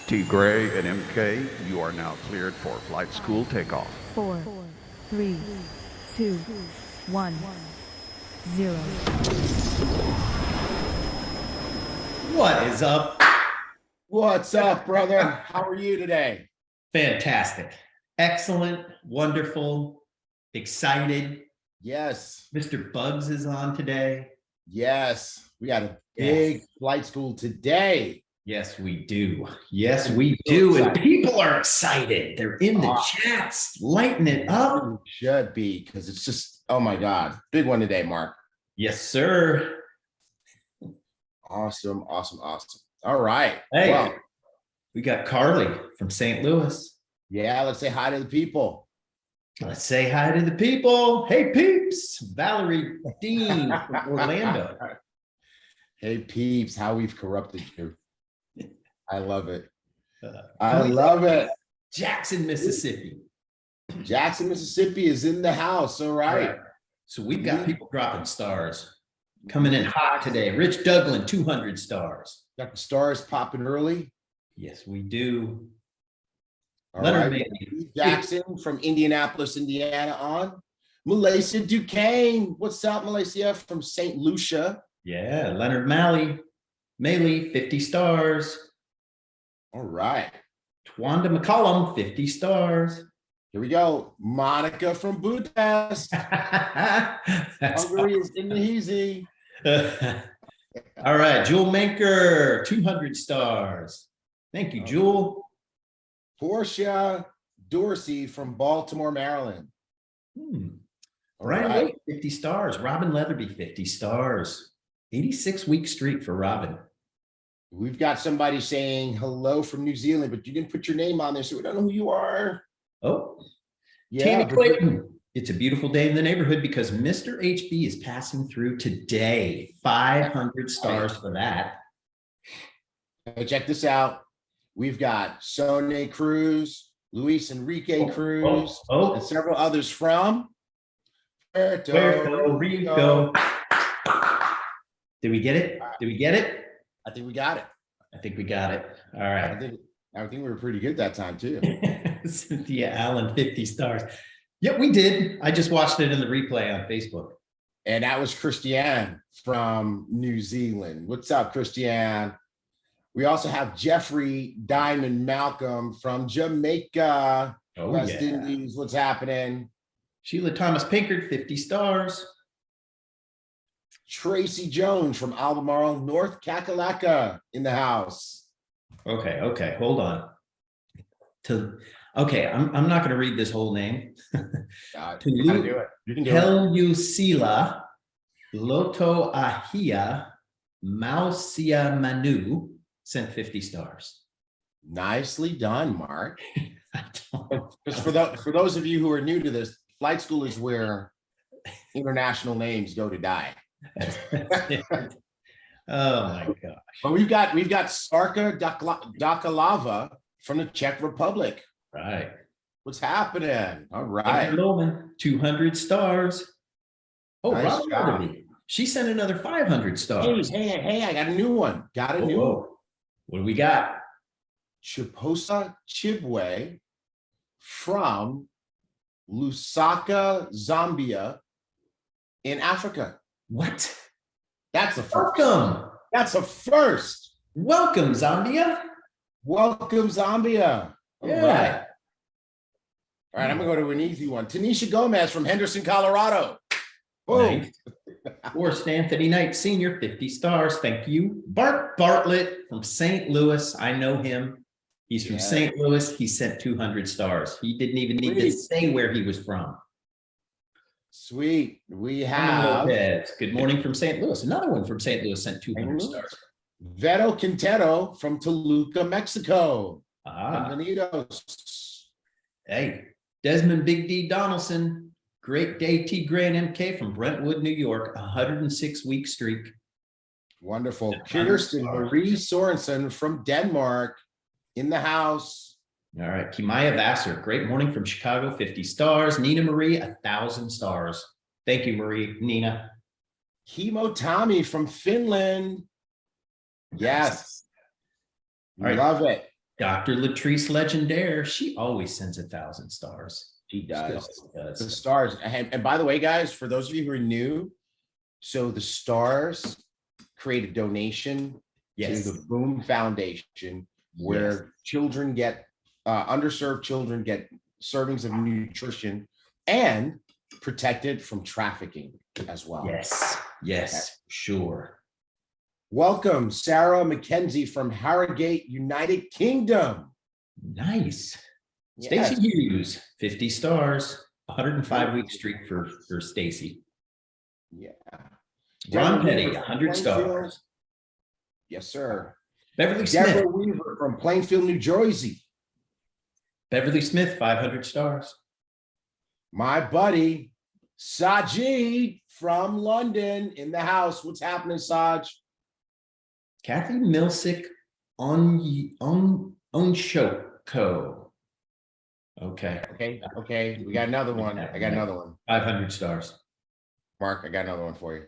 T. Gray and MK, you are now cleared for flight school takeoff. 4, 3, 2, 1, 0. What is up? What's up, brother? How are you today? Fantastic. Excellent. Wonderful. Excited. Yes. Mr. Bugs is on today. Yes. We got a big flight school today. Yes, we do. Yes, we do. And people are excited. They're in the chats, lighting it up. It should be, because it's just, oh my God. Big one today, Mark. Yes, sir. Awesome, awesome, awesome. All right. Hey, well, we got Carly from St. Louis. yeah, let's say hi to the people. Let's say hi to the people. Hey, peeps. Valerie Dean from Orlando. Hey, peeps, how we've corrupted you. I love it. I love it. Jackson, Mississippi. Jackson, Mississippi is in the house. All right. So we've got people dropping stars. Coming in hot today. Rich Douglin, 200 stars. Got the stars popping early. Yes, we do. All Leonard right. Manning. Jackson from Indianapolis, Indiana on. Malaysia Duquesne. What's up, Malaysia from St. Lucia? Yeah, Leonard Maley, 50 stars. All right. Twanda McCollum, 50 stars. Here we go. Monica from Budapest. Hungary is in the easy. All right, Jewel Manker, 200 stars. Thank you, Jewel. Portia Dorsey from Baltimore, Maryland. Brian Wade, 50 stars. Robin Leatherby, 50 stars. 86-week streak for Robin. We've got somebody saying hello from New Zealand, but you didn't put your name on there, so we don't know who you are. Oh, Yeah, Tammy Clayton. It's a beautiful day in the neighborhood because Mr. HB is passing through today. 500 stars for that. Check this out. We've got Sonia Cruz, Luis Enrique Cruz, and several others from Puerto Rico. Did we get it? Did we get it? I think we got it. I think we got it. All right. I think we were pretty good that time too. Cynthia Allen, 50 stars. Yep, we did. I just watched it in the replay on Facebook. And that was Christiane from New Zealand. What's up, Christiane? We also have Jeffrey Diamond Malcolm from Jamaica, West Indies. What's happening? Sheila Thomas Pinkard, 50 stars. Tracy Jones from Albemarle, North Kakalaka in the house. Okay, hold on. I'm not going to read this whole name. You can do it. Helusila Loto Ahia Mausia Manu sent 50 stars. Nicely done, Mark. Just for those of you who are new to this, flight school is where international names go to die. Oh my gosh. But we've got Sarka Dakalava from the Czech Republic. Right. What's happening? All right. 200 stars. Oh, Nice Robin job. Leatherby. She sent another 500 stars. Hey, I got a new one. What do we got? Chiposa Chibwe from Lusaka, Zambia in Africa. What? That's a first. Welcome. That's a first. Welcome, Zambia. Welcome, Zambia. All right. All right, I'm going to go to an easy one. Tanisha Gomez from Henderson, Colorado. Boom. Nice. Forrest Anthony Knight Sr., 50 stars. Thank you. Bart Bartlett from St. Louis. I know him. He's from St. Louis. He sent 200 stars. He didn't even need to say where he was from. Sweet. We have Lopez. Good morning from St. Louis. Another one from St. Louis sent 200 stars. Vero Quintero from Toluca, Mexico. Bienvenidos. Hey, Desmond Big D Donaldson. Great day, T. Grand MK from Brentwood, New York. 106-week streak. Wonderful. Kirsten Marie Sorensen from Denmark in the house. All right. Kimaya Vassar. Great morning from Chicago. 50 stars. Nina Marie, 1,000 stars. Thank you, Marie. Nina. Chemo Tommy from Finland. Yes. All right. Love it. Dr. Latrice Legendaire, she always sends 1,000 stars. She does. does. The stars. And by the way, guys, for those of you who are new, so the stars create a donation Yes. to the BÜM Foundation, where children get, underserved children get servings of nutrition and protected from trafficking as well. Yes, sure. Welcome, Sarah McKenzie from Harrogate, United Kingdom. Nice. Yes. Stacy Hughes, 50 stars, 105-week streak for Stacy. Yeah. Ron Deborah Petty, Weaver from 100 stars. Plainfield. Yes, sir. Beverly Smith. Deborah Weaver from Plainfield, New Jersey. Beverly Smith, 500 stars. My buddy, Sajid from London in the house. What's happening, Saj? Kathy Milsick on Shoko. Okay. Okay. We got another one. I got another one. 500 stars. Mark, I got another one for you.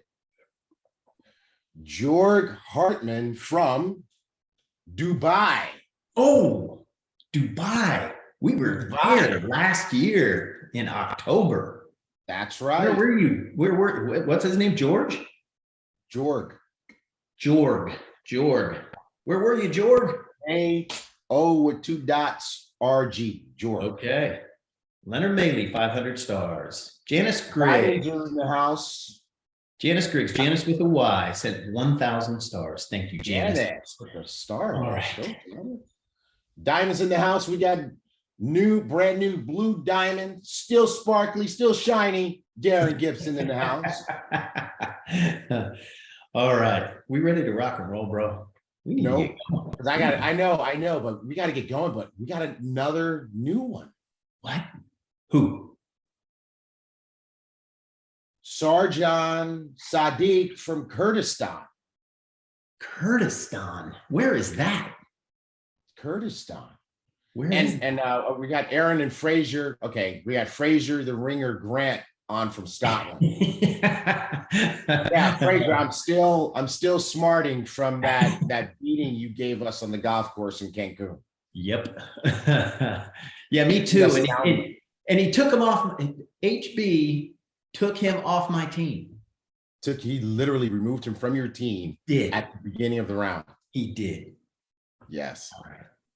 Jorg Hartman from Dubai. Oh, Dubai. We were there last year in October. That's right. Where were you? What's his name? George? Jorg. Where were you, Jorg? A-O with 2 dots, R-G, Jorg. Okay. Leonard Maley, 500 stars. Janice Griggs Griggs. in the house. Janice Griggs, Janice with a Y, sent 1,000 stars. Thank you, Janice. Janice with a star. All right. Diamonds in the house. We got brand new blue diamond, still sparkly, still shiny. Darren Gibson in the house. All right. We ready to rock and roll, bro? We need to get going. Because I know, but we got to get going. But we got another new one. What? Who? Sarjan Sadiq from Kurdistan. Kurdistan. Where is that? Kurdistan. Where is And we got Aaron and Fraser. Okay, we got Fraser the Ringer Grant on from Scotland. Yeah, Fraser, I'm still smarting from that beating you gave us on the golf course in Cancun. Yep. Yeah, me too. And he took him off. HB took him off my team. He literally removed him from your team at the beginning of the round. He did. Yes.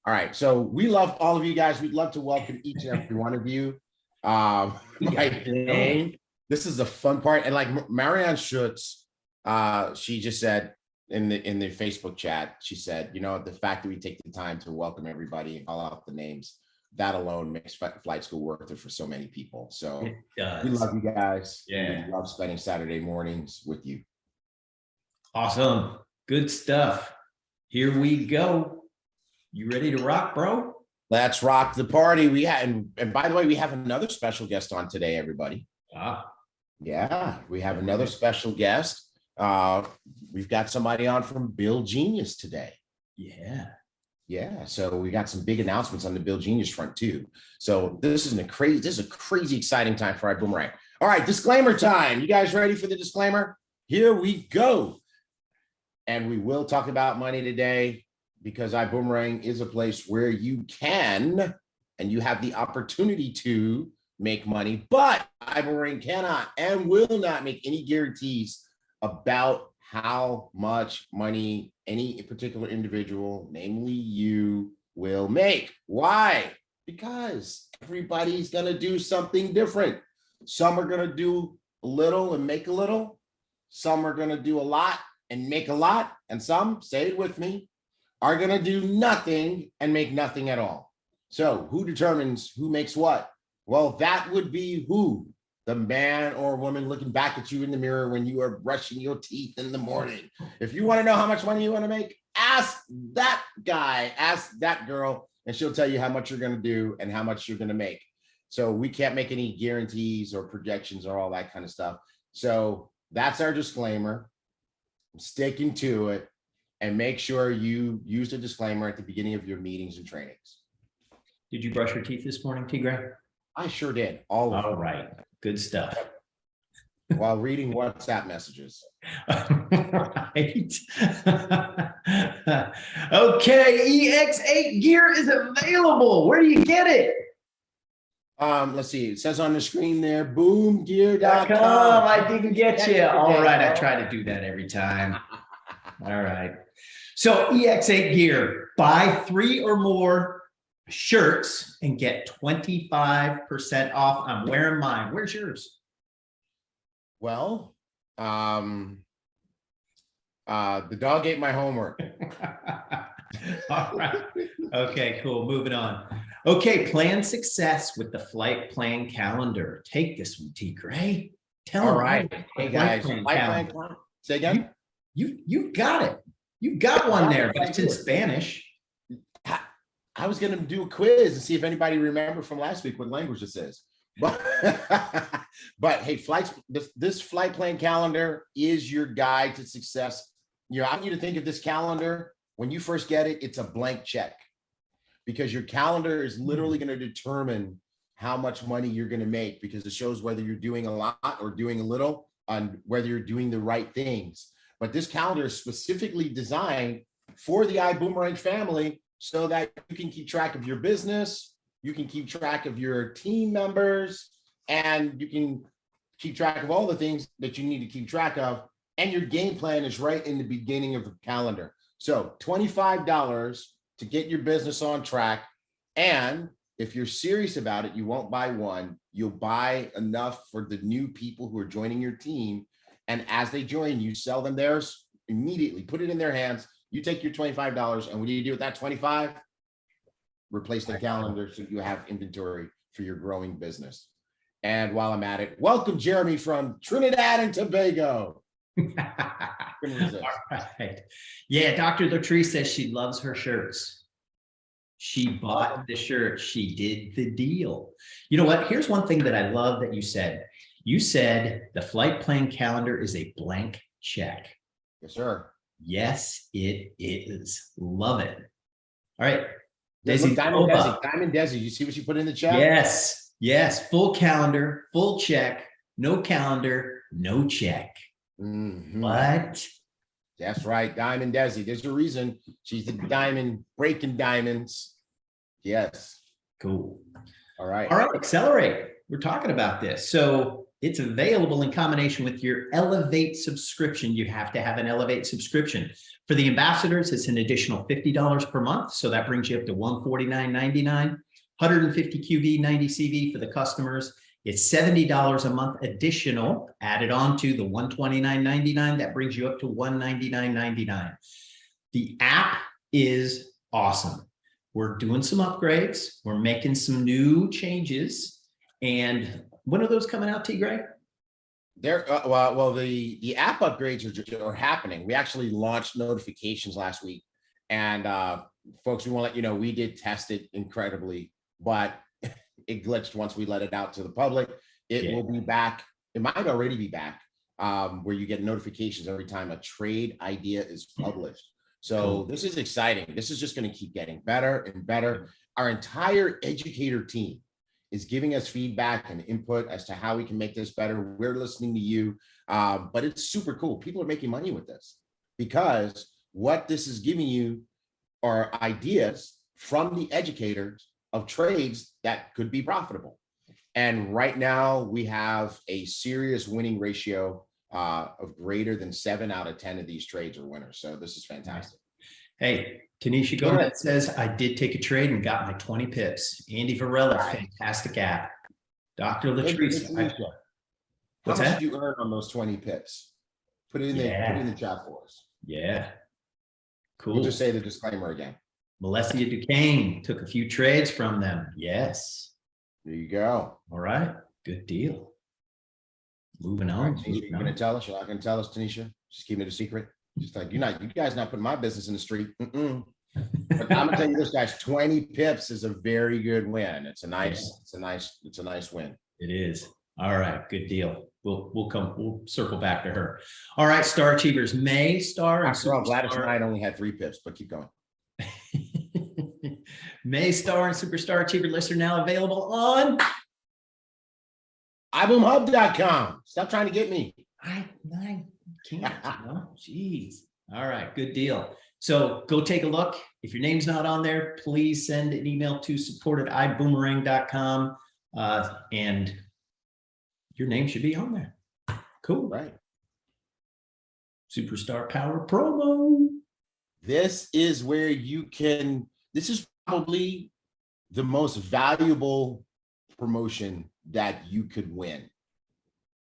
All right. So we love all of you guys. We'd love to welcome each and every one of you. This is the fun part. And like Marianne Schutz, she just said in the Facebook chat, she said, the fact that we take the time to welcome everybody and call out the names, that alone makes flight school worth it for so many people. So we love you guys. Yeah. We love spending Saturday mornings with you. Awesome. Good stuff. Here we go. You ready to rock, bro? Let's rock the party. And by the way, we have another special guest on today, everybody. Yeah, we have another special guest. We've got somebody on from Bill Genius today. Yeah, so we got some big announcements on the Bill Genius front too. So this is a crazy exciting time for Ibüümerang. All right, disclaimer time. You guys ready for the disclaimer? Here we go. And we will talk about money today because Ibüümerang is a place where you can and you have the opportunity to make money, but Ibüümerang cannot and will not make any guarantees about how much money any particular individual, namely you, will make. Why? Because everybody's going to do something different. Some are going to do a little and make a little. Some are going to do a lot and make a lot. And some, say it with me, are going to do nothing and make nothing at all. So who determines who makes what? Well, that would be who? The man or woman looking back at you in the mirror when you are brushing your teeth in the morning. If you want to know how much money you want to make, ask that guy, ask that girl, and she'll tell you how much you're going to do and how much you're going to make. So we can't make any guarantees or projections or all that kind of stuff. So that's our disclaimer. I'm sticking to it, and make sure you use the disclaimer at the beginning of your meetings and trainings. Did you brush your teeth this morning, T. Gray? I sure did. All right. Good stuff. while reading WhatsApp messages. Right. Okay, EX8 gear is available. Where do you get it? Let's see. It says on the screen there, boomgear.com. I didn't get you. All right, I try to do that every time. All right. So EX8 gear, buy 3 or more shirts and get 25% off. I'm wearing mine. Where's yours? Well, the dog ate my homework. All right. Okay, cool. Moving on. Okay, plan success with the flight plan calendar. Take this one, T. Gray. Tell All them. right. Hey guys, say again. You got it. You got one there, but it's in Spanish. I was going to do a quiz and see if anybody remembered from last week what language this is. But, but hey, this flight plan calendar is your guide to success. I want you to think of this calendar. When you first get it, it's a blank check, because your calendar is literally going to determine how much money you're going to make, because it shows whether you're doing a lot or doing a little, on whether you're doing the right things. But this calendar is specifically designed for the Ibüümerang family so that you can keep track of your business, you can keep track of your team members, and you can keep track of all the things that you need to keep track of. And your game plan is right in the beginning of the calendar. So $25 to get your business on track. And if you're serious about it, you won't buy one, you'll buy enough for the new people who are joining your team. And as they join, you sell them theirs immediately, put it in their hands. You take your $25, and what do you do with that 25? Replace the calendar so you have inventory for your growing business. And while I'm at it, welcome Jeremy from Trinidad and Tobago. All right. Yeah, Dr. Latrice says she loves her shirts. She bought the shirt. She did the deal. You know what? Here's one thing that I love that you said. You said the flight plan calendar is a blank check. Yes, sir. Yes, it is. Love it. All right. Diamond Desi, you see what you put in the chat? Yes. Yes. Full calendar, full check, no calendar, no check. Mm-hmm. What? That's right. Diamond Desi. There's a reason she's the diamond breaking diamonds. Yes. Cool. All right. All right. Accelerate. We're talking about this. So it's available in combination with your Elevate subscription. You have to have an Elevate subscription. For the ambassadors, it's an additional $50 per month. So that brings you up to $149.99, 150 QV, 90 CV for the customers. It's $70 a month additional added on to the $129.99. That brings you up to $199.99. The app is awesome. We're doing some upgrades. We're making some new changes. And when are those coming out, T. Gray? The app upgrades are happening. We actually launched notifications last week, and folks, we want to let you know we did test it incredibly, but it glitched once we let it out to the public. It will be back. It might already be back, where you get notifications every time a trade idea is published. So this is exciting. This is just going to keep getting better and better. Our entire educator team is giving us feedback and input as to how we can make this better. We're listening to you, but it's super cool. People are making money with this, because what this is giving you are ideas from the educators of trades that could be profitable. And right now we have a serious winning ratio of greater than 7 out of 10 of these trades are winners. So this is fantastic. Hey, Tanisha Gomez says, I did take a trade and got my 20 pips. Andy Varela, fantastic app. Dr. Latrice. How much did you earn on those 20 pips? Put it in the chat for us. Yeah. Cool. We'll just say the disclaimer again. Melissa Duquesne took a few trades from them. Yes. There you go. All right. Good deal. Moving on. You're going to tell us? You're not going to tell us, Tanisha? Just keep it a secret. Just like you guys not putting my business in the street. But I'm gonna tell you this, guys. 20 pips is a very good win. It's a nice win. It is. All right. Good deal. We'll circle back to her. All right. Star Achievers, May Star. After all, Gladys and I only had 3 pips, but keep going. May Star and Superstar Achiever lists are now available on iBoomHub.com. Stop trying to get me. I can't, Jeez. All right, good deal. So go take a look. If your name's not on there, please send an email to support@iboomerang.com, and your name should be on there. Cool. Right. Superstar Power promo. This is where this is probably the most valuable promotion that you could win,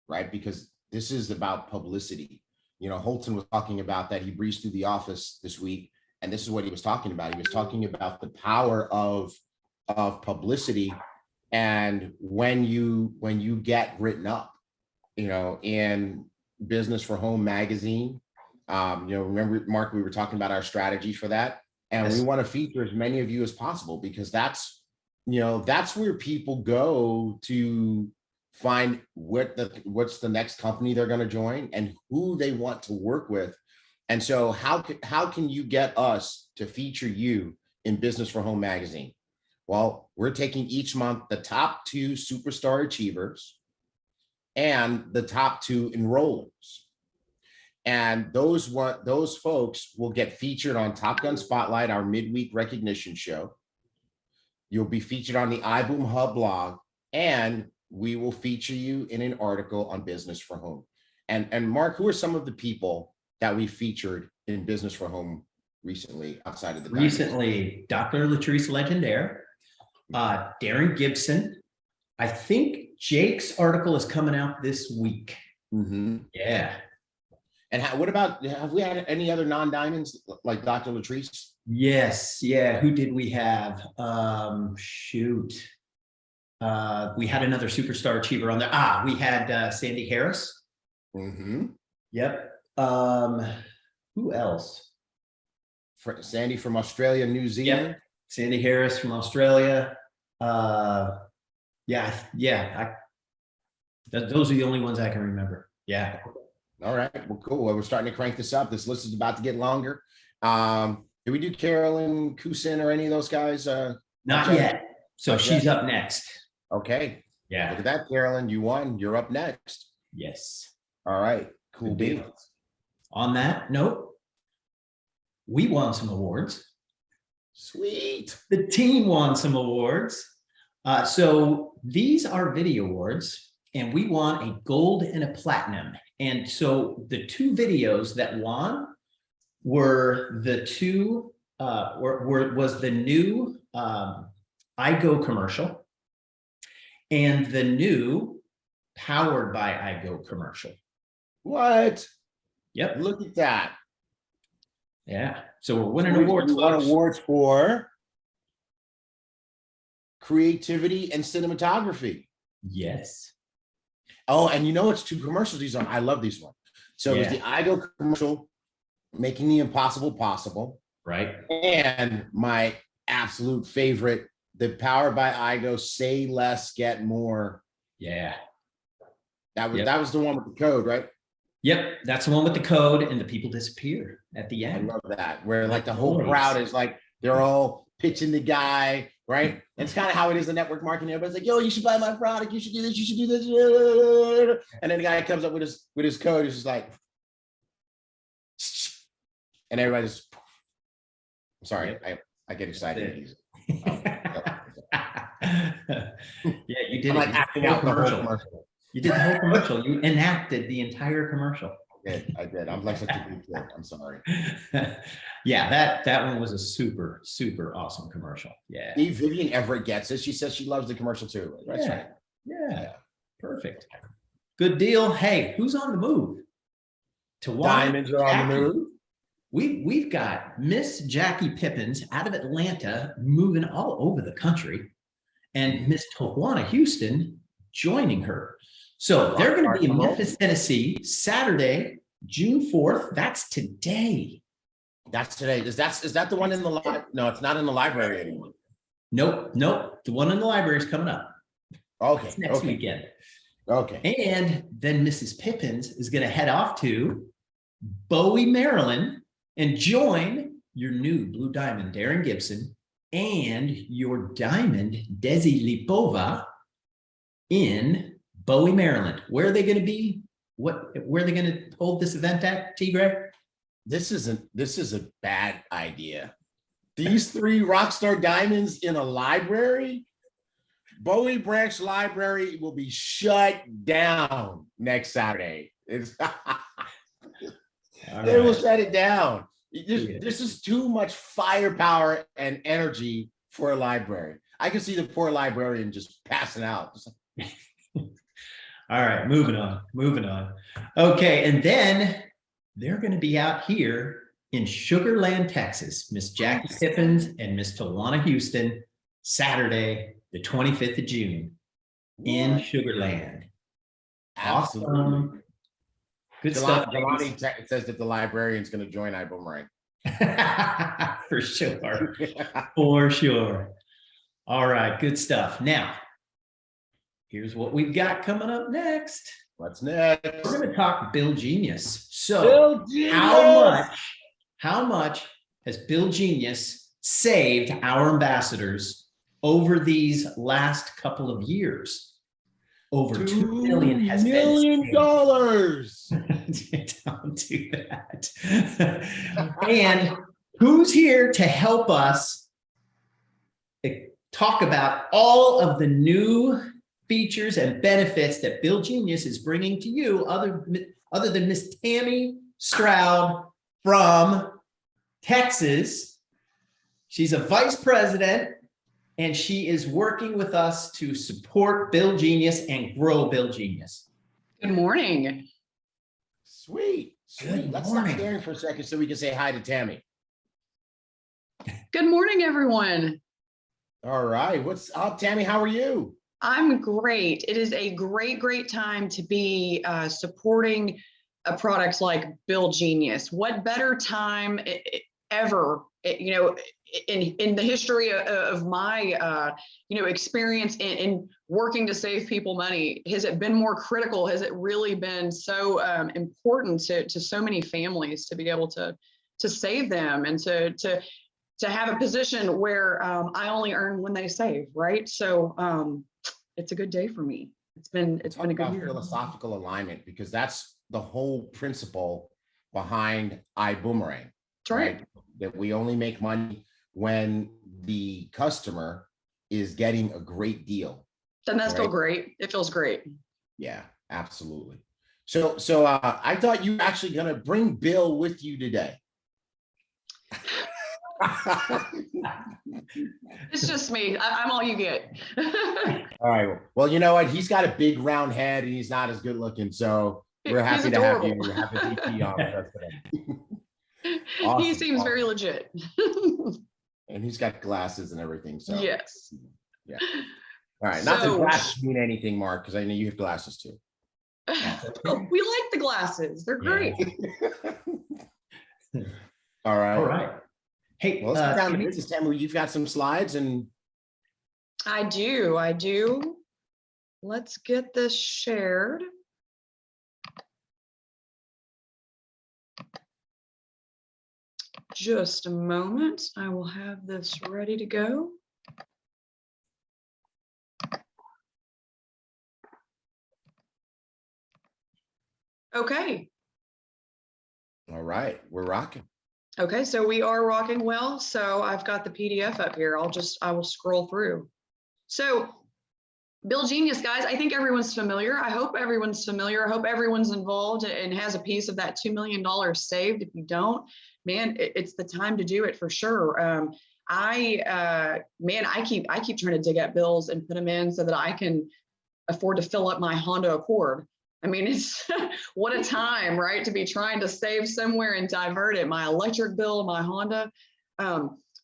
right? Because this is about publicity. Holton was talking about that. He breezed through the office this week, and this is what he was talking about. He was talking about the power of publicity, and when you get written up, in Business for Home magazine. Remember, Mark, we were talking about our strategy for that, and yes, we want to feature as many of you as possible, because that's where people go to find what's the next company they're going to join and who they want to work with. And so how can you get us to feature you in Business for Home magazine? Well, we're taking each month the top 2 superstar achievers and the top 2 enrollers. And those folks will get featured on Top Gun Spotlight, our midweek recognition show. You'll be featured on the iBoom Hub blog, and we will feature you in an article on Business for Home. And Mark, who are some of the people that we featured in Business for Home recently outside of the recently? Dr. Latrice Legendaire, Darren Gibson. I think Jake's article is coming out this week. Mm-hmm. Yeah. And have we had any other non-diamonds like Dr. Latrice? Yes. Yeah. Who did we have? We had another superstar achiever on there. We had Sandy Harris. Mm-hmm. Yep. Who else? Sandy from Australia, New Zealand. Yep. Sandy Harris from Australia. Those are the only ones I can remember. Yeah. All right. Well, cool. Well, we're starting to crank this up. This list is about to get longer. Did we do Carolyn Kusin or any of those guys? Not yet. So she's up next. Okay. Yeah. Look at that, Carolyn. You won. You're up next. Yes. All right. Cool beans. On that note, we won some awards. Sweet. The team won some awards. So these are video awards, and we won a gold and a platinum. And so the 2 videos that won were the 2 was the new iGo commercial and the new Powered by iGo commercial. What? Yep. Look at that. Yeah. So we're winning awards. We won awards for creativity and cinematography. Yes. Oh, and it's 2 commercials these on. I love these ones. So it was the iGo commercial, making the impossible possible. Right. And my absolute favorite, the Powered by iGo Say Less, Get More. Yeah. That was the one with the code, right? Yep. That's the one with the code, and the people disappear at the end. I love that. Where like the whole crowd is like, they're all pitching the guy, right? It's kind of how it is in network marketing. Everybody's like, yo, you should buy my product. You should do this. You should do this. And then the guy comes up with his code. He's just like, and everybody's, I'm sorry, I get excited. Yeah, you did. I'm like acting out the whole commercial. You did the whole commercial. You enacted the entire commercial. I did. I'm like such a good kid. I'm sorry. Yeah, that one was a super, super awesome commercial. Yeah. Vivian Everett gets it. She says she loves the commercial too. That's right. Yeah. Perfect. Good deal. Hey, who's on the move? Diamonds are on the move. We've got Miss Jackie Pippins out of Atlanta moving all over the country, and Miss Tawana Houston joining her. So they're going to be in Memphis, Tennessee, Saturday, June 4th. That's today. That's today. Is that the one in the library? No, it's not in the library anymore. Nope. The one in the library is coming up. Okay. It's next weekend. Okay. And then Mrs. Pippins is going to head off to Bowie, Maryland, and join your new Blue Diamond, Darren Gibson, and your Diamond, Desi Lipova, in Bowie, Maryland. Where are they going to be? Where are they going to hold this event at, T. Greg? This is a bad idea. These three rockstar diamonds in a library? Bowie Branch Library will be shut down next Saturday. They will shut it down. This is too much firepower and energy for a library. I can see the poor librarian just passing out. All right, moving on. Okay, and then they're going to be out here in Sugar Land, Texas, Miss Jackie Tippins and Miss Tawana Houston, Saturday, the 25th of June in Sugar Land. Awesome. Good stuff. Jelani says that the librarian's going to join Ibüümerang. For sure. For sure. All right, good stuff. Now, here's what we've got coming up next. What's next? We're going to talk Bill Genius. So, Bill Genius! How much has Bill Genius saved our ambassadors over these last couple of years? Over $2 million has been saved. Don't do that. And who's here to help us talk about all of the new features and benefits that Bill Genius is bringing to you, other than Miss Tammy Stroud from Texas? She's a vice president, and she is working with us to support Bill Genius and grow Bill Genius. Good morning. Sweet. Let's stop staring for a second so we can say hi to Tammy. Good morning, everyone. All right. What's up, Tammy? How are you? I'm great. It is a great time to be supporting a product like Bill Genius. What better time ever, in the history of my, experience in working to save people money? Has it been more critical? Has it really been so important to so many families to be able to save them and to have a position where I only earn when they save, right? So it's a good day for me. It's been a good year. Philosophical alignment, because that's the whole principle behind Ibüümerang. That's right. That we only make money when the customer is getting a great deal. Doesn't that feel great? It feels great. Yeah, absolutely. So I thought you were actually going to bring Bill with you today. It's just me. I'm all you get. All right. Well, you know what? He's got a big round head and he's not as good looking. So we're happy to have you. We're happy to be on with us today. Awesome. He seems very legit. And he's got glasses and everything. So yes. Yeah. All right. Not that glasses mean anything, Mark, because I know you have glasses too. Oh, we like the glasses. They're great. All right. All right. Hey, well, let's get down to business, Tammy. You've got some slides and I do. Let's get this shared. Just a moment. I will have this ready to go. Okay. All right, we're rocking. Okay, so we are rocking well. So I've got the PDF up here. I will scroll through. So Bill Genius, guys, I think everyone's familiar. I hope everyone's familiar. I hope everyone's involved and has a piece of that $2 million saved. If you don't, man, it's the time to do it for sure. I keep trying to dig up bills and put them in so that I can afford to fill up my Honda Accord. I mean, it's what a time, right? To be trying to save somewhere and divert it. My electric bill, my Honda.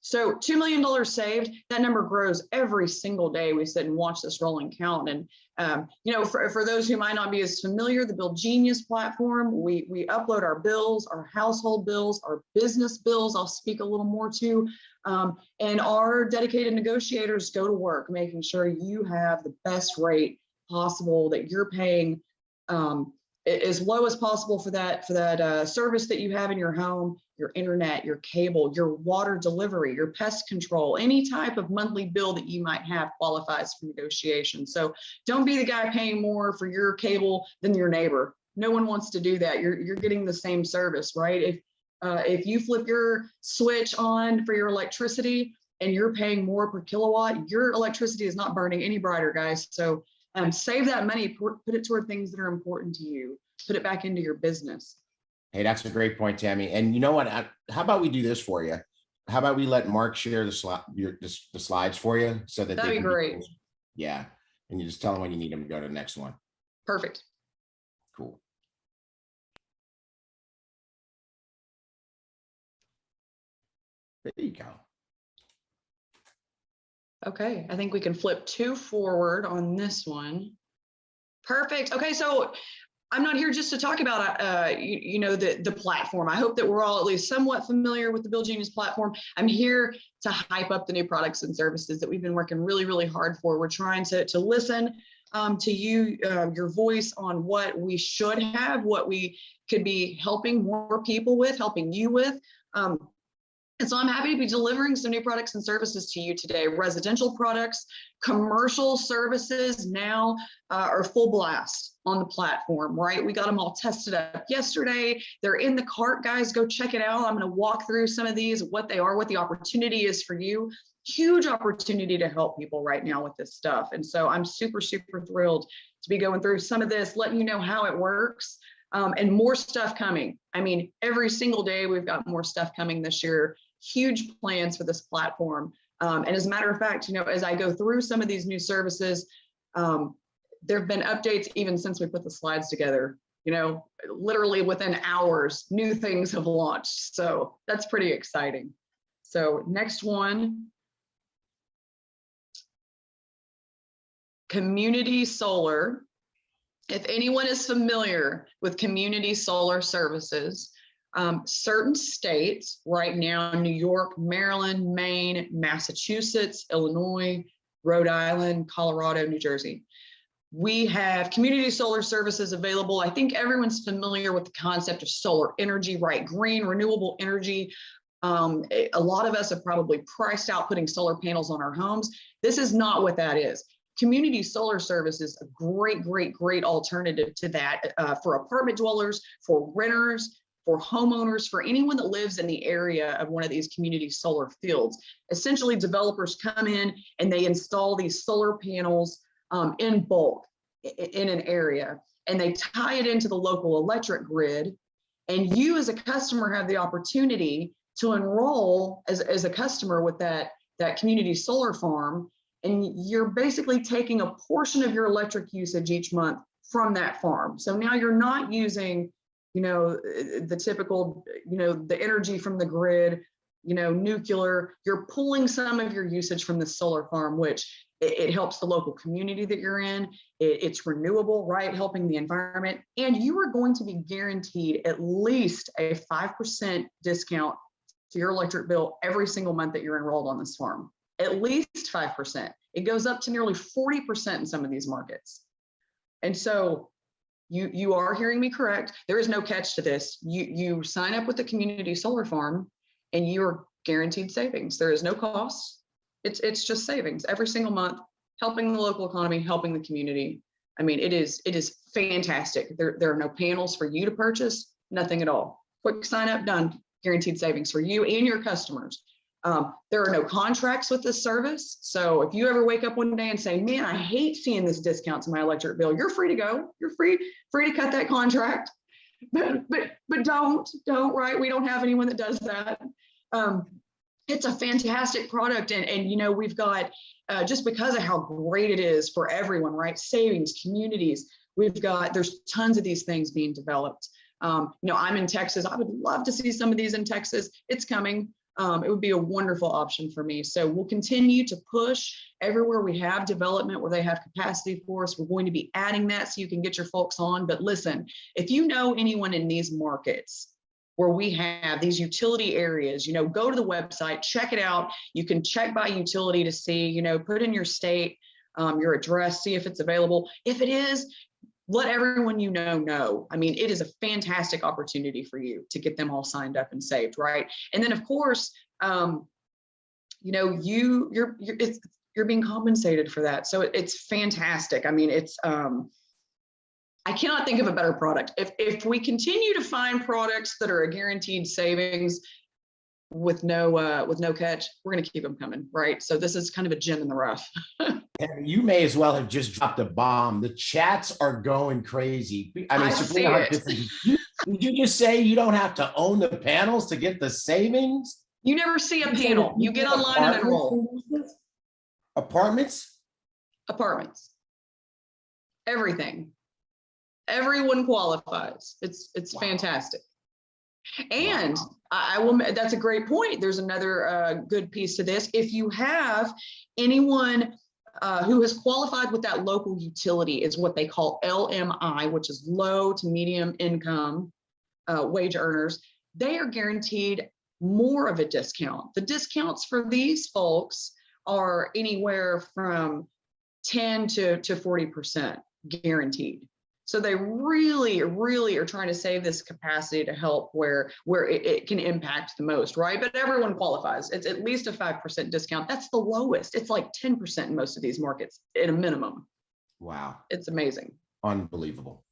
So $2 million saved, that number grows every single day. We sit and watch this rolling count. And, for those who might not be as familiar, the Bill Genius platform, we upload our bills, our household bills, our business bills, I'll speak a little more to, and our dedicated negotiators go to work, making sure you have the best rate possible, that you're paying as low as possible for that service that you have in your home, your internet, your cable, your water delivery, your pest control, any type of monthly bill that you might have qualifies for negotiation. So don't be the guy paying more for your cable than your neighbor. No one wants to do that. You're getting the same service, right? If you flip your switch on for your electricity and you're paying more per kilowatt, your electricity is not burning any brighter, guys. So save that money, put it toward things that are important to you, put it back into your business. Hey, that's a great point, Tammy. And you know what? How about we do this for you? How about we let Mark share the slides for you so that that'd be great. Yeah. And you just tell them when you need them to go to the next one. Perfect. Cool. There you go. Okay, I think we can flip 2 forward on this one. Perfect. Okay, so I'm not here just to talk about the platform. I hope that we're all at least somewhat familiar with the Build Genius platform. I'm here to hype up the new products and services that we've been working really, really hard for. We're trying to listen to you, your voice on what we should have, what we could be helping more people with, helping you with. And so I'm happy to be delivering some new products and services to you today. Residential products, commercial services now are full blast on the platform, right? We got them all tested up yesterday. They're in the cart, guys. Go check it out. I'm going to walk through some of these, what they are, what the opportunity is for you. Huge opportunity to help people right now with this stuff. And so I'm super, super thrilled to be going through some of this, letting you know how it works. And more stuff coming. I mean, every single day we've got more stuff coming this year. Huge plans for this platform. And as a matter of fact, as I go through some of these new services, there have been updates even since we put the slides together. Literally within hours, new things have launched. So that's pretty exciting. So next one. Community solar. If anyone is familiar with community solar services, certain states right now, New York, Maryland, Maine, Massachusetts, Illinois, Rhode Island, Colorado, New Jersey. We have community solar services available. I think everyone's familiar with the concept of solar energy, right? Green, renewable energy. A lot of us have probably priced out putting solar panels on our homes. This is not what that is. Community solar service is a great, great, great alternative to that for apartment dwellers, for renters, for homeowners, for anyone that lives in the area of one of these community solar fields. Essentially, developers come in and they install these solar panels in bulk in an area, and they tie it into the local electric grid. And you as a customer have the opportunity to enroll as a customer with that community solar farm. And you're basically taking a portion of your electric usage each month from that farm. So now you're not using, the typical, the energy from the grid, nuclear. You're pulling some of your usage from the solar farm, which it helps the local community that you're in. It's renewable, right? Helping the environment. And you are going to be guaranteed at least a 5% discount to your electric bill every single month that you're enrolled on this farm. At least 5%. It goes up to nearly 40% in some of these markets. And so you are hearing me correct. There is no catch to this. You sign up with the community solar farm and you're guaranteed savings. There is no cost. It's just savings every single month, helping the local economy, helping the community. I mean, it is fantastic. There are no panels for you to purchase, nothing at all. Quick sign up, done. Guaranteed savings for you and your customers. There are no contracts with this service. So if you ever wake up one day and say, man, I hate seeing this discount to my electric bill, you're free to go. You're free to cut that contract. But don't, right? We don't have anyone that does that. It's a fantastic product. And we've got, just because of how great it is for everyone, right? Savings, communities, there's tons of these things being developed. I'm in Texas. I would love to see some of these in Texas. It's coming. It would be a wonderful option for me. So we'll continue to push everywhere we have development, where they have capacity for us. We're going to be adding that so you can get your folks on. But listen, if you know anyone in these markets where we have these utility areas, go to the website, check it out. You can check by utility to see, put in your state, your address, see if it's available. If it is, let everyone you know. I mean, it is a fantastic opportunity for you to get them all signed up and saved, right? And then of course, you know, you're being compensated for that. So it's fantastic. I mean, it's I cannot think of a better product. If we continue to find products that are a guaranteed savings with no catch, we're going to keep them coming, right? So this is kind of a gem in the rough. And you may as well have just dropped a bomb. The chats are going crazy. I mean, Sabrina, did you just say you don't have to own the panels to get the savings? You never see a panel. You get online and enroll. Apartments? Apartments. Everything. Everyone qualifies. It's wow. Fantastic. And wow. I will, that's a great point. There's another good piece to this. If you have anyone who has qualified with that local utility, is what they call LMI, which is low to medium income wage earners, they are guaranteed more of a discount. The discounts for these folks are anywhere from 10 to 40% guaranteed. So they really are trying to save this capacity to help where it can impact the most, right? But everyone qualifies. It's at least a 5% discount. That's the lowest. It's like 10% in most of these markets at a minimum. Wow. It's amazing. Unbelievable.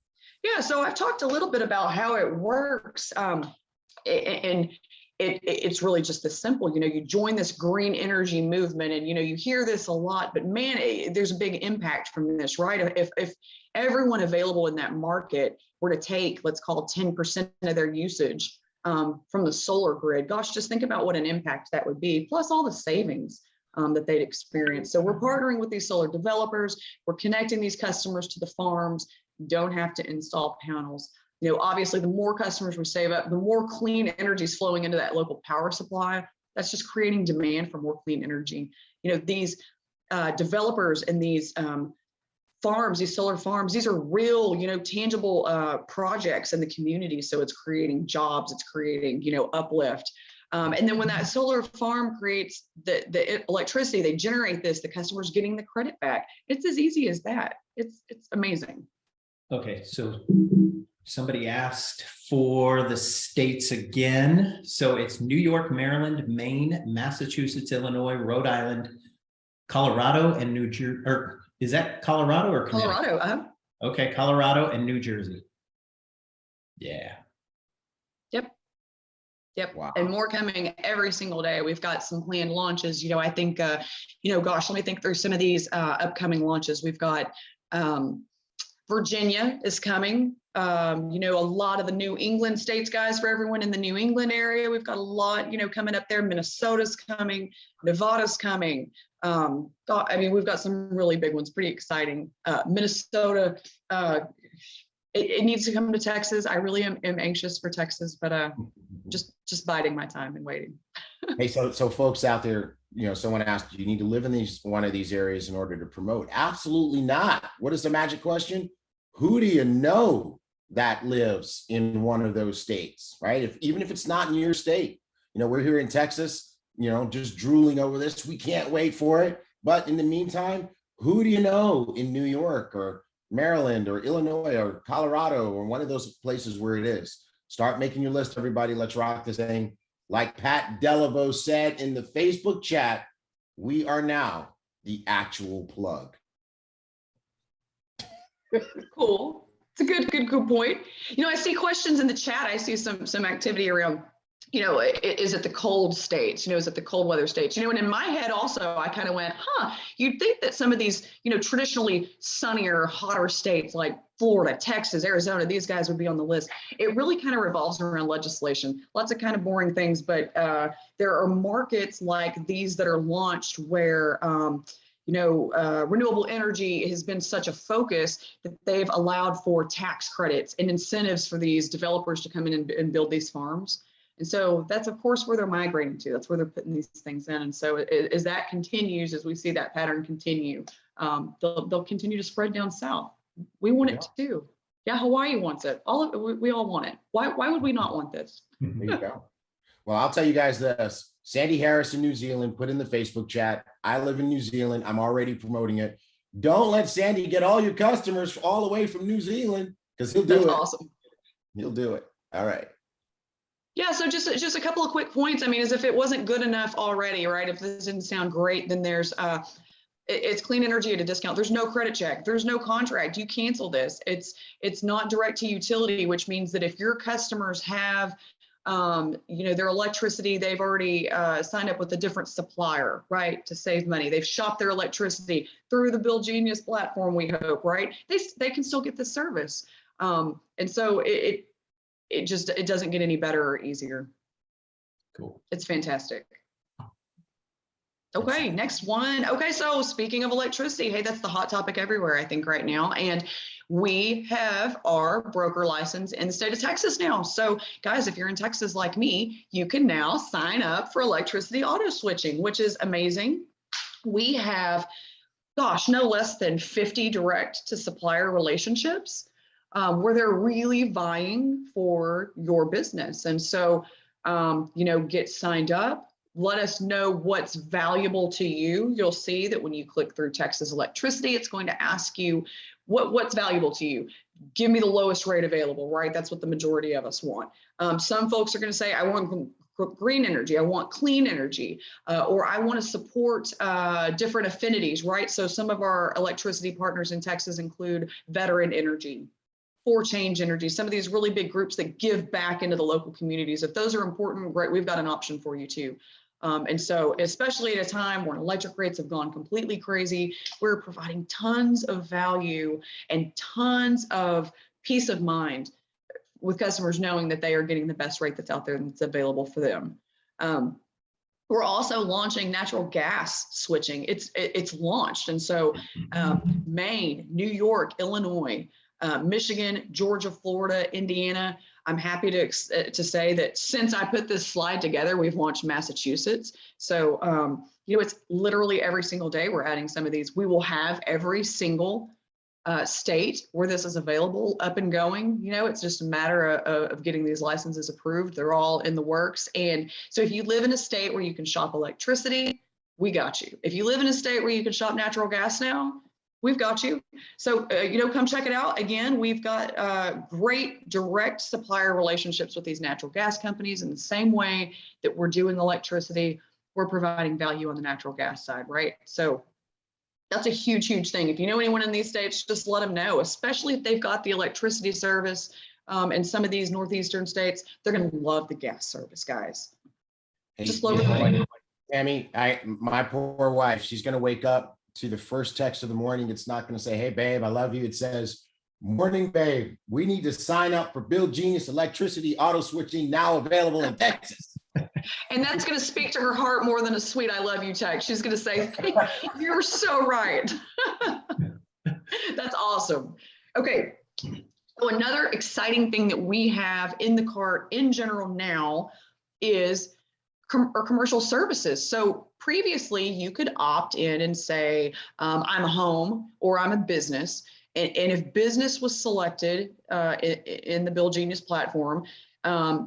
Yeah, so I've talked a little bit about how it works. And it's really just this simple. You know, you join this green energy movement, and you know, you hear this a lot, but man, there's a big impact from this, right? If everyone available in that market were to take, let's call 10% of their usage from the solar grid, gosh, just think about what an impact that would be, plus all the savings that they'd experience. So we're partnering with these solar developers. We're connecting these customers to the farms. You don't have to install panels. You know, obviously, the more customers we save up, the more clean energy is flowing into that local power supply. That's just creating demand for more clean energy. You know, these developers and these farms, these solar farms, these are real, you know, tangible projects in the community. So it's creating jobs, it's creating, you know, uplift. And then when that solar farm creates the electricity, they generate this, the customer's getting the credit back. It's as easy as that. It's amazing. Okay, so somebody asked for the states again. So it's New York, Maryland, Maine, Massachusetts, Illinois, Rhode Island, Colorado, and New Jersey. Or is that Colorado or Connecticut? Colorado. Okay, Colorado and New Jersey. Yeah. Yep. Wow. And more coming every single day. We've got some planned launches. You know, I think, you know, gosh, let me think through some of these upcoming launches. We've got Virginia is coming. You know, a lot of the New England states, guys, for everyone in the New England area, we've got a lot, you know, coming up there. Minnesota's coming, Nevada's coming. I mean, we've got some really big ones, pretty exciting. Minnesota, it needs to come to Texas. I really am anxious for Texas, but just biding my time and waiting. Hey, so folks out there, you know, someone asked, do you need to live in one of these areas in order to promote? Absolutely not. What is the magic question? Who do you know that lives in one of those states, right? Even if it's not in your state, you know, we're here in Texas, you know, just drooling over this. We can't wait for it. But in the meantime, who do you know in New York or Maryland or Illinois or Colorado or one of those places where it is? Start making your list, everybody. Let's rock this thing. Like Pat Delaveau said in the Facebook chat, we are now the actual plug. Cool. It's a good point. You know, I see questions in the chat. I see some activity around, you know, is it the cold states? You know, is it the cold weather states? You know, and in my head also, I kind of went, you'd think that some of these, you know, traditionally sunnier, hotter states like Florida, Texas, Arizona, these guys would be on the list. It really kind of revolves around legislation. Lots of kind of boring things, but there are markets like these that are launched where, you know, renewable energy has been such a focus that they've allowed for tax credits and incentives for these developers to come in and build these farms. And so that's, of course, where they're migrating to. That's where they're putting these things in. And so as that continues, as we see that pattern continue, they'll continue to spread down south. We want it too. Yeah, Hawaii wants it. All of it, we all want it. Why would we not want this? There you go. Well, I'll tell you guys this. Sandy Harris in New Zealand put in the Facebook chat, I live in New Zealand. I'm already promoting it. Don't let Sandy get all your customers all the way from New Zealand, because he'll do That's it. awesome. He'll do it. All right. Yeah, so just a couple of quick points. I mean, as if it wasn't good enough already, right? If this didn't sound great, then there's it's clean energy at a discount. There's no credit check. There's no contract. You cancel this. It's not direct to utility, which means that if your customers have their electricity, they've already signed up with a different supplier, right, to save money. They've shopped their electricity through the Bill Genius platform, we hope, right? They can still get the service. And so it doesn't get any better or easier. Cool. It's fantastic. Okay, next one. Okay, so speaking of electricity, hey, that's the hot topic everywhere, I think, right now. And we have our broker license in the state of Texas now. So guys, if you're in Texas like me, you can now sign up for electricity auto switching, which is amazing. We have, gosh, no less than 50 direct to supplier relationships where they're really vying for your business. And so, get signed up. Let us know what's valuable to you. You'll see that when you click through Texas Electricity, it's going to ask you what's valuable to you. Give me the lowest rate available, right? That's what the majority of us want. Some folks are going to say, I want green energy, I want clean energy, or I want to support different affinities, right? So some of our electricity partners in Texas include veteran energy, For Change Energy, some of these really big groups that give back into the local communities. If those are important, right, we've got an option for you too. And so, especially at a time when electric rates have gone completely crazy, we're providing tons of value and tons of peace of mind with customers knowing that they are getting the best rate that's out there and that's available for them. We're also launching natural gas switching. It's launched. And so Maine, New York, Illinois, Michigan, Georgia, Florida, Indiana. I'm happy to say that since I put this slide together, we've launched Massachusetts. So, it's literally every single day we're adding some of these. We will have every single state where this is available up and going. It's just a matter of getting these licenses approved. They're all in the works. And so if you live in a state where you can shop electricity, we got you. If you live in a state where you can shop natural gas now, we've got you. So, come check it out. Again, we've got great direct supplier relationships with these natural gas companies in the same way that we're doing electricity. We're providing value on the natural gas side, right? So that's a huge, huge thing. If you know anyone in these states, just let them know, especially if they've got the electricity service in some of these northeastern states. They're going to love the gas service, guys. Just lower the rate. Tammy, my poor wife, she's going to wake up to the first text of the morning. It's not going to say, hey, babe, I love you. It says, morning, babe, we need to sign up for Bill Genius electricity auto switching, now available in Texas. And that's going to speak to her heart more than a sweet I love you text. She's going to say, you're so right. That's awesome. Okay. So another exciting thing that we have in the cart in general now is commercial services. So previously you could opt in and say, I'm a home or I'm a business. And if business was selected in the Bill Genius platform,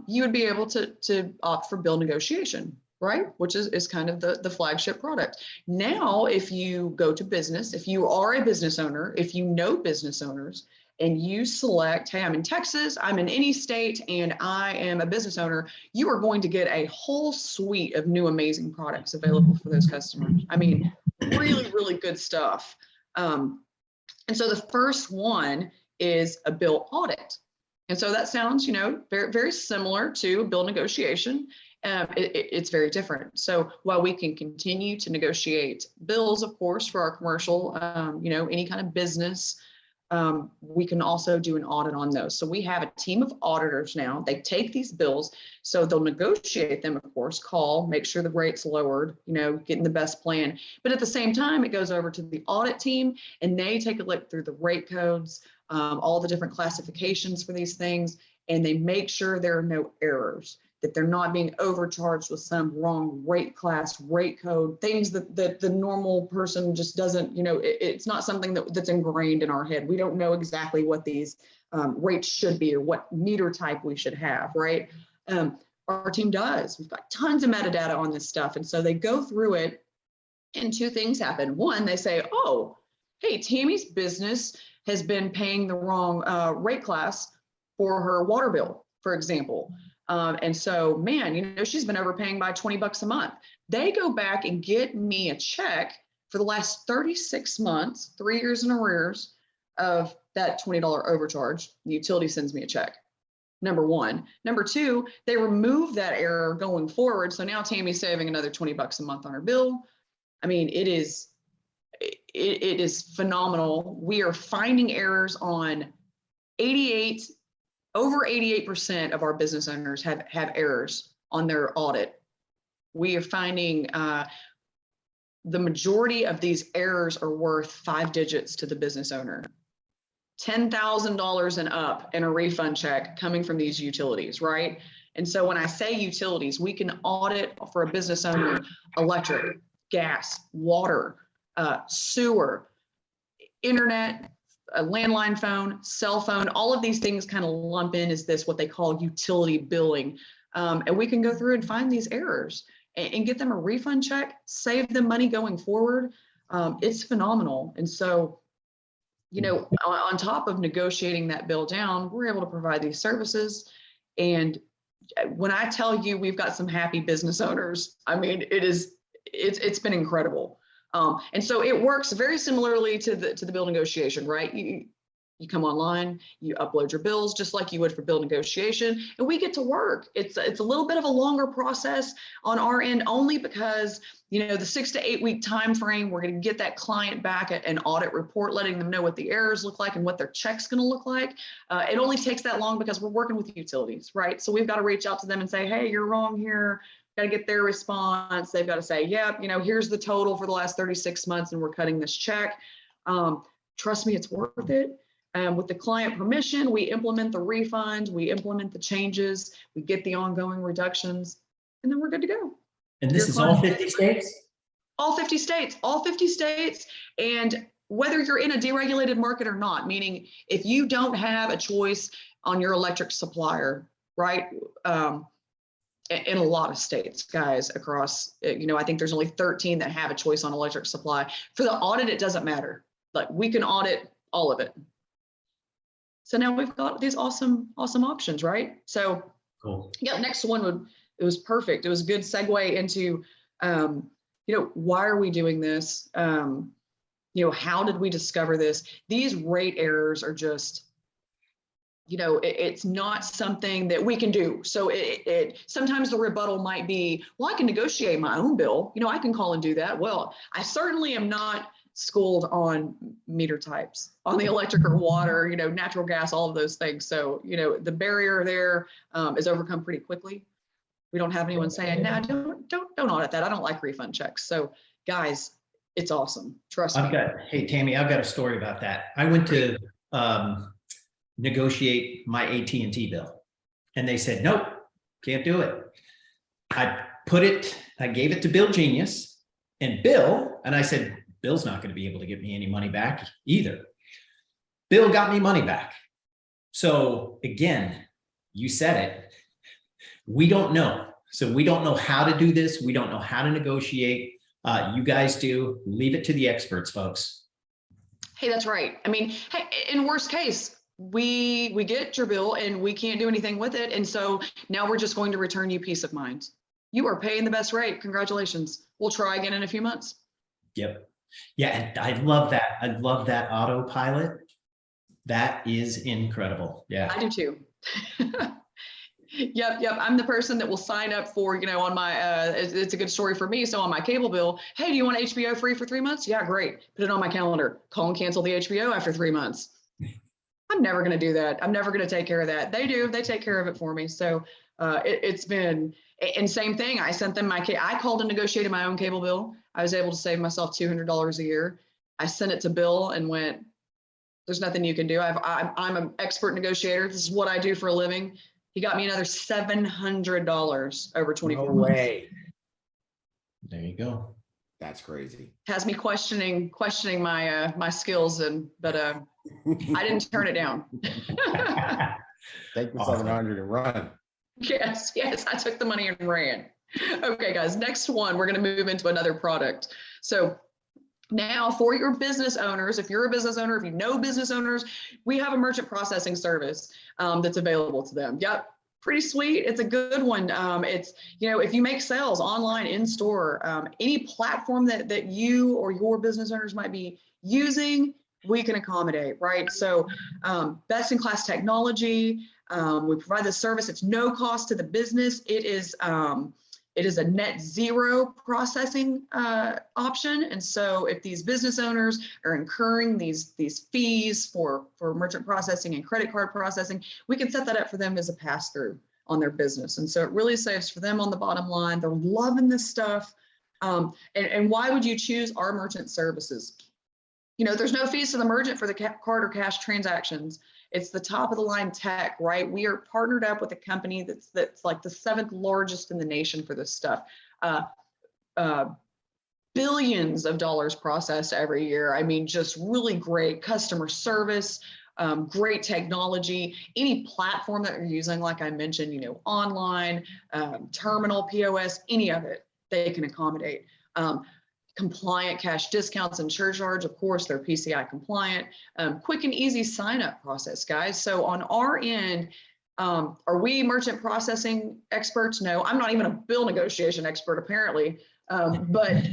you would be able to opt for bill negotiation, right? Which is kind of the flagship product. Now, if you go to business, if you are a business owner, if you know business owners, and you select, hey, I'm in Texas, I'm in any state, and I am a business owner, you are going to get a whole suite of new amazing products available for those customers. I mean, really, really good stuff. And so the first one is a bill audit. And so that sounds, very, very similar to bill negotiation. It's very different. So while we can continue to negotiate bills, of course, for our commercial, any kind of business, we can also do an audit on those. So we have a team of auditors now. They take these bills, so they'll negotiate them, of course, make sure the rate's lowered, getting the best plan. But at the same time, it goes over to the audit team and they take a look through the rate codes, all the different classifications for these things, and they make sure there are no errors, that they're not being overcharged with some wrong rate class, rate code, things that the normal person just doesn't, it's not something that's ingrained in our head. We don't know exactly what these rates should be or what meter type we should have, right? Our team does. We've got tons of metadata on this stuff. And so they go through it and two things happen. One, they say, oh, hey, Tammy's business has been paying the wrong rate class for her water bill, for example. And so, man, you know, she's been overpaying by $20 a month. They go back and get me a check for the last 36 months, 3 years in arrears of that $20 overcharge. The utility sends me a check. Number one. Number two, they remove that error going forward. So now Tammy's saving another $20 a month on her bill. I mean, it is phenomenal. We are finding errors on over 88% of our business owners have errors on their audit. We are finding the majority of these errors are worth 5 digits to the business owner. $10,000 and up in a refund check coming from these utilities, right? And so when I say utilities, we can audit for a business owner, electric, gas, water, sewer, internet, a landline phone, cell phone, all of these things kind of lump in as this, what they call utility billing. And we can go through and find these errors and get them a refund check, save them money going forward. It's phenomenal. And so, you know, on top of negotiating that bill down, we're able to provide these services. And when I tell you we've got some happy business owners, I mean, it's been incredible. And so it works very similarly to the bill negotiation, right? You come online, you upload your bills just like you would for bill negotiation, and we get to work. It's a little bit of a longer process on our end, only because, you know, the 6 to 8 week time frame, we're going to get that client back an audit report, letting them know what the errors look like and what their check's going to look like. It only takes that long because we're working with utilities, right? So we've got to reach out to them and say, hey, you're wrong here. Got to get their response. They've got to say, yep, you know, here's the total for the last 36 months, and we're cutting this check. Trust me, it's worth it. With the client permission, we implement the refund, we implement the changes, we get the ongoing reductions, and then we're good to go. And this is all 50 states? All 50 states, all 50 states. And whether you're in a deregulated market or not, meaning if you don't have a choice on your electric supplier, right? In a lot of states, guys, across, you know, I think there's only 13 that have a choice on electric supply. For the audit, it doesn't matter. Like, we can audit all of it. So now we've got these awesome options, right? So, cool. Yeah, next one it was perfect. It was a good segue into, you know, why are we doing this? You know, how did we discover this? These rate errors are just, you know, it's not something that we can do. So sometimes the rebuttal might be, well, I can negotiate my own bill. You know, I can call and do that. Well, I certainly am not schooled on meter types, on the electric or water, you know, natural gas, all of those things. So, you know, the barrier there is overcome pretty quickly. We don't have anyone saying, no, don't audit that. I don't like refund checks. So guys, it's awesome. Trust me. Hey, Tammy, I've got a story about that. I went to negotiate my AT&T bill, and they said, nope, can't do it. I gave it to Bill Genius, and I said, Bill's not going to be able to get me any money back either. Bill got me money back. So again, you said it. We don't know. So we don't know how to do this. We don't know how to negotiate. You guys do. Leave it to the experts, folks. Hey, that's right. I mean, hey, in worst case, we get your bill and we can't do anything with it. And so now we're just going to return you peace of mind. You are paying the best rate. Congratulations. We'll try again in a few months. Yep. Yeah, and I love that. I love that autopilot. That is incredible. Yeah. I do too. Yep. I'm the person that will sign up for, you know, on my, it's a good story for me. So on my cable bill, hey, do you want HBO free for 3 months? Yeah, great. Put it on my calendar. Call and cancel the HBO after 3 months. I'm never going to do that. I'm never going to take care of that. They do. They take care of it for me. So it's been, and same thing. I sent them I called and negotiated my own cable bill. I was able to save myself $200 a year. I sent it to Bill and went, there's nothing you can do. I'm an expert negotiator. This is what I do for a living. He got me another $700 over 24 No months. way. There you go. That's crazy. Has me questioning my my skills, but I didn't turn it down. Take the 700 and run. Yes, I took the money and ran. Okay, guys, next one, we're going to move into another product. So Now, for your business owners, if you're a business owner, if you know business owners, we have a merchant processing service that's available to them. Yep, pretty sweet. It's a good one. It's, you know, if you make sales online, in store, any platform that you or your business owners might be using, we can accommodate, right? So best in class technology. We provide the service. It's no cost to the business. It is a net zero processing option. And so if these business owners are incurring these fees for merchant processing and credit card processing, we can set that up for them as a pass through on their business. And so it really saves for them on the bottom line. They're loving this stuff. And why would you choose our merchant services? You know, there's no fees to the merchant for the card or cash transactions. It's the top of the line tech, right? We are partnered up with a company that's like the 7th largest in the nation for this stuff. Billions of dollars processed every year. I mean, just really great customer service, great technology. Any platform that you're using, like I mentioned, you know, online, terminal, POS, any of it, they can accommodate. Compliant cash discounts and surcharge, of course, they're PCI compliant. Quick and easy sign up process, guys. So on our end, are we merchant processing experts? No, I'm not even a bill negotiation expert apparently, but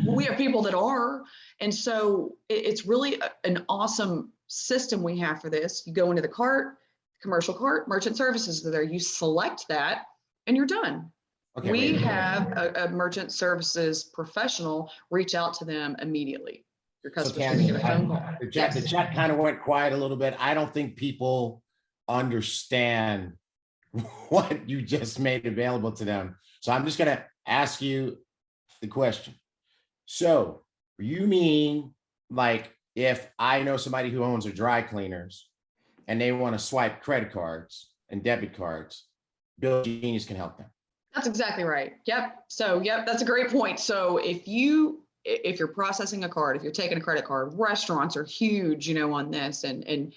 we have people that are. And so it's really an awesome system we have for this. You go into the cart, commercial cart, merchant services are there. You select that and you're done. Okay, we have a merchant services professional reach out to them immediately. Your customers can get a phone call. The chat kind of went quiet a little bit. I don't think people understand what you just made available to them. So I'm just going to ask you the question. So you mean like if I know somebody who owns a dry cleaners and they want to swipe credit cards and debit cards, Bill Genius can help them? That's exactly right. Yep. So, yep, that's a great point. So if you're processing a card, if you're taking a credit card, restaurants are huge, you know, on this, and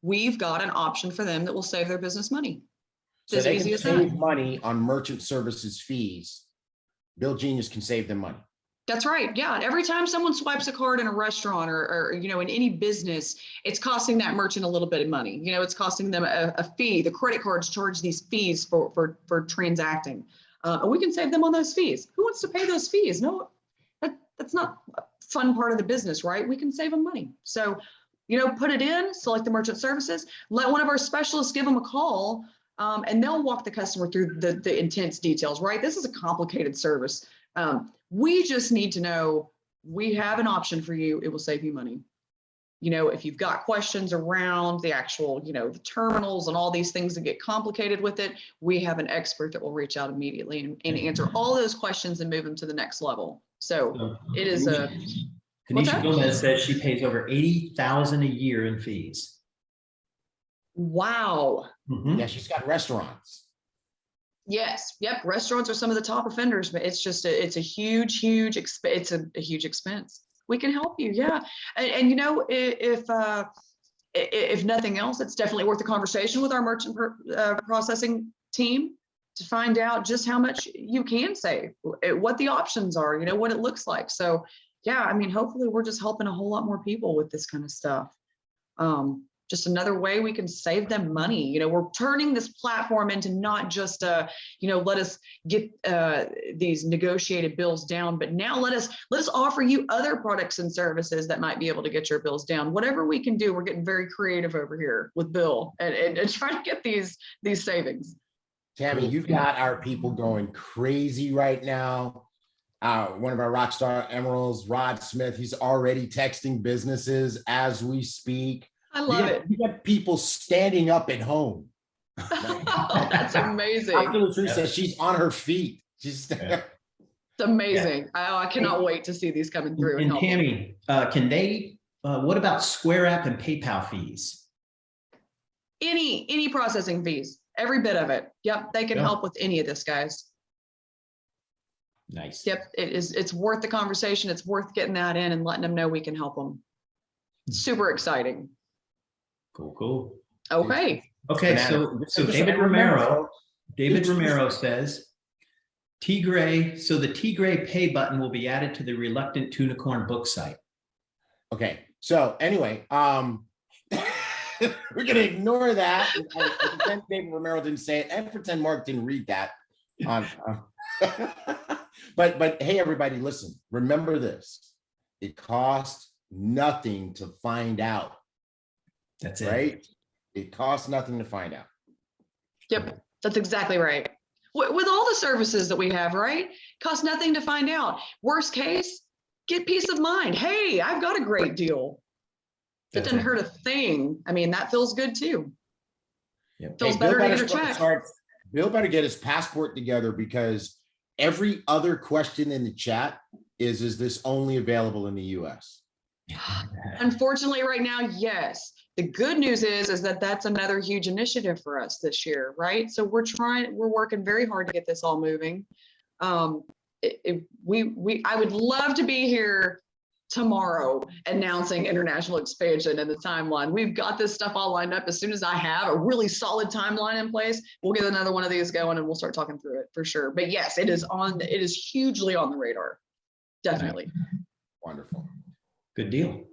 we've got an option for them that will save their business money. So they can save money on merchant services fees. Bill Genius can save them money. That's right. Yeah. Every time someone swipes a card in a restaurant or you know, in any business, it's costing that merchant a little bit of money. You know, it's costing them a fee. The credit cards charge these fees for transacting. And we can save them on those fees. Who wants to pay those fees? No, that's not a fun part of the business, right? We can save them money. So, you know, put it in, select the merchant services, let one of our specialists give them a call, and they'll walk the customer through the intense details, right? This is a complicated service. We just need to know we have an option for you. It will save you money. You know, if you've got questions around the actual, you know, the terminals and all these things that get complicated with it, we have an expert that will reach out immediately and answer all those questions and move them to the next level. So it is a. Kanisha Gomez says she pays over $80,000 a year in fees. Wow. Mm-hmm. Yeah, she's got restaurants. Yes. Yep. Restaurants are some of the top offenders, but it's just it's a huge expense. We can help you. Yeah. And you know, if nothing else, it's definitely worth a conversation with our merchant processing team to find out just how much you can save, what the options are, you know, what it looks like. So yeah, I mean, hopefully we're just helping a whole lot more people with this kind of stuff. Just another way we can save them money. You know, we're turning this platform into not just you know, let us get these negotiated bills down, but now let us offer you other products and services that might be able to get your bills down. Whatever we can do, we're getting very creative over here with Bill and trying to get these savings. Tammy, you've got our people going crazy right now. One of our Rockstar Emeralds, Rod Smith, he's already texting businesses as we speak. I love it. We got people standing up at home. Oh, that's amazing. Dr. Latrice says she's on her feet. She's it's amazing. Yeah. I cannot wait to see these coming through. And Tammy, can they, what about Square App and PayPal fees? Any processing fees, every bit of it. Yep, they can help with any of this, guys. Nice. Yep, it's worth the conversation. It's worth getting that in and letting them know we can help them. Super exciting. Cool. Okay. So David Romero says, Tigray. So the Tigray pay button will be added to the Reluctant Tunicorn book site. Okay. So anyway, we're gonna ignore that. I pretend David Romero didn't say it, and pretend Mark didn't read that. But hey, everybody, listen. Remember this: it costs nothing to find out. That's it. Right? It costs nothing to find out. Yep, that's exactly right. With all the services that we have, right? Costs nothing to find out. Worst case, get peace of mind. Hey, I've got a great deal. It doesn't hurt a thing. I mean, that feels good too. Yep. Feels better to get a check. Bill better get his passport together, because every other question in the chat is this only available in the US? Unfortunately, right now, yes. The good news is that that's another huge initiative for us this year, right? So we're working very hard to get this all moving. I would love to be here tomorrow announcing international expansion and the timeline. We've got this stuff all lined up. As soon as I have a really solid timeline in place, we'll get another one of these going and we'll start talking through it for sure. But yes, it is hugely on the radar. Definitely. Wonderful. Good deal.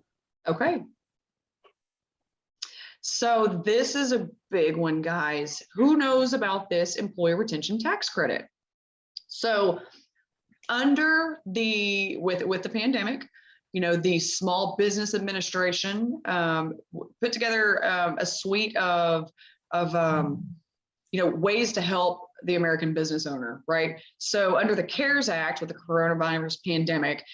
Okay. So this is a big one, guys. Who knows about this employee retention tax credit? So under with the pandemic, the Small Business Administration put together a suite of ways to help the American business owner, right? So under the CARES Act with the coronavirus pandemic,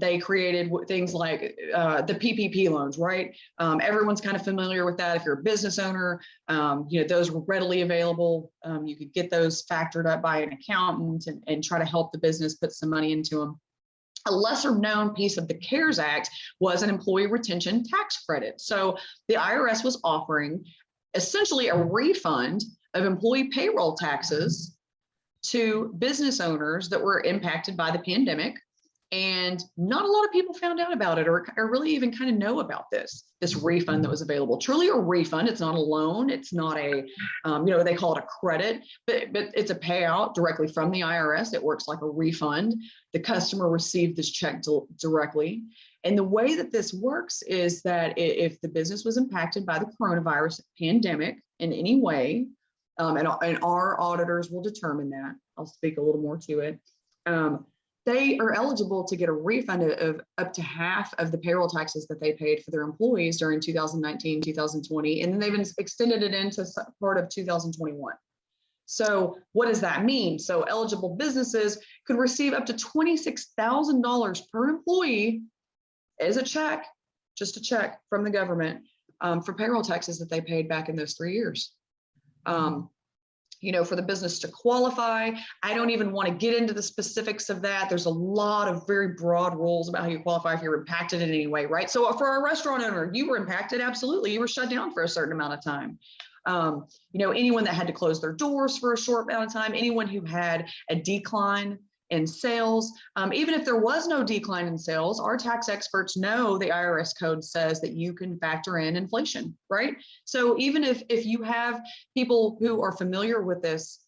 they created things like the PPP loans, right? Everyone's kind of familiar with that. If you're a business owner, those were readily available. You could get those factored up by an accountant and try to help the business put some money into them. A lesser known piece of the CARES Act was an employee retention tax credit. So the IRS was offering essentially a refund of employee payroll taxes to business owners that were impacted by the pandemic. And not a lot of people found out about it or really even kind of know about this refund that was available. Truly a refund. It's not a loan. It's not a, they call it a credit, but it's a payout directly from the IRS. It works like a refund. The customer received this check directly. And the way that this works is that if the business was impacted by the coronavirus pandemic in any way, and our auditors will determine that. I'll speak a little more to it. They are eligible to get a refund of up to half of the payroll taxes that they paid for their employees during 2019, 2020, and then they've extended it into part of 2021. So what does that mean? So eligible businesses could receive up to $26,000 per employee as a check, just a check from the government for payroll taxes that they paid back in those 3 years. For the business to qualify, I don't even want to get into the specifics of that. There's a lot of very broad rules about how you qualify if you're impacted in any way, right? So for a restaurant owner, you were impacted, absolutely. You were shut down for a certain amount of time. Anyone that had to close their doors for a short amount of time, anyone who had a decline in sales, even if there was no decline in sales, our tax experts know the IRS code says that you can factor in inflation, right? So even if you have people who are familiar with this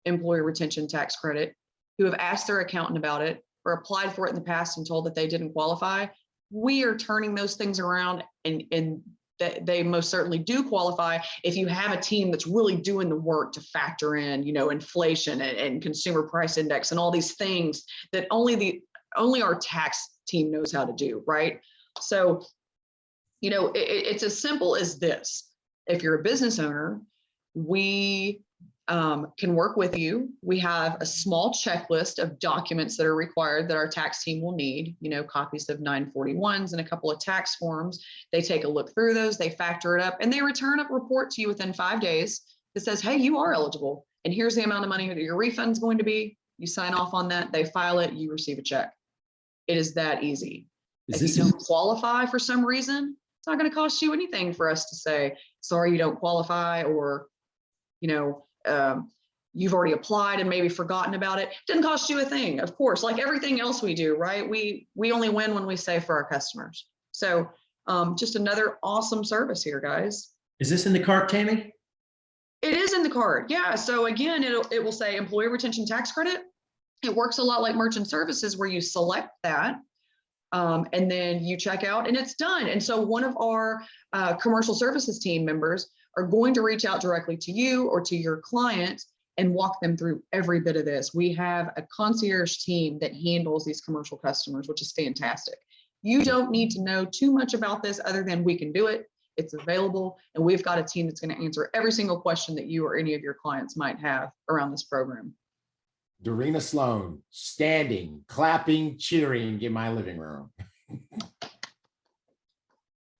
employee retention tax credit, who have asked their accountant about it or applied for it in the past and told that they didn't qualify, we are turning those things around and that they most certainly do qualify if you have a team that's really doing the work to factor in, inflation and consumer price index and all these things that only our tax team knows how to do, right? So, it's as simple as this. If you're a business owner, we can work with you. We have a small checklist of documents that are required that our tax team will need, copies of 941s and a couple of tax forms. They take a look through those, they factor it up, and they return a report to you within 5 days that says, hey, you are eligible. And here's the amount of money that your refund's going to be. You sign off on that, they file it, you receive a check. It is that easy. If you don't qualify for some reason, it's not going to cost you anything for us to say, sorry, you don't qualify, or, you've already applied and maybe forgotten about it. It didn't cost you a thing, of course, like everything else we do, right? We only win when we save for our customers. So just another awesome service here, guys. Is this in the cart, Tammy? It is in the card. Yeah. So again, it will say employee retention tax credit. It works a lot like merchant services where you select that and then you check out and it's done. And so one of our commercial services team members are going to reach out directly to you or to your client and walk them through every bit of this. We have a concierge team that handles these commercial customers, which is fantastic. You don't need to know too much about this other than we can do it. It's available. And we've got a team that's going to answer every single question that you or any of your clients might have around this program. Dorena Sloan, standing, clapping, cheering in my living room.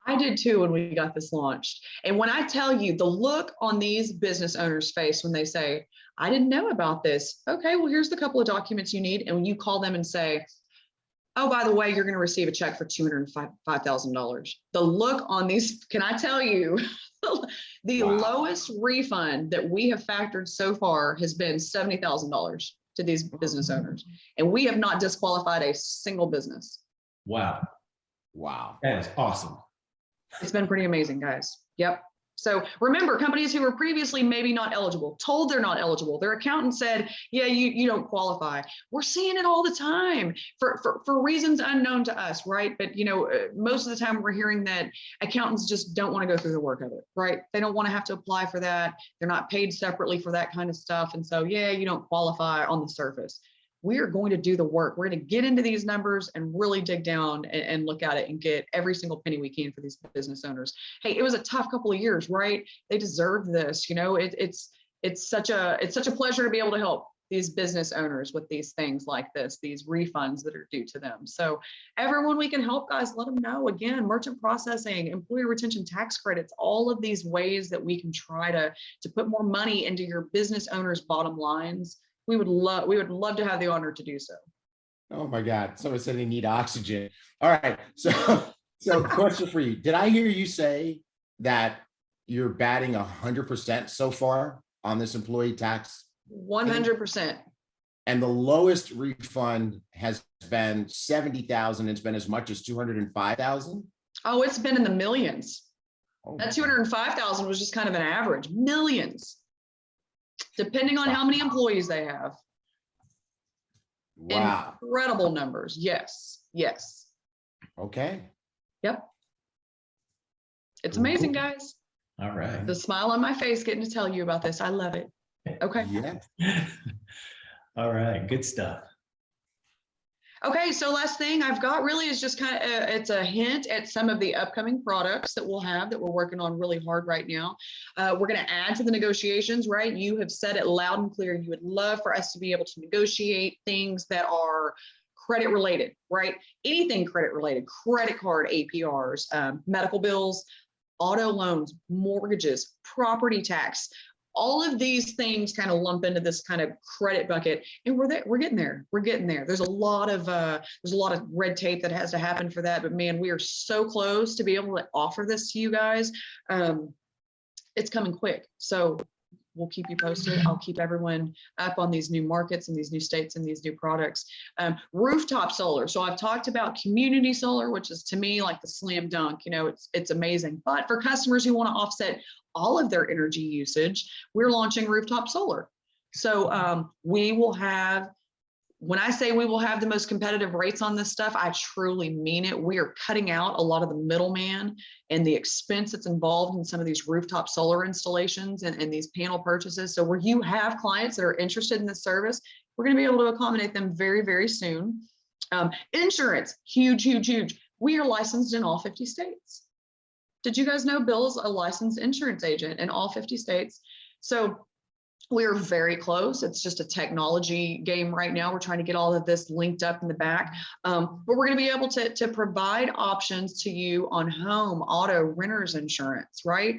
I did too when we got this launched. And when I tell you the look on these business owners' face when they say, I didn't know about this. Okay, well, here's the couple of documents you need. And when you call them and say, oh, by the way, you're going to receive a check for $205,000. The look on these, can I tell you, the lowest refund that we have factored so far has been $70,000 to these business owners. And we have not disqualified a single business. Wow. Wow. That is awesome. It's been pretty amazing, guys. Yep. So remember, companies who were previously maybe not eligible, told they're not eligible, their accountant said, yeah, you don't qualify. We're seeing it all the time for reasons unknown to us, right? But most of the time we're hearing that accountants just don't want to go through the work of it, right? They don't want to have to apply for that. They're not paid separately for that kind of stuff. And so, yeah, you don't qualify on the surface. We are going to do the work. We're going to get into these numbers and really dig down and look at it and get every single penny we can for these business owners. Hey, it was a tough couple of years, right? They deserve this. It's such a pleasure to be able to help these business owners with these things like this, these refunds that are due to them. So everyone we can help, guys, let them know. Again, merchant processing, employee retention tax credits, all of these ways that we can try to put more money into your business owners' bottom lines. We would love to have the honor to do so. Oh my God. Someone said they need oxygen. All right. So question for you. Did I hear you say that you're batting 100% so far on this employee tax? 100%. And the lowest refund has been $70,000. It's been as much as $205,000. Oh, it's been in the millions. Oh, that $205,000 was just kind of an average. Millions. Depending on how many employees they have. Wow. Incredible numbers. Yes. Yes. Okay. Yep. It's amazing, guys. All right. The smile on my face getting to tell you about this. I love it. Okay. Yeah. All right. Good stuff. Okay, so last thing I've got really is just kind of, it's a hint at some of the upcoming products that we'll have that we're working on really hard right now. We're going to add to the negotiations, right? You have said it loud and clear. You would love for us to be able to negotiate things that are credit related, right? Anything credit related, credit card APRs, medical bills, auto loans, mortgages, property tax. All of these things kind of lump into this kind of credit bucket, and we're getting there. We're getting there. There's a lot of red tape that has to happen for that, but man, we are so close to be able to offer this to you guys. It's coming quick, so we'll keep you posted. I'll keep everyone up on these new markets and these new states and these new products. Rooftop solar. So I've talked about community solar, which is to me like the slam dunk. It's amazing. But for customers who want to offset all of their energy usage, we're launching rooftop solar. So we will have, when I say we will have the most competitive rates on this stuff, I truly mean it. We are cutting out a lot of the middleman and the expense that's involved in some of these rooftop solar installations and these panel purchases. So where you have clients that are interested in this service, we're going to be able to accommodate them very, very soon. Insurance, huge, huge, huge. We are licensed in all 50 states. Did you guys know Bill's a licensed insurance agent in all 50 states? So we're very close. It's just a technology game right now. We're trying to get all of this linked up in the back. But we're going to be able to provide options to you on home, auto, renters insurance, right?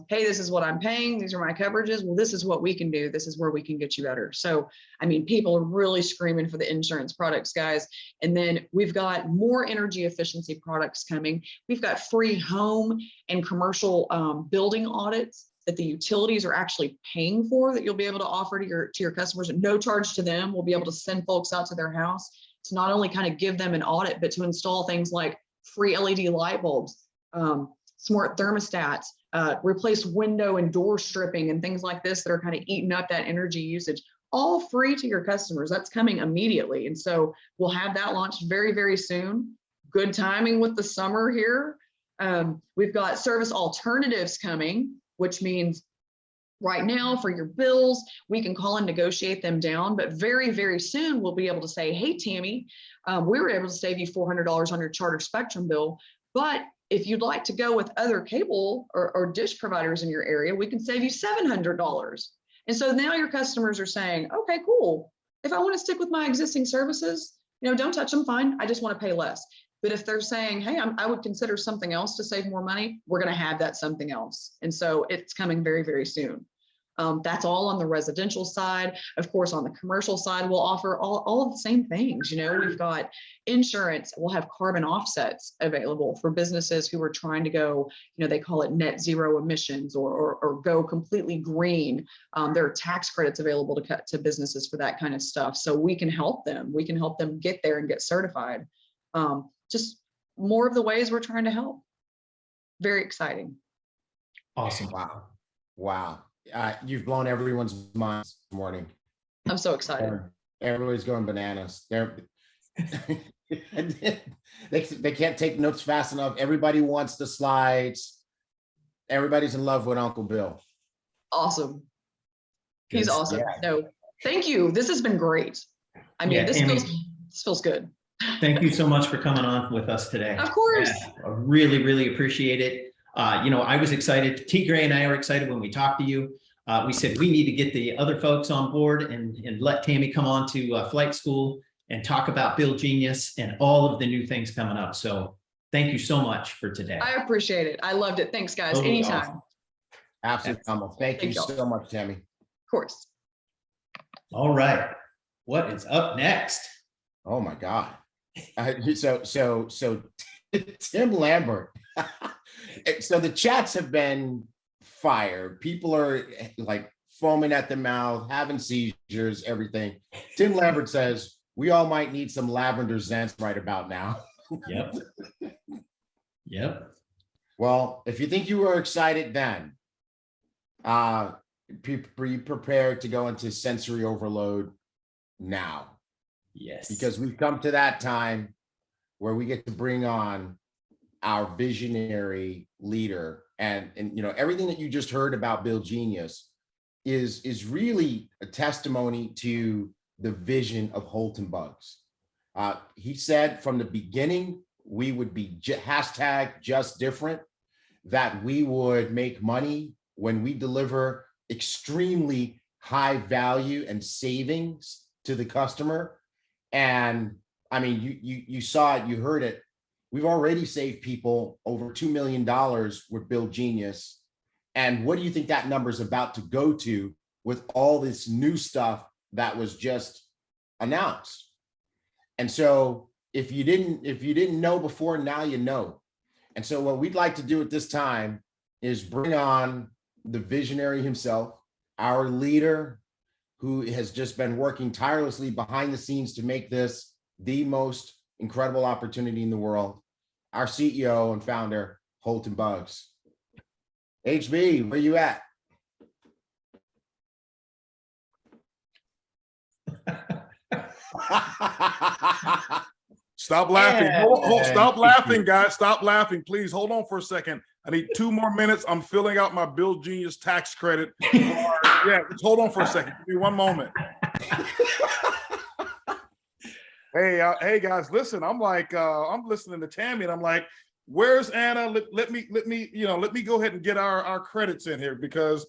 Hey, this is what I'm paying. These are my coverages. Well, this is what we can do. This is where we can get you better. So, I mean, people are really screaming for the insurance products, guys. And then we've got more energy efficiency products coming. We've got free home and commercial building audits that the utilities are actually paying for that you'll be able to offer to your customers at no charge to them. We'll be able to send folks out to their house to not only kind of give them an audit, but to install things like free LED light bulbs, smart thermostats, replace window and door stripping and things like this that are kind of eating up that energy usage. all free to your customers. That's coming immediately. And so we'll have that launched very, very soon. Good timing with the summer here. We've got service alternatives coming, which means right now for your bills, we can call and negotiate them down, but very, very soon we'll be able to say, hey, Tammy, we were able to save you $400 on your Charter Spectrum bill, but if you'd like to go with other cable or dish providers in your area, we can save you $700. And so now your customers are saying, okay, cool. If I want to stick with my existing services, don't touch them, fine. I just want to pay less. But if they're saying, hey, I would consider something else to save more money, we're going to have that something else. And so it's coming very, very soon. That's all on the residential side. Of course, on the commercial side, we'll offer all of the same things. We've got insurance. We'll have carbon offsets available for businesses who are trying to go, they call it net zero emissions or go completely green. There are tax credits available to cut to businesses for that kind of stuff. So we can help them. We can help them get there and get certified. Just more of the ways we're trying to help. Very exciting. Awesome. Wow. You've blown everyone's mind this morning. I'm so excited. Everybody's going bananas. They can't take notes fast enough. Everybody wants the slides. Everybody's in love with Uncle Bill. Awesome. He's Yes. awesome. Yeah. No, thank you. This has been great. I mean, this feels good. Thank you so much for coming on with us today. Of course. Yeah, I really, really appreciate it. I was excited. T. Gray and I are excited when we talked to you. We said we need to get the other folks on board and let Tammy come on to flight school and talk about Bill Genius and all of the new things coming up. So thank you so much for today. I appreciate it. I loved it. Thanks, guys. Totally Anytime. awesome. Absolutely. Thank you y'all. so much, Tammy. Of course. All right. What is up next? Oh my God. So Tim Lambert. So the chats have been fire. People are like foaming at the mouth, having seizures, everything. Tim Lambert says, we all might need some lavender zest right about now. Yep. Well, if you think you were excited then, be prepared to go into sensory overload now. Yes. Because we've come to that time where we get to bring on our visionary leader, and everything that you just heard about Bill Genius is really a testimony to the vision of Holton Bugs. He said from the beginning we would be hashtag just different, that we would make money when we deliver extremely high value and savings to the customer. And I mean, you saw it, you heard it. We've already saved people over $2 million with Bill Genius. And what do you think that number is about to go to with all this new stuff that was just announced? And so if you didn't know before, now you know. And so what we'd like to do at this time is bring on the visionary himself, our leader, who has just been working tirelessly behind the scenes to make this the most incredible opportunity in the world, our CEO and founder, Holton Bugs. HB, where you at? Stop laughing. Stop laughing, guys. Stop laughing. Please hold on for a second. I need 2 more minutes. I'm filling out my Bill Genius tax credit. Yeah, just hold on for a second. Give me 1 moment. Hey guys, listen, I'm like, I'm listening to Tammy and I'm like, where's Anna? Let me go ahead and get our credits in here, because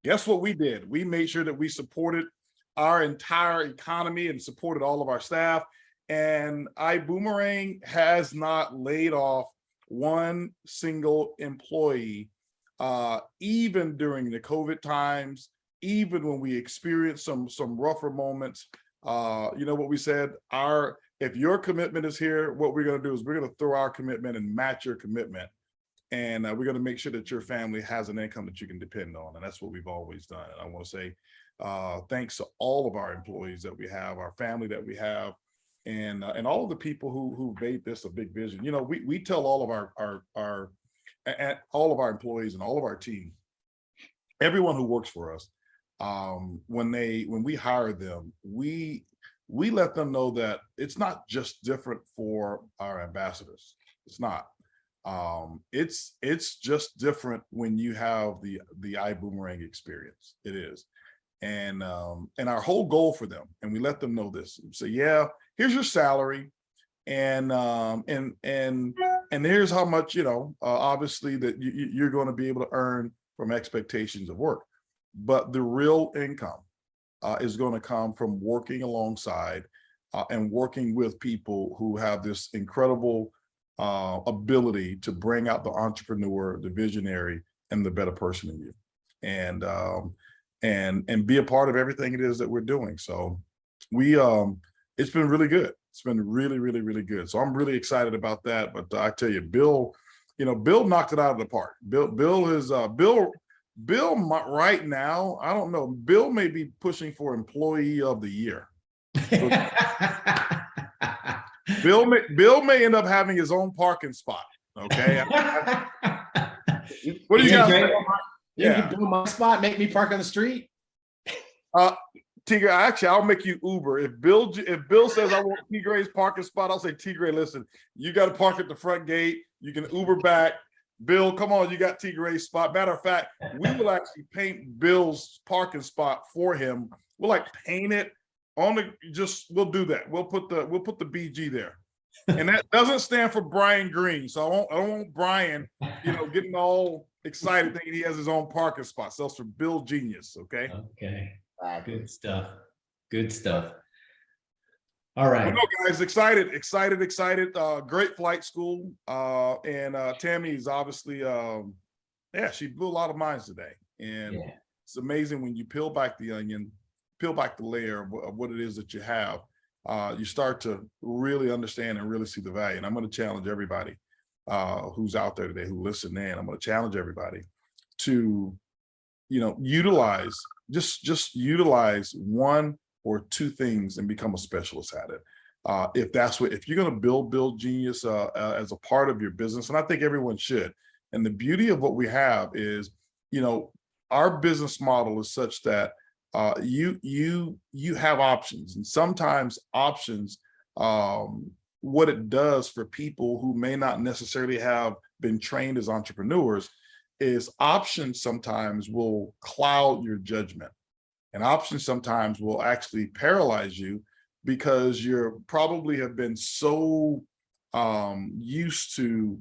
guess what we did? We made sure that we supported our entire economy and supported all of our staff. And Ibüümerang has not laid off one single employee, even during the COVID times, even when we experienced some rougher moments. You know what we said? If your commitment is here, what we're going to do is we're going to throw our commitment and match your commitment. And we're going to make sure that your family has an income that you can depend on. And that's what we've always done. And I want to say thanks to all of our employees that we have, our family that we have, and all of the people who made this a big vision. You know, we tell all of all of our employees and all of our team, everyone who works for us, when we hire them, we let them know that it's not just different for our ambassadors. It's not. It's just different when you have the Ibüümerang experience. It is. And our whole goal for them, and we let them know this. So yeah, here's your salary, and here's how much, obviously that you're going to be able to earn from expectations of work. But the real income is going to come from working alongside and working with people who have this incredible ability to bring out the entrepreneur, the visionary, and the better person in you, and be a part of everything it is that we're doing. So it's been really good. It's been really, really, really good. So I'm really excited about that. But I tell you, Bill knocked it out of the park. Bill right now, I don't know, Bill may be pushing for employee of the year. Bill may end up having his own parking spot. Okay. What do you guys think? Yeah, you can build my spot, make me park on the street. Tigre, actually, I'll make you Uber. If Bill says I want Tigre's parking spot, I'll say, Tigre, listen, you got to park at the front gate. You can Uber back. Bill, come on, you got Tigre's spot. Matter of fact, we will actually paint Bill's parking spot for him. We'll like paint it on we'll do that. We'll put the BG there. And that doesn't stand for Brian Green. So I don't want Brian, getting all excited thinking he has his own parking spot. So it's for Bill Genius, okay? Okay. Good stuff. Good stuff. All right. Well, no, guys, excited. Great flight school. And Tammy is obviously, she blew a lot of minds today. And it's amazing when you peel back the onion, peel back the layer of what it is that you have. You start to really understand and really see the value. And I'm going to challenge everybody who's out there today who listen in. I'm going to challenge everybody to, utilize one or two things and become a specialist at it. If you're going to build Genius as a part of your business, and I think everyone should. And the beauty of what we have is, our business model is such that you have options, and sometimes options, what it does for people who may not necessarily have been trained as entrepreneurs is options sometimes will cloud your judgment, and options sometimes will actually paralyze you because you probably have been so used to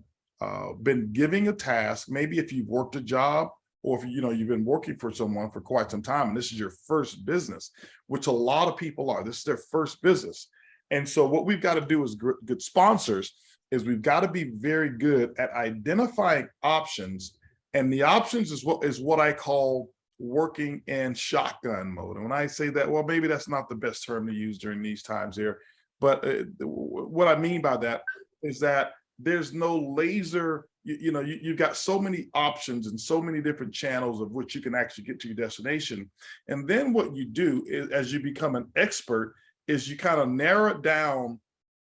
been giving a task. Maybe if you've worked a job, or if you've been working for someone for quite some time and this is your first business, which a lot of people are. This is their first business. And so what we've got to do as good sponsors is we've got to be very good at identifying options. And the options is what I call working in shotgun mode. And when I say that, well, maybe that's not the best term to use during these times here. But what I mean by that is that there's no laser, you've got so many options and so many different channels of which you can actually get to your destination. And then what you do is, as you become an expert, is you kind of narrow it down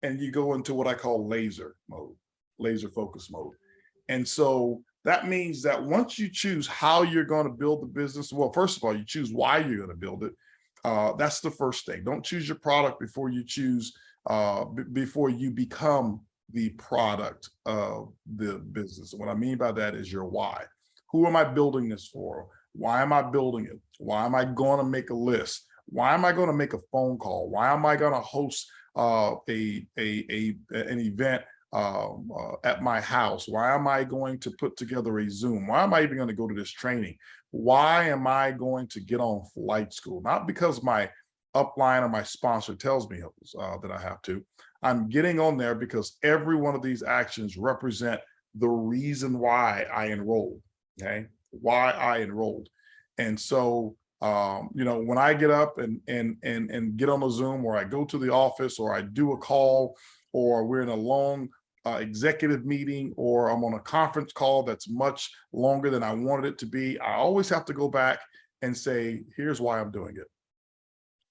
and you go into what I call laser focus mode. And so that means that once you choose how you're going to build the business, well, first of all, you choose why you're going to build it. That's the first thing. Don't choose your product before you choose, before you become the product of the business. And what I mean by that is your why. Who am I building this for? Why am I building it? Why am I going to make a list? Why am I going to make a phone call? Why am I going to host an event at my house? Why am I going to put together a Zoom? Why am I even going to go to this training? Why am I going to get on flight school? Not because my upline or my sponsor tells me that I have to. I'm getting on there because every one of these actions represent the reason why I enrolled, okay? Why I enrolled. And so, when I get up and get on a Zoom, or I go to the office, or I do a call, or we're in a long executive meeting, or I'm on a conference call that's much longer than I wanted it to be, I always have to go back and say, here's why I'm doing it.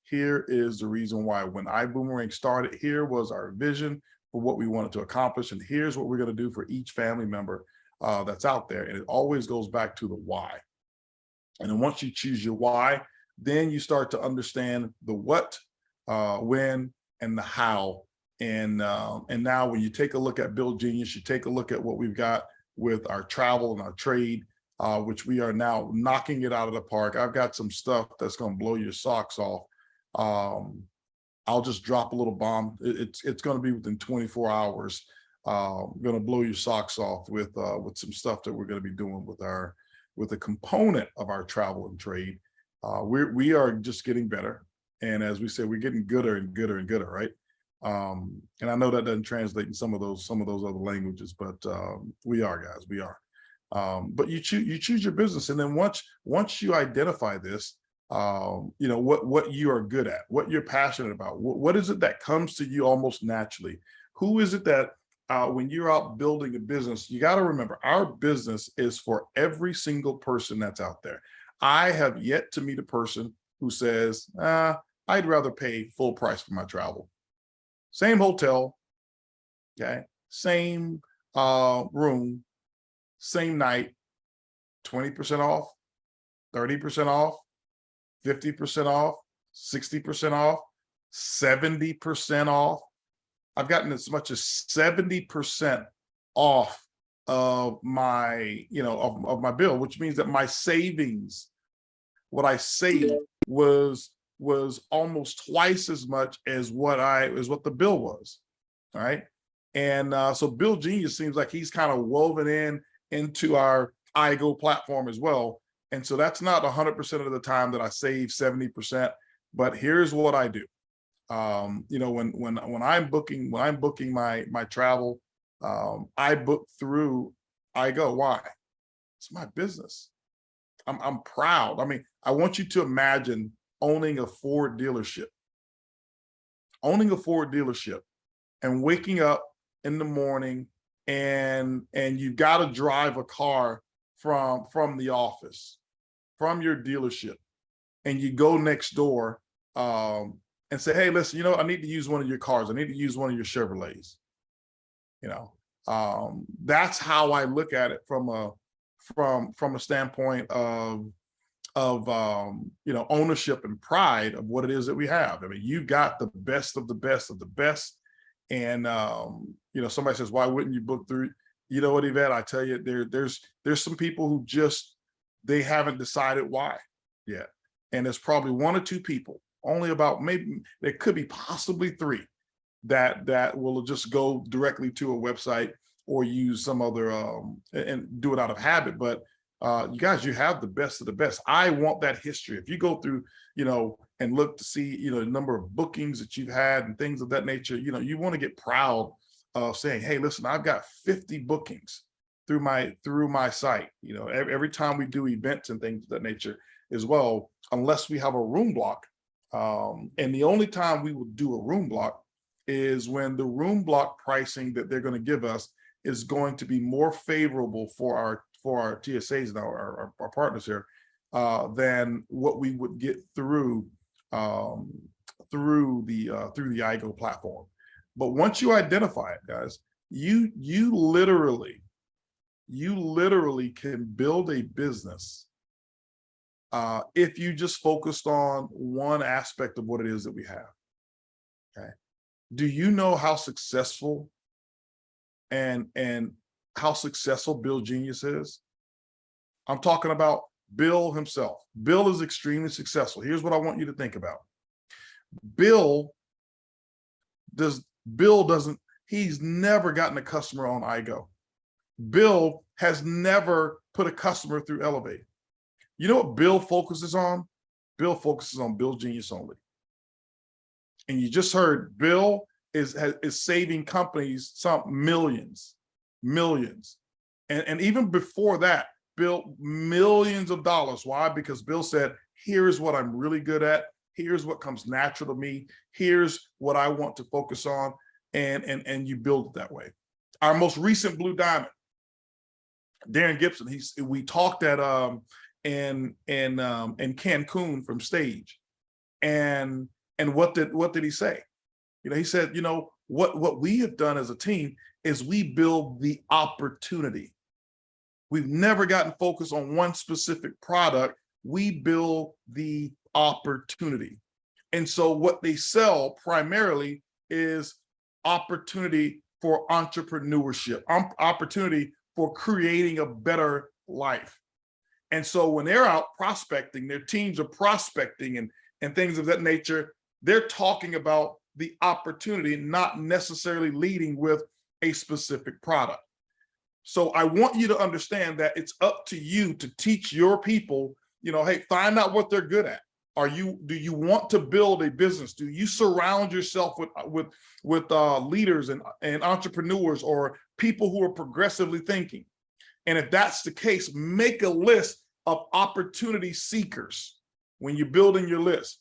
Here is the reason why. When Ibüümerang started, here was our vision for what we wanted to accomplish, and here's what we're going to do for each family member that's out there. And it always goes back to the why. And then once you choose your why, then you start to understand the what, when, and the how. And now when you take a look at Build Genius, you take a look at what we've got with our travel and our trade, which we are now knocking it out of the park. I've got some stuff that's going to blow your socks off. I'll just drop a little bomb. It's going to be within 24 hours. Going to blow your socks off with some stuff that we're going to be doing with a component of our travel and trade. We are just getting better, and as we said, we're getting gooder and gooder and gooder, right? And I know that doesn't translate in some of those other languages, but we are, guys, we are. But you choose your business, and then once you identify this, you know what you are good at, what you're passionate about, what is it that comes to you almost naturally? Who is it that when you're out building a business, you got to remember, our business is for every single person that's out there. I have yet to meet a person who says, I'd rather pay full price for my travel. Same hotel, okay, same room, same night, 20% off, 30% off, 50% off, 60% off, 70% off. I've gotten as much as 70% off of my, of my bill, which means that my savings, what I saved was almost twice as much as what the bill was. All right. And so Build Genius seems like he's kind of woven into our iGo platform as well. And so that's not 100% of the time that I save 70%, but here's what I do. When I'm booking my travel, I book through iGo. Why? It's my business. I'm proud. I mean, I want you to imagine owning a Ford dealership, and waking up in the morning and you've got to drive a car from the office, from your dealership, and you go next door and say, hey, listen, I need to use one of your cars. I need to use one of your Chevrolets. That's how I look at it from a standpoint of ownership and pride of what it is that we have. I mean, you got the best of the best of the best. And somebody says, why wouldn't you book through? You know what, Yvette, I tell you, there's some people who they haven't decided why yet. And there's probably one or two people, only about, maybe there could be possibly three that will just go directly to a website or use some other and do it out of habit. But you guys, you have the best of the best. I want that history. If you go through, and look to see, the number of bookings that you've had and things of that nature, you want to get proud of saying, hey, listen, I've got 50 bookings through my site. Every time we do events and things of that nature as well, unless we have a room block. And the only time we will do a room block is when the room block pricing that they're going to give us is going to be more favorable for our TSAs and our partners here than what we would get through the iGo platform. But once you identify it, guys, you literally can build a business if you just focused on one aspect of what it is that we have. Okay. Do you know how successful and how successful Build Genius is? I'm talking about Bill himself. Bill is extremely successful. Here's what I want you to think about. He's never gotten a customer on iGo. Bill has never put a customer through Elevate. You know what Bill focuses on? Bill focuses on Build Genius only. And you just heard Bill is saving companies some millions. And even before that, Bill, millions of dollars. Why? Because Bill said, here's what I'm really good at. Here's what comes natural to me. Here's what I want to focus on. And you build it that way. Our most recent Blue Diamond, Darren Gibson, we talked at in Cancun from stage. And what did he say? He said, what we have done as a team is we build the opportunity. We've never gotten focused on one specific product. We build the opportunity. And so what they sell primarily is opportunity for entrepreneurship, opportunity for creating a better life. And so when they're out prospecting, their teams are prospecting and things of that nature, they're talking about the opportunity, not necessarily leading with a specific product. So I want you to understand that it's up to you to teach your people, hey, find out what they're good at. Do you want to build a business? Do you surround yourself with leaders and entrepreneurs or people who are progressively thinking? And if that's the case, make a list of opportunity seekers when you're building your list.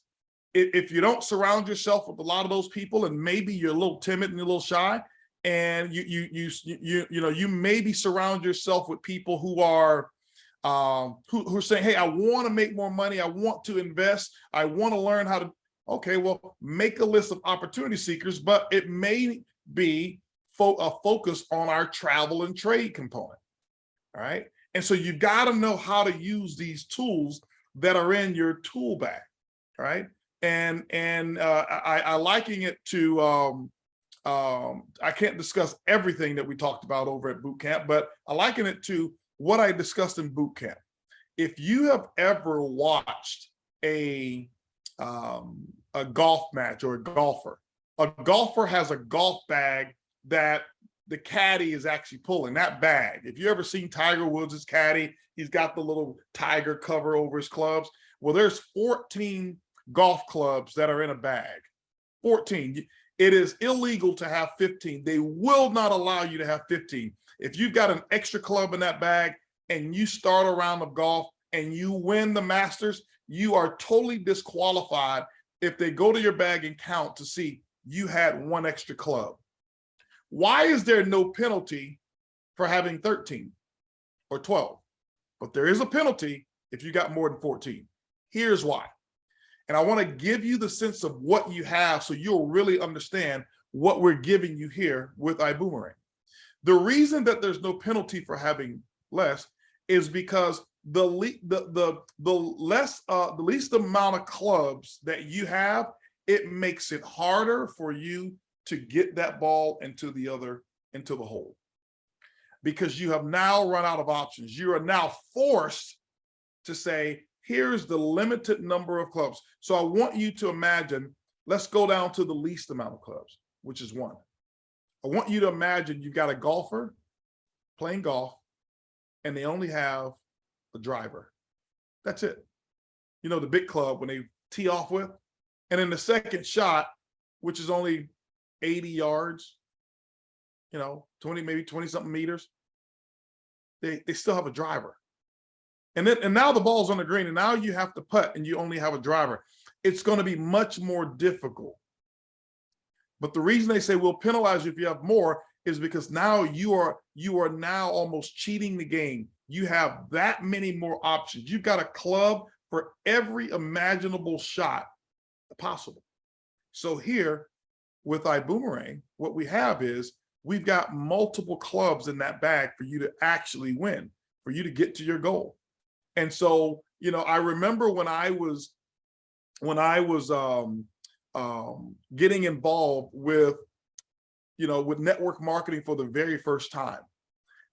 If you don't surround yourself with a lot of those people, and maybe you're a little timid and a little shy, and you maybe surround yourself with people who are who are saying, hey, I want to make more money, I want to invest, I want to learn how to, okay, well, make a list of opportunity seekers, but it may be a focus on our travel and trade component. All right. And so you got to know how to use these tools that are in your tool bag. Right. And I liken it to I can't discuss everything that we talked about over at boot camp, but I liken it to what I discussed in boot camp. If you have ever watched a golf match or a golfer has a golf bag that the caddy is actually pulling. That bag, if you ever seen Tiger Woods' caddy, he's got the little tiger cover over his clubs. Well, there's 14 golf clubs that are in a bag. 14. It is illegal to have 15. They will not allow you to have 15. If you've got an extra club in that bag and you start a round of golf and you win the Masters, you are totally disqualified if they go to your bag and count to see you had one extra club. Why is there no penalty for having 13 or 12? But there is a penalty if you got more than 14. Here's why. And I want to give you the sense of what you have so you'll really understand what we're giving you here with Ibüümerang. The reason that there's no penalty for having less is because the least amount of clubs that you have, it makes it harder for you to get that ball into the hole, because you have now run out of options. You are now forced to say, here's the limited number of clubs. So I want you to imagine, let's go down to the least amount of clubs, which is one. I want you to imagine you've got a golfer playing golf and they only have a driver. That's it. You know, the big club when they tee off with, and then the second shot, which is only 80 yards, 20, maybe 20 something meters, they still have a driver. And now the ball's on the green and now you have to putt and you only have a driver. It's going to be much more difficult. But the reason they say we'll penalize you if you have more is because now you are now almost cheating the game. You have that many more options. You've got a club for every imaginable shot possible. So here with Ibüümerang, what we have is we've got multiple clubs in that bag for you to actually win, for you to get to your goal. And so, I remember when I was getting involved with network marketing for the very first time.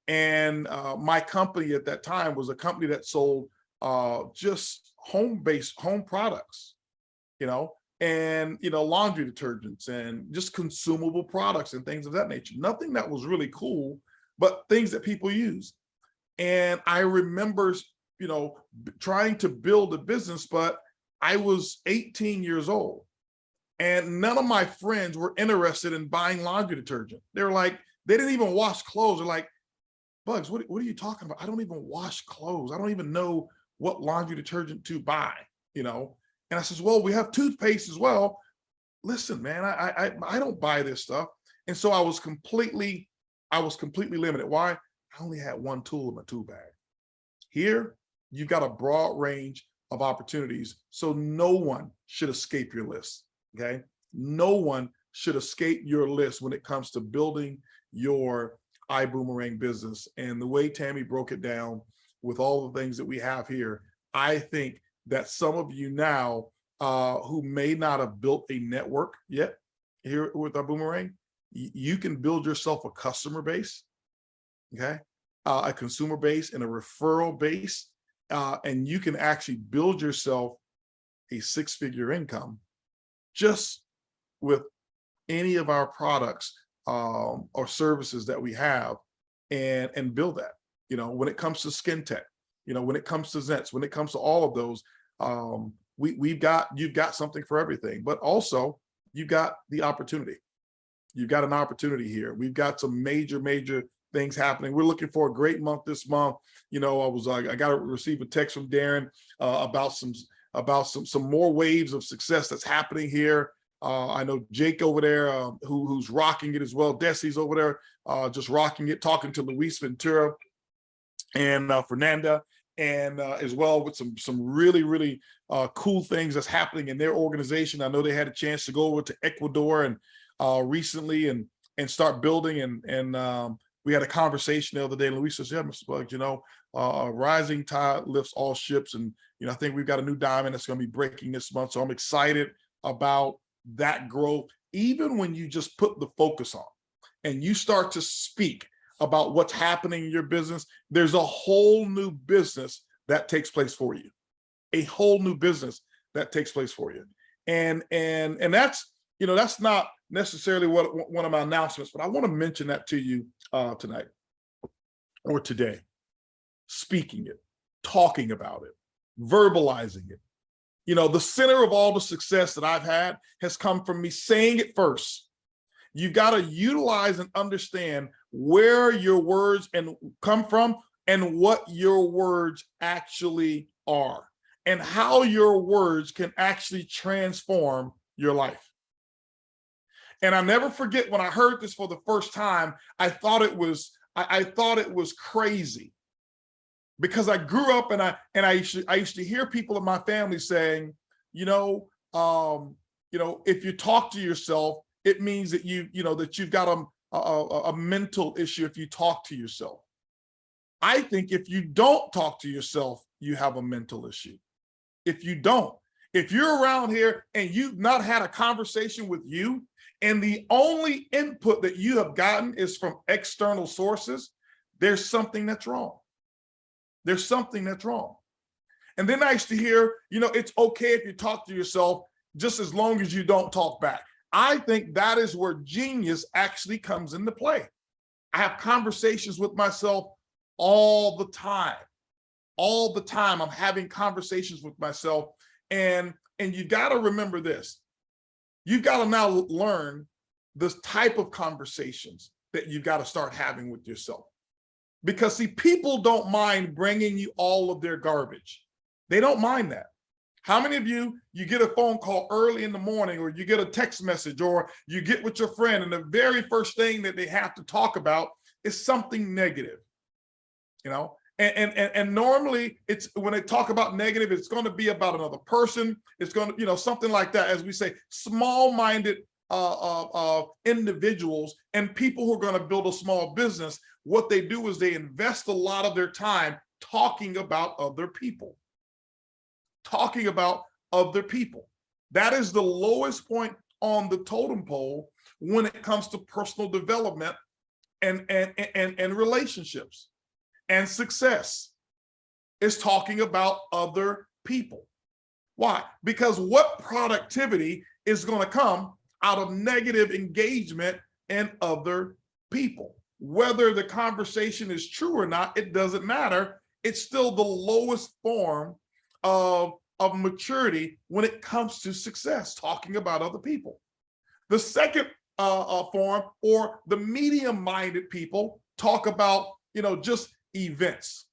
And my company at that time was a company that sold just home products, and laundry detergents and just consumable products and things of that nature. Nothing that was really cool, but things that people use. And I remember, trying to build a business, but I was 18 years old. And none of my friends were interested in buying laundry detergent. They were like, they didn't even wash clothes. They're like, Bugs, what are you talking about? I don't even wash clothes. I don't even know what laundry detergent to buy, And I says, well, we have toothpaste as well. Listen, man, I don't buy this stuff. And so I was completely limited. Why? I only had one tool in my tool bag. Here, you've got a broad range of opportunities. So no one should escape your list. Okay. No one should escape your list when it comes to building your Ibüümerang business. And the way Tammy broke it down with all the things that we have here, I think that some of you now who may not have built a network yet here with our Boomerang, you can build yourself a customer base, okay, a consumer base and a referral base, and you can actually build yourself a six-figure income just with any of our products or services that we have, and build that. You know, when it comes to skin tech, you know, when it comes to Zents, when it comes to all of those, you've got something for everything, but also you've got the opportunity. You've got an opportunity here. We've got some major things happening. We're looking for a great month this month. You know, I got to receive a text from Darren about some more waves of success that's happening here. I know Jake over there, who's rocking it as well. Desi's over there, just rocking it, talking to Luis Ventura and Fernanda, and as well with some really cool things that's happening in their organization. I know they had a chance to go over to Ecuador and recently and start building, and we had a conversation the other day. Luis says, yeah, Mr. Bugs, you know, rising tide lifts all ships, and you know, I think we've got a new diamond that's going to be breaking this month. So I'm excited about that growth. Even when you just put the focus on and you start to speak about what's happening in your business, there's a whole new business that takes place for you. A whole new business that takes place for you. And that's, you know, that's not necessarily one of my announcements, but I want to mention that to you tonight or today. Speaking it, talking about it, verbalizing it. You know, the center of all the success that I've had has come from me saying it first. You've got to utilize and understand where your words come from and what your words actually are and how your words can actually transform your life. And I never forget when I heard this for the first time, I thought it was crazy, because I grew up and I used to hear people in my family saying, you know, if you talk to yourself, it means that you've got a mental issue if you talk to yourself. I think if you don't talk to yourself, you have a mental issue. If you're around here and you've not had a conversation with you, and the only input that you have gotten is from external sources, there's something that's wrong. There's something that's wrong. And then I used to hear, you know, it's okay if you talk to yourself, just as long as you don't talk back. I think that is where genius actually comes into play. I have conversations with myself all the time. All the time I'm having conversations with myself. And you got to remember this. You've got to now learn this type of conversations that you've got to start having with yourself. Because see, people don't mind bringing you all of their garbage. They don't mind that. How many of you get a phone call early in the morning, or you get a text message, or you get with your friend, and the very first thing that they have to talk about is something negative, you know? And normally it's when they talk about negative, it's going to be about another person. It's going to, you know, something like that. As we say, small-minded individuals and people who are going to build a small business, what they do is they invest a lot of their time talking about other people. Talking about other people. That is the lowest point on the totem pole when it comes to personal development and relationships and success, is talking about other people. Why? Because what productivity is going to come out of negative engagement in other people? Whether the conversation is true or not, it doesn't matter. It's still the lowest form of maturity when it comes to success, talking about other people. The second form, or the medium-minded people, talk about, you know, just events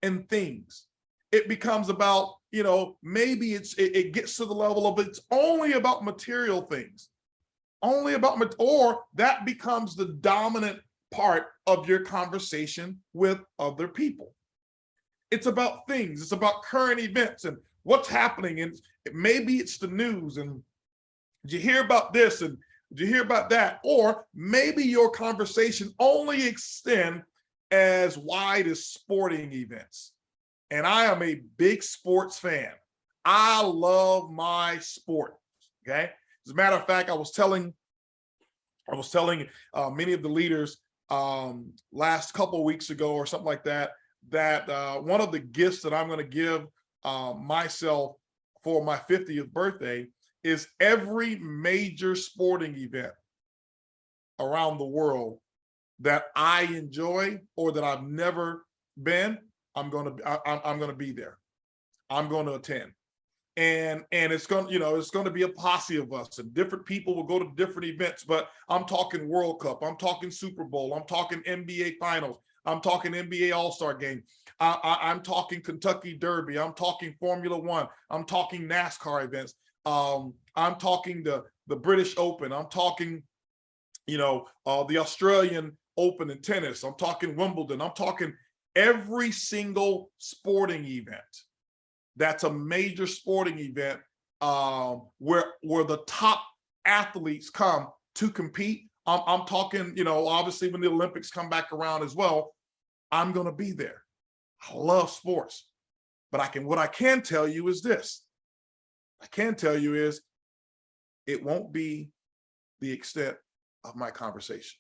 and things. It becomes about, you know, maybe it gets to the level of it's only about material things, or that becomes the dominant part of your conversation with other people. It's about things. It's about current events and what's happening, and maybe it's the news, and did you hear about this, and did you hear about that? Or maybe your conversation only extends as wide as sporting events. And I am a big sports fan. I love my sport. Okay. As a matter of fact, I was telling many of the leaders last couple of weeks ago or something like that, one of the gifts that I'm going to give myself for my 50th birthday is every major sporting event around the world that I enjoy or that I've never been, I'm going to be there. I'm going to attend. And it's going to be a posse of us, and different people will go to different events, but I'm talking World Cup, I'm talking Super Bowl, I'm talking NBA Finals, I'm talking NBA All-Star Game, I'm talking Kentucky Derby, I'm talking Formula One, I'm talking NASCAR events, I'm talking the British Open, I'm talking, the Australian Open in tennis, I'm talking Wimbledon, I'm talking every single sporting event. That's a major sporting event where the top athletes come to compete. I'm talking, obviously when the Olympics come back around as well, I'm going to be there. I love sports, but what I can tell you is this. I can tell you is it won't be the extent of my conversation.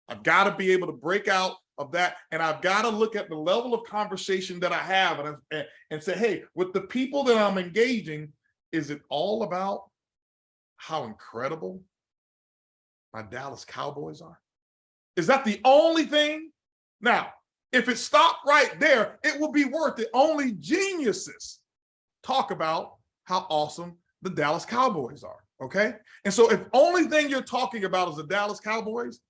I've got to be able to break out of that, and I've got to look at the level of conversation that I have and say, hey, with the people that I'm engaging, is it all about how incredible my Dallas Cowboys are? Is that the only thing? Now, if it stopped right there, it will be worth it. Only geniuses talk about how awesome the Dallas Cowboys are, okay? And so if only thing you're talking about is the Dallas Cowboys,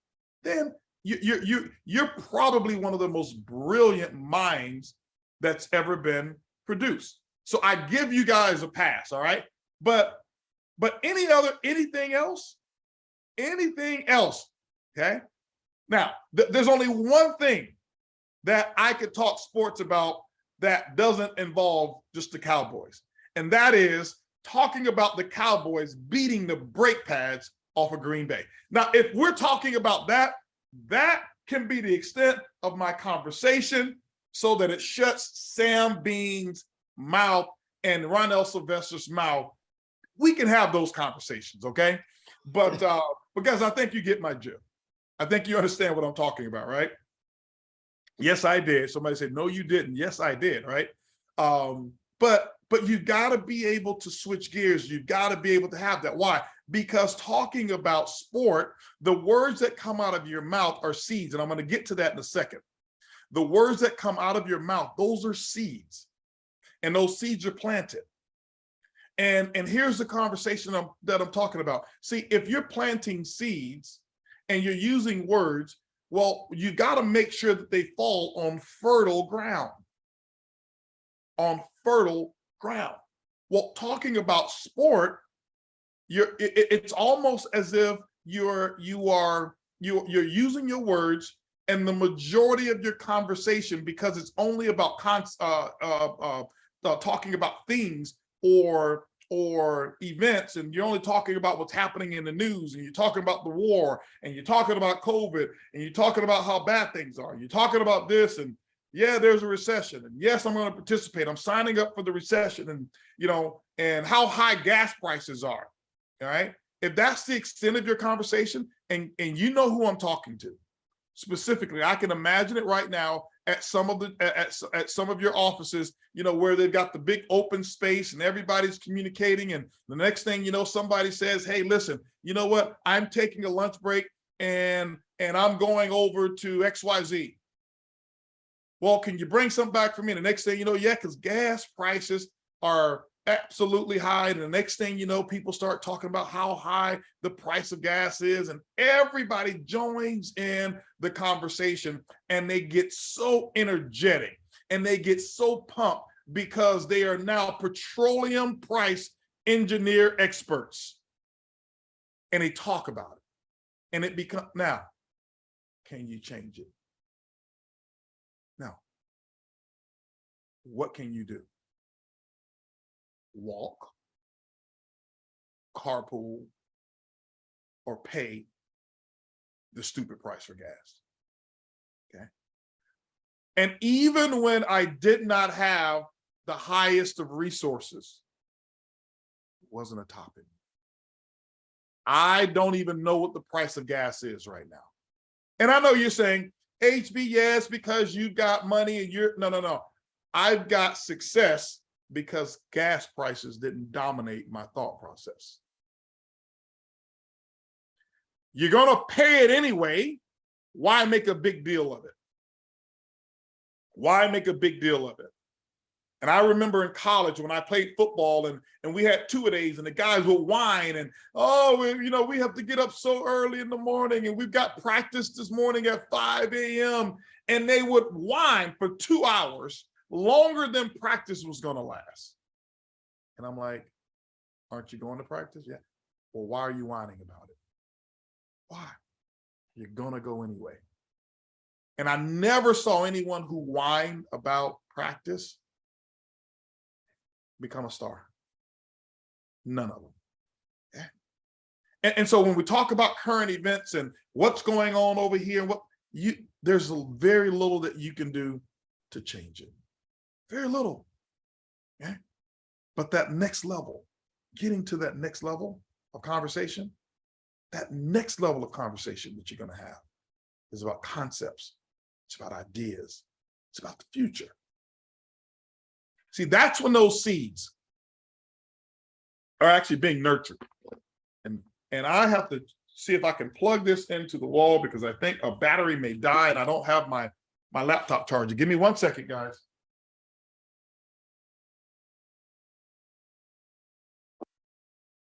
then you're probably one of the most brilliant minds that's ever been produced. So I give you guys a pass, all right? But anything else, okay? Now, there's only one thing that I could talk sports about that doesn't involve just the Cowboys, and that is talking about the Cowboys beating the brake pads off of Green Bay. Now, if we're talking about that can be the extent of my conversation so that it shuts Sam Bean's mouth and Ronell Sylvester's mouth. We can have those conversations, okay? But because I think you get my drift. I think you understand what I'm talking about, right? Yes, I did. Somebody said, no, you didn't. Yes, I did, right? But you've got to be able to switch gears. You've got to be able to have that. Why? Because talking about sport, the words that come out of your mouth are seeds. And I'm going to get to that in a second. The words that come out of your mouth, those are seeds. And those seeds are planted. And here's the conversation that I'm talking about. See, if you're planting seeds and you're using words, well, you got to make sure that they fall on fertile ground. On fertile ground. Well, talking about sport, it's almost as if you're using your words, and the majority of your conversation, because it's only about talking about things or events, and you're only talking about what's happening in the news, and you're talking about the war, and you're talking about COVID, and you're talking about how bad things are. You're talking about this, and yeah, there's a recession, and yes, I'm going to participate. I'm signing up for the recession, and and how high gas prices are. All right. If that's the extent of your conversation, and you know who I'm talking to specifically, I can imagine it right now at some of your offices, where they've got the big open space and everybody's communicating, and the next thing you know, somebody says, hey, listen, you know what? I'm taking a lunch break and I'm going over to XYZ. Well, can you bring something back for me? And the next thing you know, yeah, because gas prices are absolutely high. And the next thing you know, people start talking about how high the price of gas is, and everybody joins in the conversation, and they get so energetic and they get so pumped because they are now petroleum price engineer experts, and they talk about it, and it becomes, now, can you change it? Now, what can you do? Walk, carpool, or pay the stupid price for gas. Okay. And even when I did not have the highest of resources wasn't a topic. I don't even know what the price of gas is right now. And I know you're saying, HB, yes, because you've got money and you're, no. I've got success because gas prices didn't dominate my thought process. You're going to pay it anyway. Why make a big deal of it? Why make a big deal of it? And I remember in college when I played football and we had two-a-days and the guys would whine and, oh, we have to get up so early in the morning and we've got practice this morning at 5 a.m. And they would whine for 2 hours, longer than practice was going to last. And I'm like, aren't you going to practice? Yeah. Well, why are you whining about it? Why? You're going to go anyway. And I never saw anyone who whined about practice become a star. None of them. Yeah. And so when we talk about current events and what's going on over here, there's very little that you can do to change it. Very little. Yeah. But that next level, getting to that next level of conversation, that next level of conversation that you're going to have is about concepts. It's about ideas. It's about the future. See, that's when those seeds are actually being nurtured. And I have to see if I can plug this into the wall because I think a battery may die and I don't have my laptop charger. Give me 1 second, guys.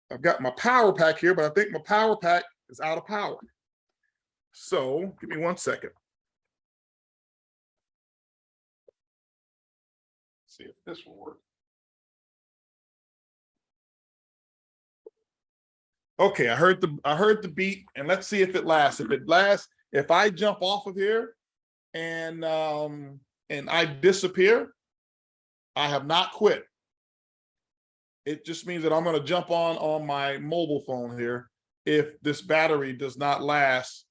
I've got my power pack here, but I think my power pack is out of power. So give me 1 second. See if this will work. Okay, I heard the beat, and let's see if it lasts. If it lasts, if I jump off of here and I disappear, I have not quit. It just means that I'm going to jump on my mobile phone here if this battery does not last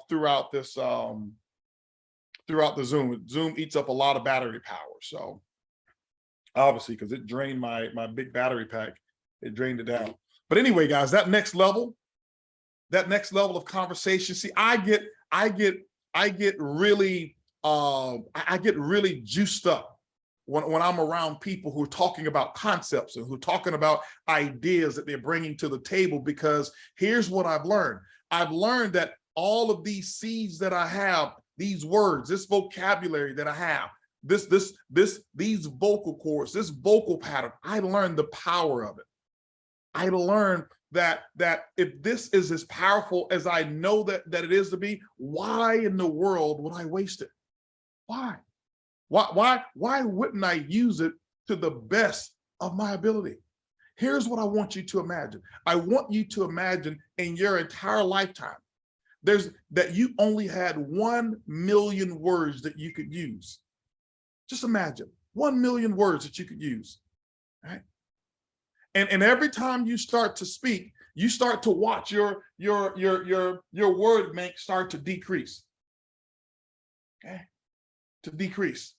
throughout this throughout the Zoom. Zoom eats up a lot of battery power, so obviously because it drained my big battery pack, it drained it down. But anyway, guys, that next level of conversation. See, I get really juiced up when I'm around people who are talking about concepts and who are talking about ideas that they're bringing to the table, because here's what I've learned. I've learned that all of these seeds that I have, these words, this vocabulary that I have, these vocal cords, this vocal pattern, I learned the power of it. I learned that if this is as powerful as I know that it is to be, why in the world would I waste it? Why? Why wouldn't I use it to the best of my ability? Here's what I want you to imagine. I want you to imagine in your entire lifetime, that you only had 1 million words that you could use. Just imagine 1 million words that you could use, right? And every time you start to speak, you start to watch your word bank start to decrease. Okay, to decrease.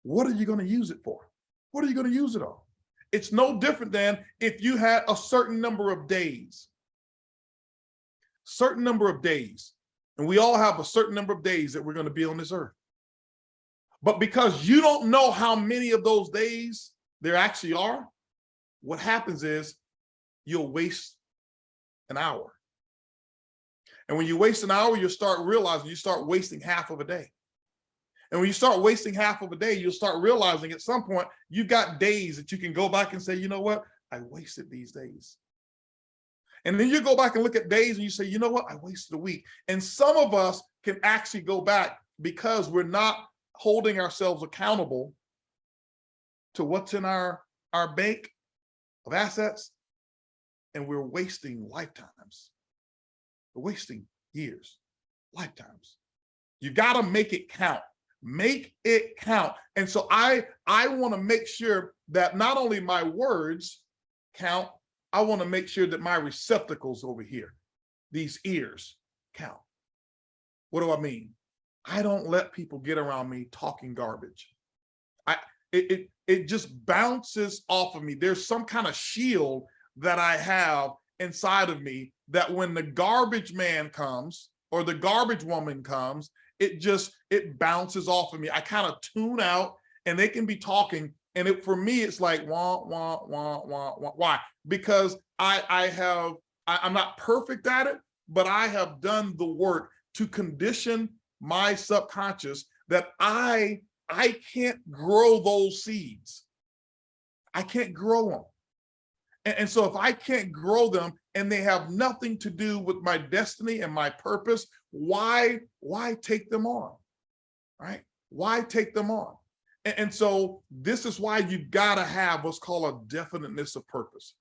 What are you going to use it for? What are you going to use it on? It's no different than if you had a certain number of days. Certain number of days. And we all have a certain number of days that we're going to be on this earth. But because you don't know how many of those days there actually are, what happens is you'll waste an hour. And when you waste an hour, you'll start realizing you start wasting half of a day. And when you start wasting half of a day, you'll start realizing at some point you've got days that you can go back and say, you know what? I wasted these days. And then you go back and look at days and you say, you know what? I wasted a week. And some of us can actually go back because we're not holding ourselves accountable to what's in our bank of assets, and we're wasting lifetimes. We're wasting years, lifetimes. You got to make it count. Make it count. And so I want to make sure that not only my words count, I want to make sure that my receptacles over here, these ears, count. What do I mean? I don't let people get around me talking garbage. it just bounces off of me. There's some kind of shield that I have inside of me that when the garbage man comes or the garbage woman comes, it bounces off of me. I kind of tune out and they can be talking. And for me, it's like, wah, wah, wah, wah, wah. Why? Because I'm not perfect at it, but I have done the work to condition my subconscious that I can't grow those seeds. I can't grow them. And so if I can't grow them and they have nothing to do with my destiny and my purpose, why take them on, right? Why take them on? And so this is why you've got to have what's called a definiteness of purpose.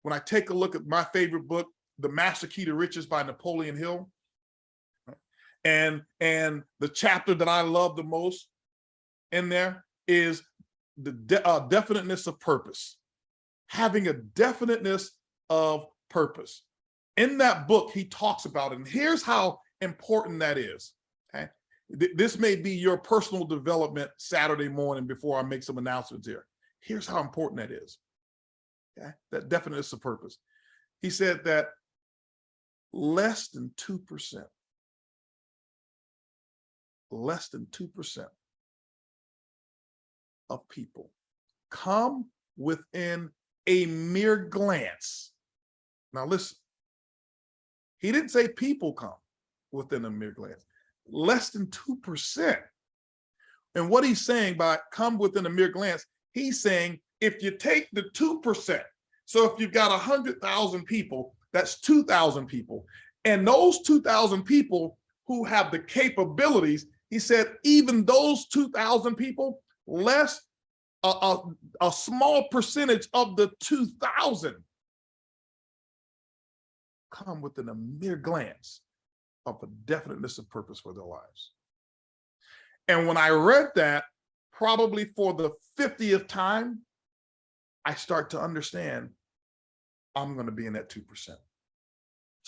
When I take a look at my favorite book, The Master Key to Riches by Napoleon Hill, and the chapter that I love the most in there is the definiteness of purpose. Having a definiteness of purpose. In that book, he talks about it, and here's how important that is, okay? This may be your personal development Saturday morning before I make some announcements here. Here's how important that is, okay? That definiteness of purpose. He said that less than 2% of people come within a mere glance. Now listen, he didn't say people come within a mere glance, less than 2%. And what he's saying by come within a mere glance, he's saying if you take the 2%, so if you've got 100,000 people, that's 2,000 people. And those 2,000 people who have the capabilities, he said, even those 2,000 people, a small percentage of the 2,000 come within a mere glance of a definiteness of purpose for their lives. And when I read that, probably for the 50th time, I start to understand I'm going to be in that 2%. That's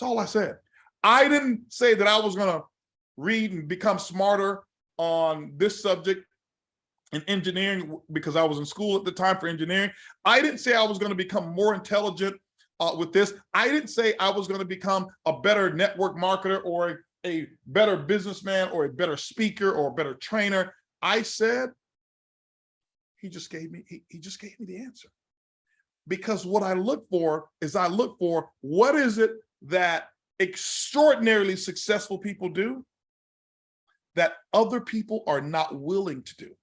all I said. I didn't say that I was going to read and become smarter on this subject in engineering because I was in school at the time for engineering. I didn't say I was going to become more intelligent with this. I didn't say I was going to become a better network marketer or a better businessman or a better speaker or a better trainer. I said, he just gave me the answer. Because what I look for is what is it that extraordinarily successful people do that other people are not willing to do.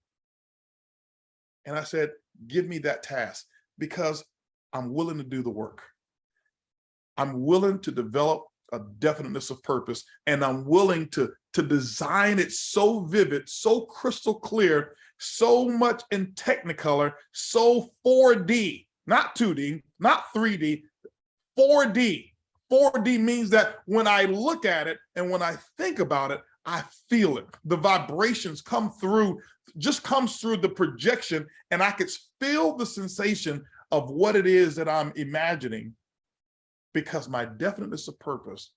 And I said, give me that task because I'm willing to do the work. I'm willing to develop a definiteness of purpose, and I'm willing to design it so vivid, so crystal clear, so much in Technicolor, so 4D, not 2D, not 3D, 4D. 4D means that when I look at it and when I think about it, I feel it. The vibrations come through, just comes through the projection, and I could feel the sensation of what it is that I'm imagining because my definiteness of purpose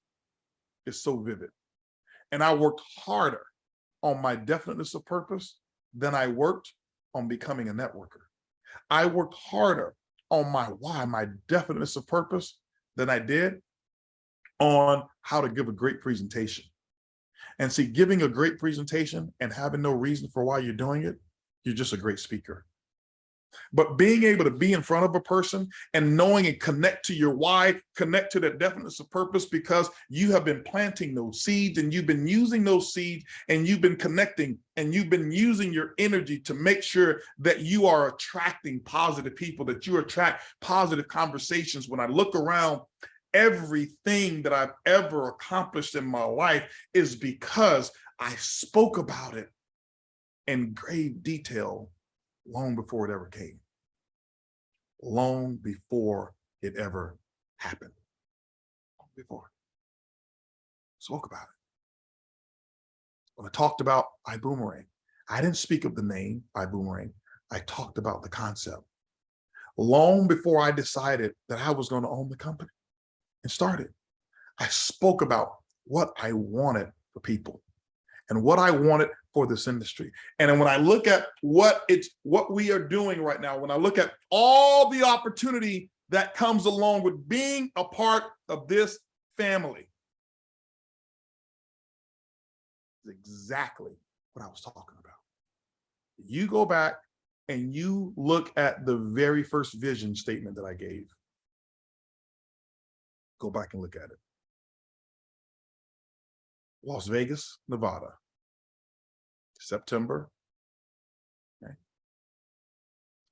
is so vivid. And I worked harder on my definiteness of purpose than I worked on becoming a networker. I worked harder on my definiteness of purpose than I did on how to give a great presentation. And see, giving a great presentation and having no reason for why you're doing it, you're just a great speaker. But being able to be in front of a person and knowing and connect to your why, connect to that definiteness of purpose because you have been planting those seeds and you've been using those seeds and you've been connecting and you've been using your energy to make sure that you are attracting positive people, that you attract positive conversations. When I look around, everything that I've ever accomplished in my life is because I spoke about it in grave detail long before it ever came, long before it ever happened, long before. Spoke about it. When I talked about Ibüümerang, I didn't speak of the name Ibüümerang. I talked about the concept long before I decided that I was going to own the company and started. I spoke about what I wanted for people and what I wanted for this industry. And then when I look at what we are doing right now, when I look at all the opportunity that comes along with being a part of this family, it's exactly what I was talking about. You go back and you look at the very first vision statement that I gave. Go back and look at it. Las Vegas, Nevada, September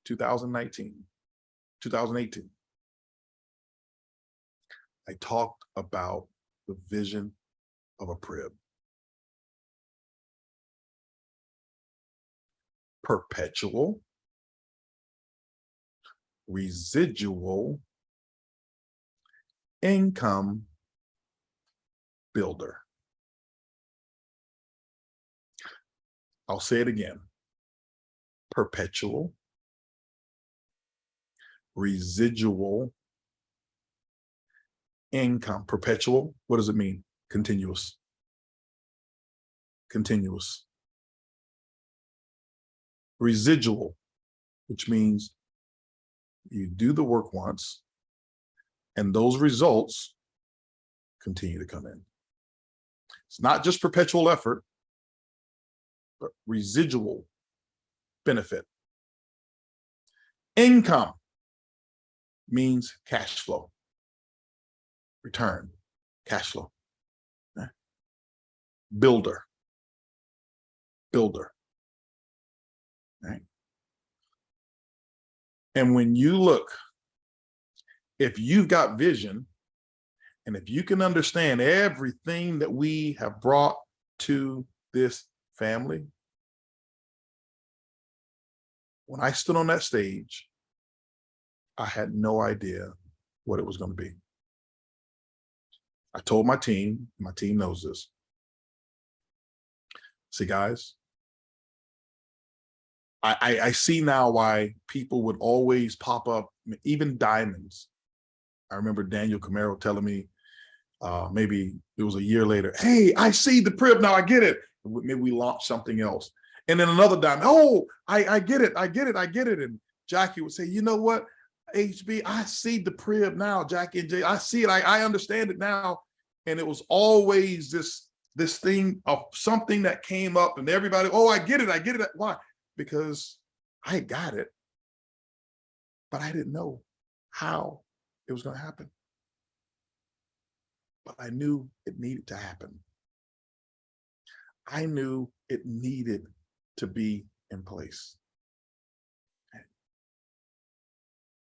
2019, 2018. I talked about the vision of a PRIB. Perpetual Residual Income Builder. I'll say it again. Perpetual Residual Income. Perpetual, what does it mean? Continuous. Continuous. Residual, which means you do the work once and those results continue to come in. It's not just perpetual effort, but residual benefit. Income means cash flow, return, cash flow. Okay. Builder. Right. And when you look, if you've got vision, and if you can understand everything that we have brought to this family, when I stood on that stage, I had no idea what it was going to be. I told my team knows this. See, guys, I see now why people would always pop up, even diamonds. I remember Daniel Camaro telling me, maybe it was a year later, hey, I see the PRIB now, I get it. Maybe we launched something else. And then another diamond, oh, I get it. And Jackie would say, you know what, HB, I see the PRIB now, Jackie and Jay, I see it, I understand it now. And it was always this thing of something that came up and everybody, oh, I get it. Why? Because I got it, but I didn't know how it was going to happen. But I knew it needed to happen. I knew it needed to be in place.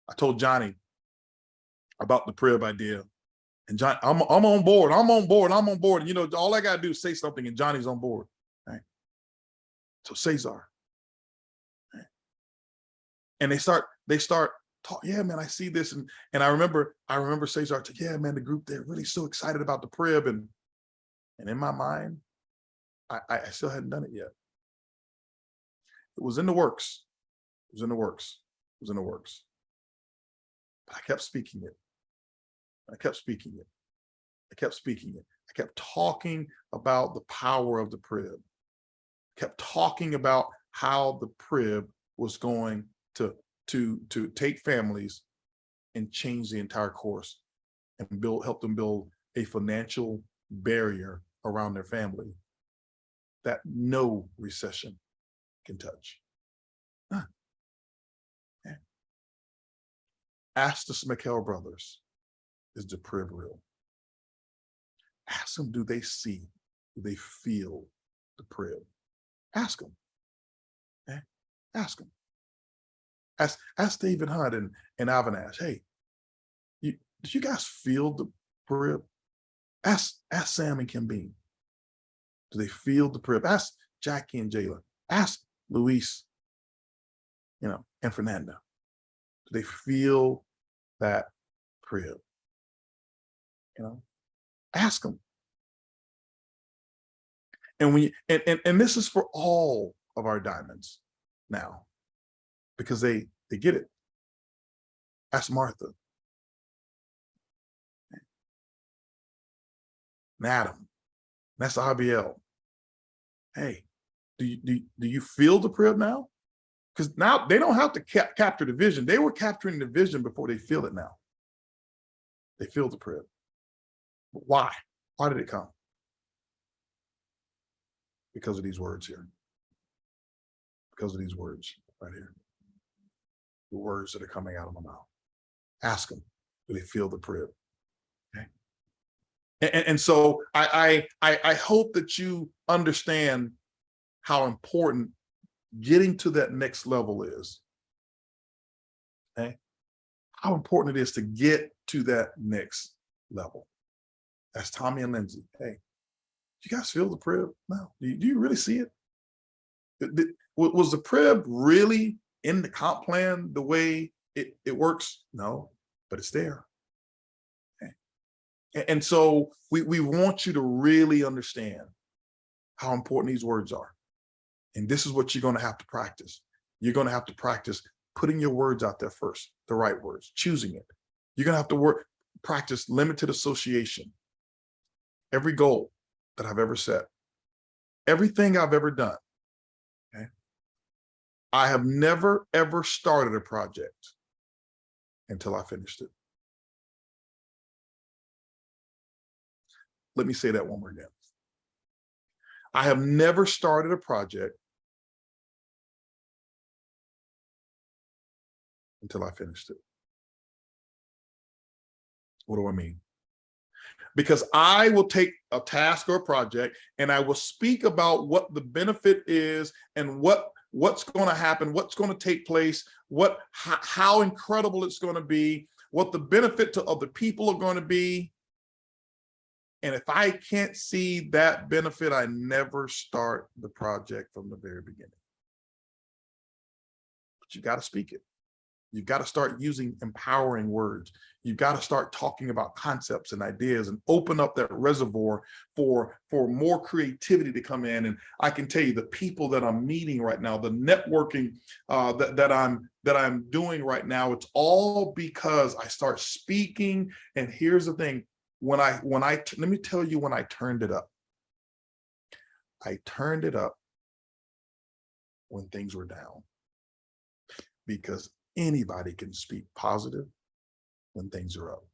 I told Johnny about the PRIB idea, and John, I'm on board. And you know, all I gotta do is say something, and Johnny's on board. Right? So Cesar, right? And they start talk. Yeah, man, I see this, and I remember Cesar. Yeah, man, the group, they're really so excited about the PRIB, and in my mind, I still hadn't done it yet. It was in the works. But I kept speaking it. I kept talking about the power of the PRIB. I kept talking about how the PRIB was going to take families and change the entire course and help them build a financial barrier around their family that no recession can touch. Ask the Smickel brothers, is the PRIB real? Ask them, do they feel the PRIB? Ask them. Okay? Ask them. Ask Stephen Hunt and Alvin Ash, hey, did you guys feel the PRIB? Ask Sam and Kim Bean. Do they feel the PRIB? Ask Jackie and Jayla. Ask Luis, and Fernanda. Do they feel that PRIB? Ask them. And and this is for all of our diamonds now, because they get it. Ask Martha. And Adam. That's RBL. Hey, Do you feel the PRIB now? Because now they don't have to capture the vision. They were capturing the vision before they feel it now. They feel the PRIB. But why? Why did it come? Because of these words here. Because of these words right here. The words that are coming out of my mouth. Ask them, do they feel the PRIB? Okay. And so I hope that you understand how important getting to that next level is. Okay. How important it is to get to that next level. That's Tommy and Lindsay. Hey, you guys feel the PRIB? No. Do you really see it? Was the PRIB really in the comp plan the way it works? No, but it's there. Okay. And so we want you to really understand how important these words are. And this is what you're going to have to practice. You're going to have to practice putting your words out there first, the right words, choosing it. You're going to have to practice limited association. Every goal that I've ever set, everything I've ever done, okay? I have never, ever started a project until I finished it. Let me say that one more again. I have never started a project until I finished it. What do I mean? Because I will take a task or a project and I will speak about what the benefit is and what's going to happen, what's going to take place, how incredible it's going to be, what the benefit to other people are going to be. And if I can't see that benefit, I never start the project from the very beginning. But you got to speak it. You've got to start using empowering words. You've got to start talking about concepts and ideas and open up that reservoir for more creativity to come in. And I can tell you the people that I'm meeting right now, the networking that I'm doing right now, it's all because I start speaking. And here's the thing, let me tell you when I turned it up. I turned it up when things were down, because anybody can speak positive when things are up.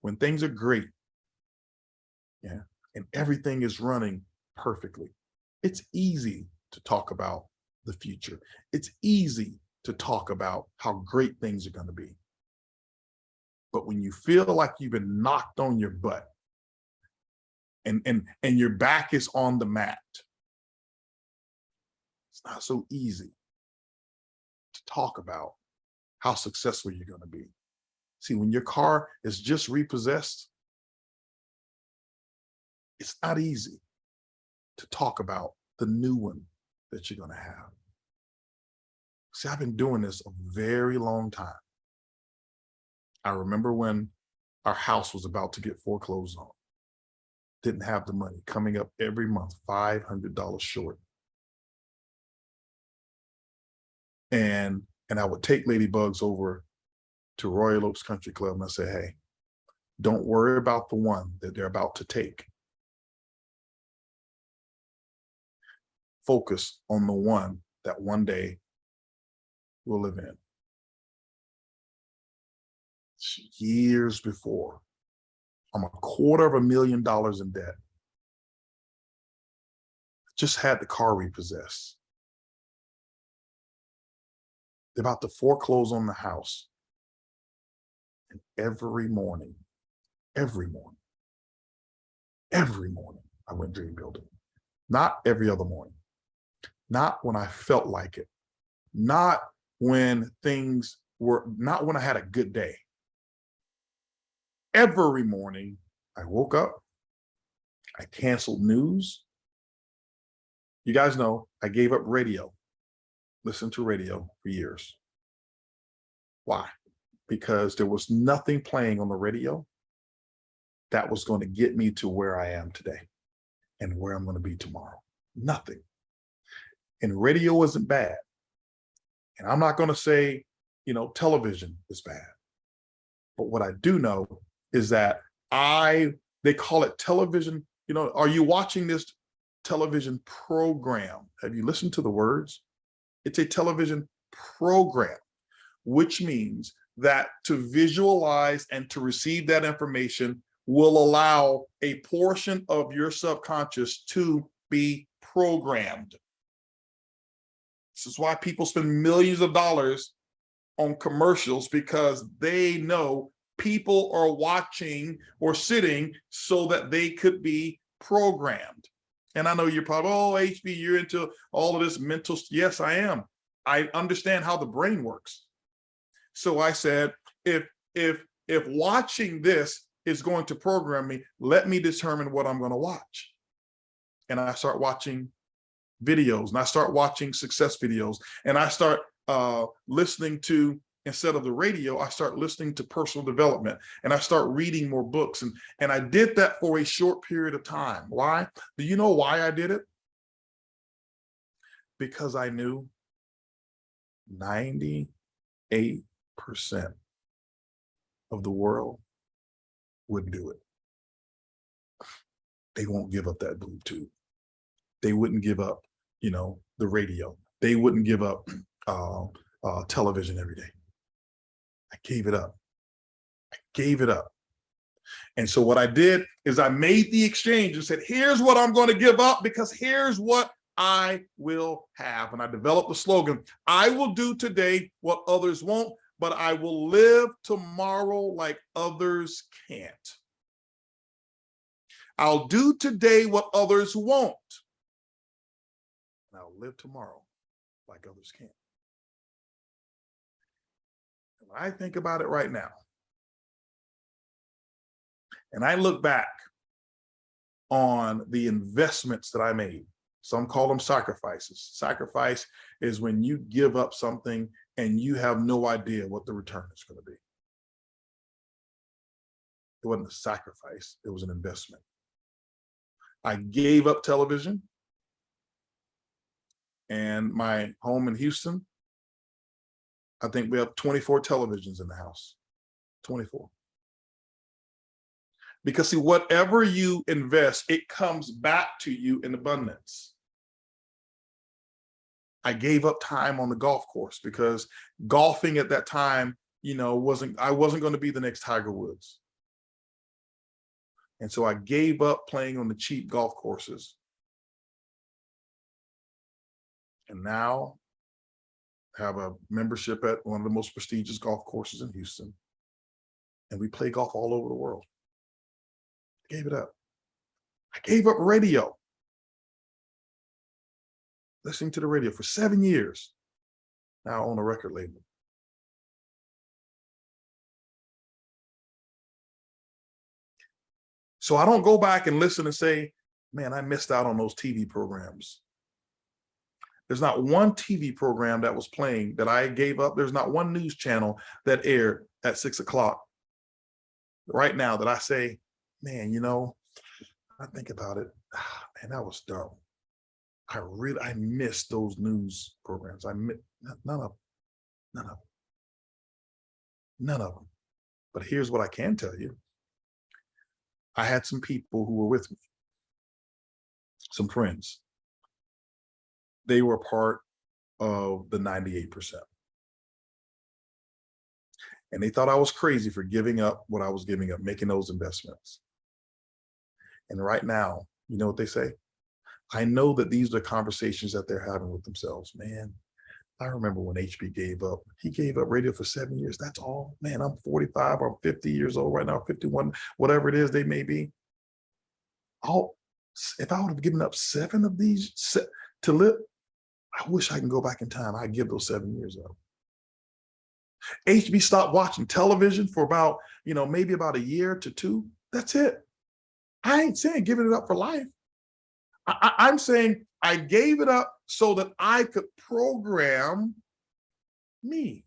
When things are great, yeah, and everything is running perfectly, it's easy to talk about the future. It's easy to talk about how great things are going to be. But when you feel like you've been knocked on your butt and your back is on the mat, it's not so easy to talk about how successful you're going to be. See, when your car is just repossessed, it's not easy to talk about the new one that you're going to have. See, I've been doing this a very long time. I remember when our house was about to get foreclosed on. Didn't have the money, coming up every month, $500 short. And I would take Ladybugs over to Royal Oaks Country Club and I say, hey, don't worry about the one that they're about to take. Focus on the one that one day we'll live in. Years before, I'm $250,000 in debt. Just had the car repossessed. They're about to foreclose on the house. And every morning, I went dream building. Not every other morning. Not when I felt like it. Not when I had a good day. Every morning, I woke up, I canceled news. You guys know I gave up radio, listened to radio for years. Why? Because there was nothing playing on the radio that was going to get me to where I am today and where I'm going to be tomorrow. Nothing. And radio isn't bad. And I'm not going to say, television is bad. But what I do know is that they call it television. Are you watching this television program. Have you listened to the words? It's a television program, which means that to visualize and to receive that information will allow a portion of your subconscious to be programmed. This is why people spend millions of dollars on commercials, because they know people are watching or sitting so that they could be programmed. And I know you're probably, oh, HB, you're into all of this mental. Yes, I am. I understand how the brain works. So I said, if watching this is going to program me, let me determine what I'm going to watch. And I start watching videos, and I start watching success videos, and I start listening to, instead of the radio, I start listening to personal development, and I start reading more books. And I did that for a short period of time. Why? Do you know why I did it? Because I knew 98% of the world wouldn't do it. They won't give up that boob tube. They wouldn't give up, the radio. They wouldn't give up television every day. I gave it up. I gave it up. And so what I did is I made the exchange and said, here's what I'm going to give up, because here's what I will have. And I developed the slogan, I will do today what others won't, but I will live tomorrow like others can't. I'll do today what others won't, and I'll live tomorrow like others can't. When I think about it right now, and I look back on the investments that I made, some call them sacrifices. Sacrifice is when you give up something and you have no idea what the return is going to be. It wasn't a sacrifice, it was an investment. I gave up television, and my home in Houston, I think we have 24 televisions in the house, 24. Because see, whatever you invest, it comes back to you in abundance. I gave up time on the golf course because golfing at that time, I wasn't going to be the next Tiger Woods. And so I gave up playing on the cheap golf courses. And now I have a membership at one of the most prestigious golf courses in Houston. And we play golf all over the world. I gave it up. I gave up radio. Listening to the radio for 7 years. Now I own a record label. So I don't go back and listen and say, man, I missed out on those TV programs. There's not one TV program that was playing that I gave up. There's not one news channel that aired at 6 o'clock right now that I say, man, I think about it, man, that was dumb. I missed those news programs. None of them. But here's what I can tell you. I had some people who were with me, some friends. They were part of the 98%. And they thought I was crazy for giving up what I was giving up, making those investments. And right now, you know what they say? I know that these are conversations that they're having with themselves. Man, I remember when HB gave up. He gave up radio for 7 years. That's all. Man, I'm 45 or 50 years old right now, 51, whatever it is they may be. If I would have given up 7 of these to live, I wish I can go back in time. I'd give those 7 years up. HB stopped watching television for about, maybe about a year to 2. That's it. I ain't saying giving it up for life. I'm saying I gave it up so that I could program me.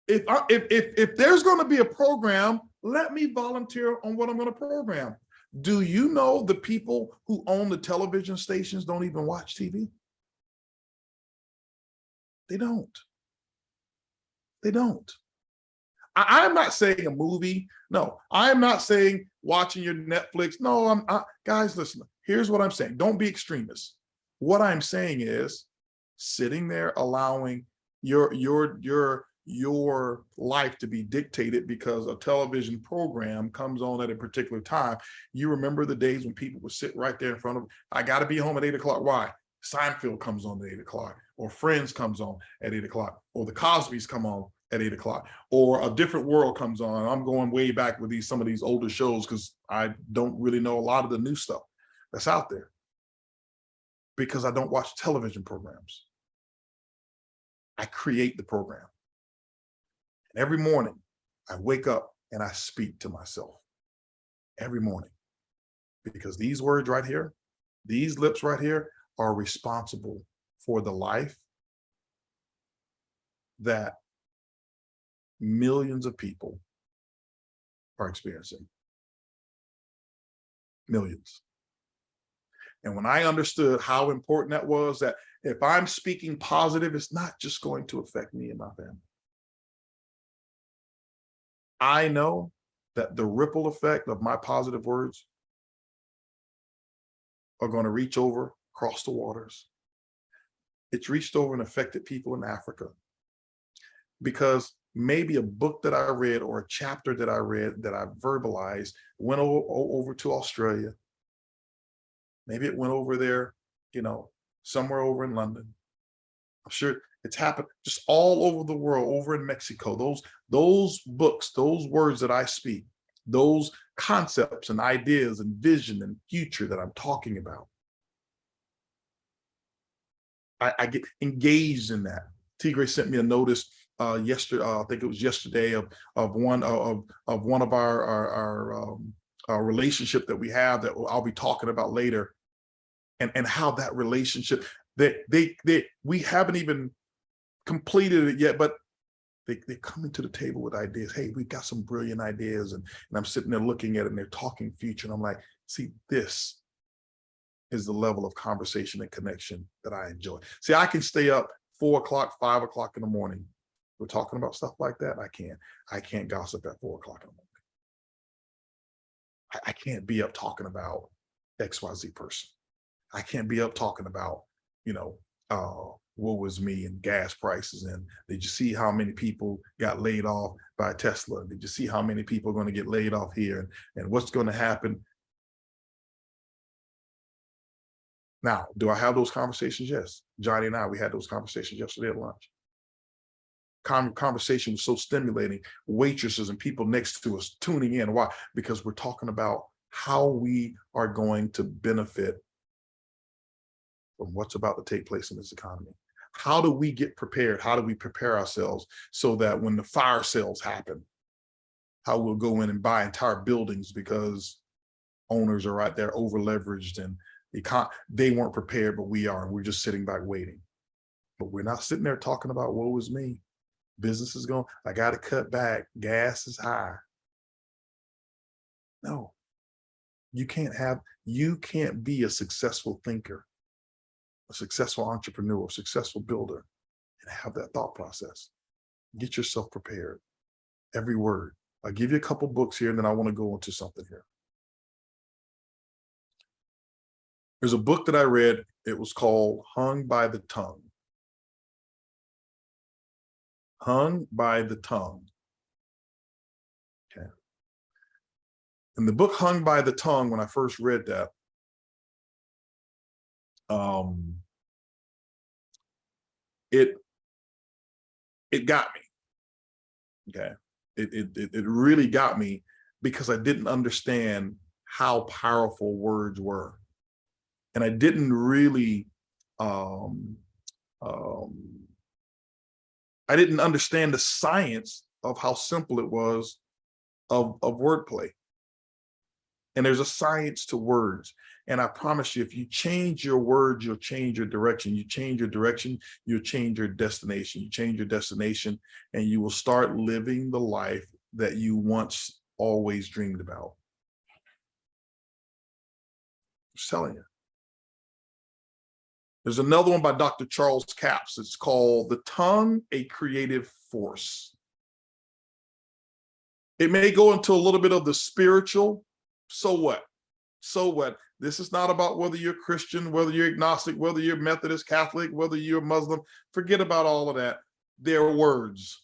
If there's going to be a program, let me volunteer on what I'm going to program. Do you know the people who own the television stations don't even watch TV? They don't. They don't. I'm not saying a movie. No, I'm not saying watching your Netflix. No, guys, listen, here's what I'm saying. Don't be extremists. What I'm saying is sitting there allowing your life to be dictated because a television program comes on at a particular time. You remember the days when people would sit right there in front of, I got to be home at 8 o'clock. Why? Seinfeld comes on at 8 o'clock, or Friends comes on at 8 o'clock, or the Cosbys come on at 8 o'clock, or A Different World comes on. I'm going way back with some of these older shows because I don't really know a lot of the new stuff that's out there because I don't watch television programs. I create the program. And every morning I wake up and I speak to myself every morning, because these words right here, these lips right here are responsible for the life that millions of people are experiencing. Millions. And when I understood how important that was, that if I'm speaking positive, it's not just going to affect me and my family. I know that the ripple effect of my positive words are going to reach over across the waters. It's reached over and affected people in Africa, because maybe a book that I read or a chapter that I read that I verbalized went over to Australia. Maybe it went over there, somewhere over in London. I'm sure it's happened just all over the world, over in Mexico. Those books, those words that I speak, those concepts and ideas and vision and future that I'm talking about, I get engaged in that. Tigre sent me a notice yesterday. I think it was yesterday of one of our relationship that we have that I'll be talking about later, and how that relationship that we haven't even completed it yet, but they're coming to the table with ideas. Hey, we've got some brilliant ideas, and I'm sitting there looking at it, and they're talking future, and I'm like, see, this is the level of conversation and connection that I enjoy. See, I can stay up 4 o'clock, 5 o'clock in the morning. We're talking about stuff like that. I can't gossip at 4 o'clock in the morning. I can't be up talking about XYZ person. I can't be up talking about, what was me and gas prices. And did you see how many people got laid off by Tesla? Did you see how many people are going to get laid off here? And what's going to happen? Now, do I have those conversations? Yes. Johnny and I, we had those conversations yesterday at lunch. Conversation was so stimulating. Waitresses and people next to us tuning in. Why? Because we're talking about how we are going to benefit from what's about to take place in this economy. How do we get prepared? How do we prepare ourselves so that when the fire sales happen, how we'll go in and buy entire buildings because owners are right there over leveraged and they weren't prepared, but we are, and we're just sitting back waiting. But we're not sitting there talking about woe is me. Business is going, I got to cut back. Gas is high. No, you can't be a successful thinker, a successful entrepreneur, a successful builder, and have that thought process. Get yourself prepared. Every word. I'll give you a couple books here, and then I want to go into something here. There's a book that I read. It was called Hung by the Tongue. Hung by the Tongue. Okay. And the book Hung by the Tongue, when I first read that, it got me. Okay. It really got me because I didn't understand how powerful words were. And I didn't really, I didn't understand the science of how simple it was of wordplay. And there's a science to words. And I promise you, if you change your words, you'll change your direction. You change your direction, you'll change your destination. You change your destination, and you will start living the life that you once always dreamed about. I'm just telling you. There's another one by Dr. Charles Capps. It's called The Tongue, a Creative Force. It may go into a little bit of the spiritual. So what? So what? This is not about whether you're Christian, whether you're agnostic, whether you're Methodist, Catholic, whether you're Muslim. Forget about all of that. They're words.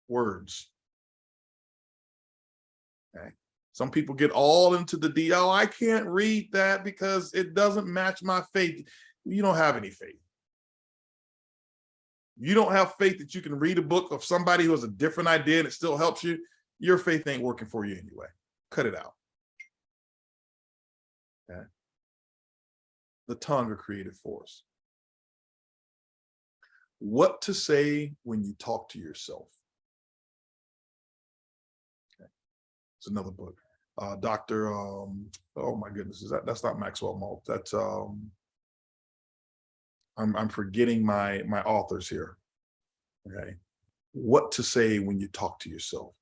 Words. Okay. Some people get all into the deal. I can't read that because it doesn't match my faith. You don't have any faith. You don't have faith that you can read a book of somebody who has a different idea and it still helps you. Your faith ain't working for you anyway. Cut it out. Okay. The tongue, a creative force. What to say when you talk to yourself. Okay. It's another book. Dr. Oh my goodness, that's not Maxwell Maltz. That's I'm forgetting my authors here. Okay. What to say when you talk to yourself.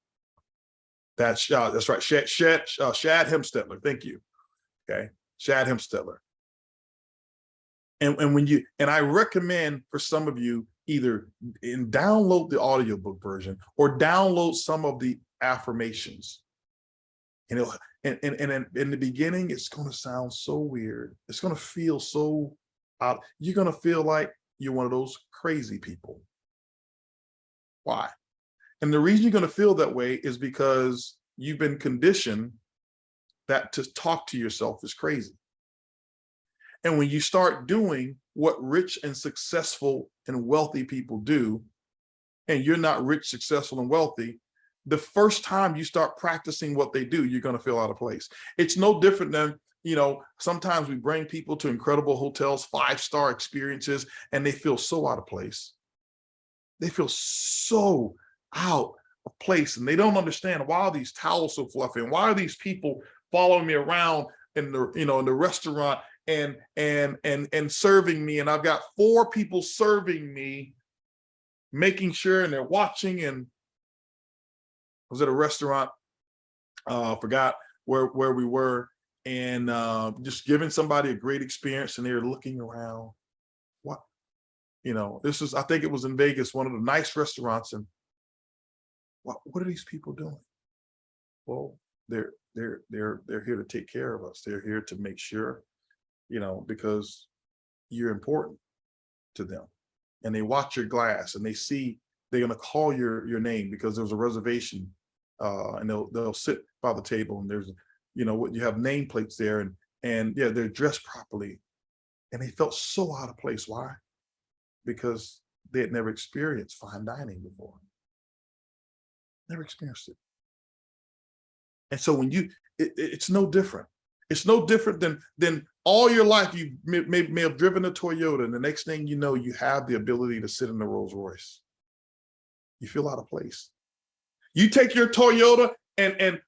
That's right. Shad Hemstetler. Thank you. Okay. Shad Hemstetler. And when you, and I recommend for some of you either download the audiobook version or download some of the affirmations. And in the beginning, it's going to sound so weird. It's going to feel so out. You're going to feel like you're one of those crazy people. Why? And the reason you're going to feel that way is because you've been conditioned that to talk to yourself is crazy. And when you start doing what rich and successful and wealthy people do, and you're not rich, successful, and wealthy, the first time you start practicing what they do, you're going to feel out of place. It's no different than, you know, sometimes we bring people to incredible hotels, 5-star experiences, and they feel so out of place. They feel so out of place, and they don't understand why are these towels so fluffy, and why are these people following me around in the, you know, in the restaurant and serving me, and I've got 4 people serving me, making sure, and they're watching. And I was at a restaurant, forgot where we were, and just giving somebody a great experience, and they were looking around. What, you know, this is, I think it was in Vegas, one of the nice restaurants, and what are these people doing? Well, they're here to take care of us. They're here to make sure, you know, because you're important to them. And they watch your glass, and they see, they're going to call your name because there's a reservation, and they'll sit by the table, and there's, you know, you have nameplates there, and yeah, they're dressed properly, and they felt so out of place. Why? Because they had never experienced fine dining before. Never experienced it. And so when you, it's no different. It's no different than all your life you may have driven a Toyota, and the next thing you know, you have the ability to sit in the Rolls Royce. You feel out of place. You take your Toyota and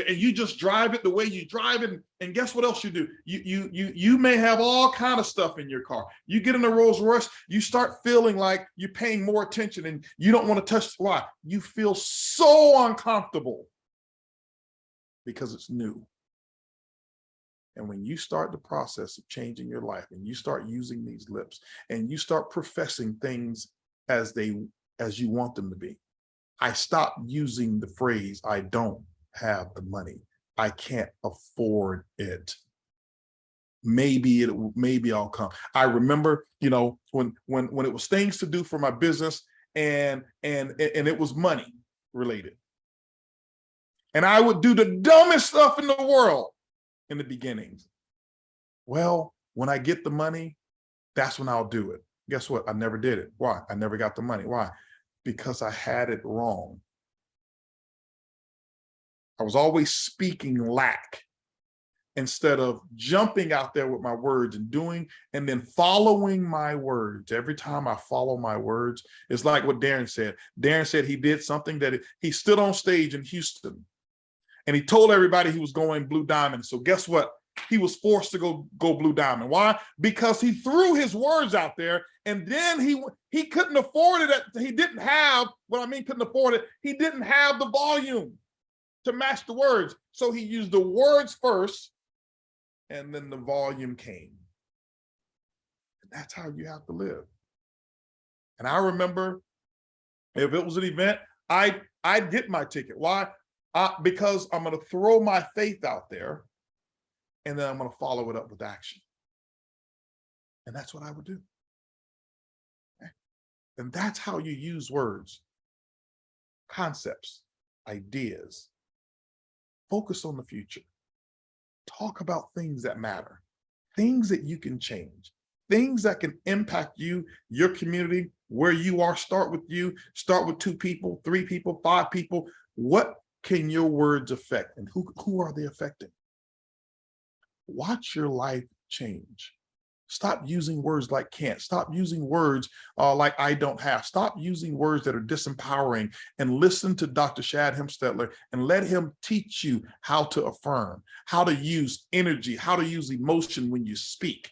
you just drive it the way you drive it, and guess what else you do? You may have all kind of stuff in your car. You get in the Rolls Royce, you start feeling like you're paying more attention, and you don't want to touch. Why? You feel so uncomfortable because it's new. And when you start the process of changing your life, and you start using these lips, and you start professing things as you want them to be. I stopped using the phrase, I don't have the money. I can't afford it. Maybe I'll come. I remember, you know, when it was things to do for my business, and it was money related. And I would do the dumbest stuff in the world in the beginnings. Well, when I get the money, that's when I'll do it. Guess what? I never did it. Why? I never got the money. Why? Because I had it wrong. I was always speaking lack instead of jumping out there with my words and doing, and then following my words. Every time I follow my words, it's like what Darren said. Darren said he did something that he stood on stage in Houston, and he told everybody he was going Blue Diamond. So guess what? He was forced to go Blue Diamond. Why? Because he threw his words out there, and then he couldn't afford it. He didn't have, what I mean couldn't afford it, he didn't have the volume to match the words. So he used the words first, and then the volume came. And that's how you have to live. And I remember, if it was an event, I'd get my ticket. Why? Because I'm going to throw my faith out there. and then I'm going to follow it up with action. And that's what I would do. Okay? And that's how you use words, concepts, ideas. Focus on the future. Talk about things that matter, things that you can change, things that can impact you, your community, where you are. Start with you, start with 2 people, 3 people, 5 people. What can your words affect, and who are they affecting? Watch your life change. Stop using words like can't. Stop using words like I don't have. Stop using words that are disempowering, and listen to Dr. Shad Hemstetler and let him teach you how to affirm, how to use energy, how to use emotion when you speak.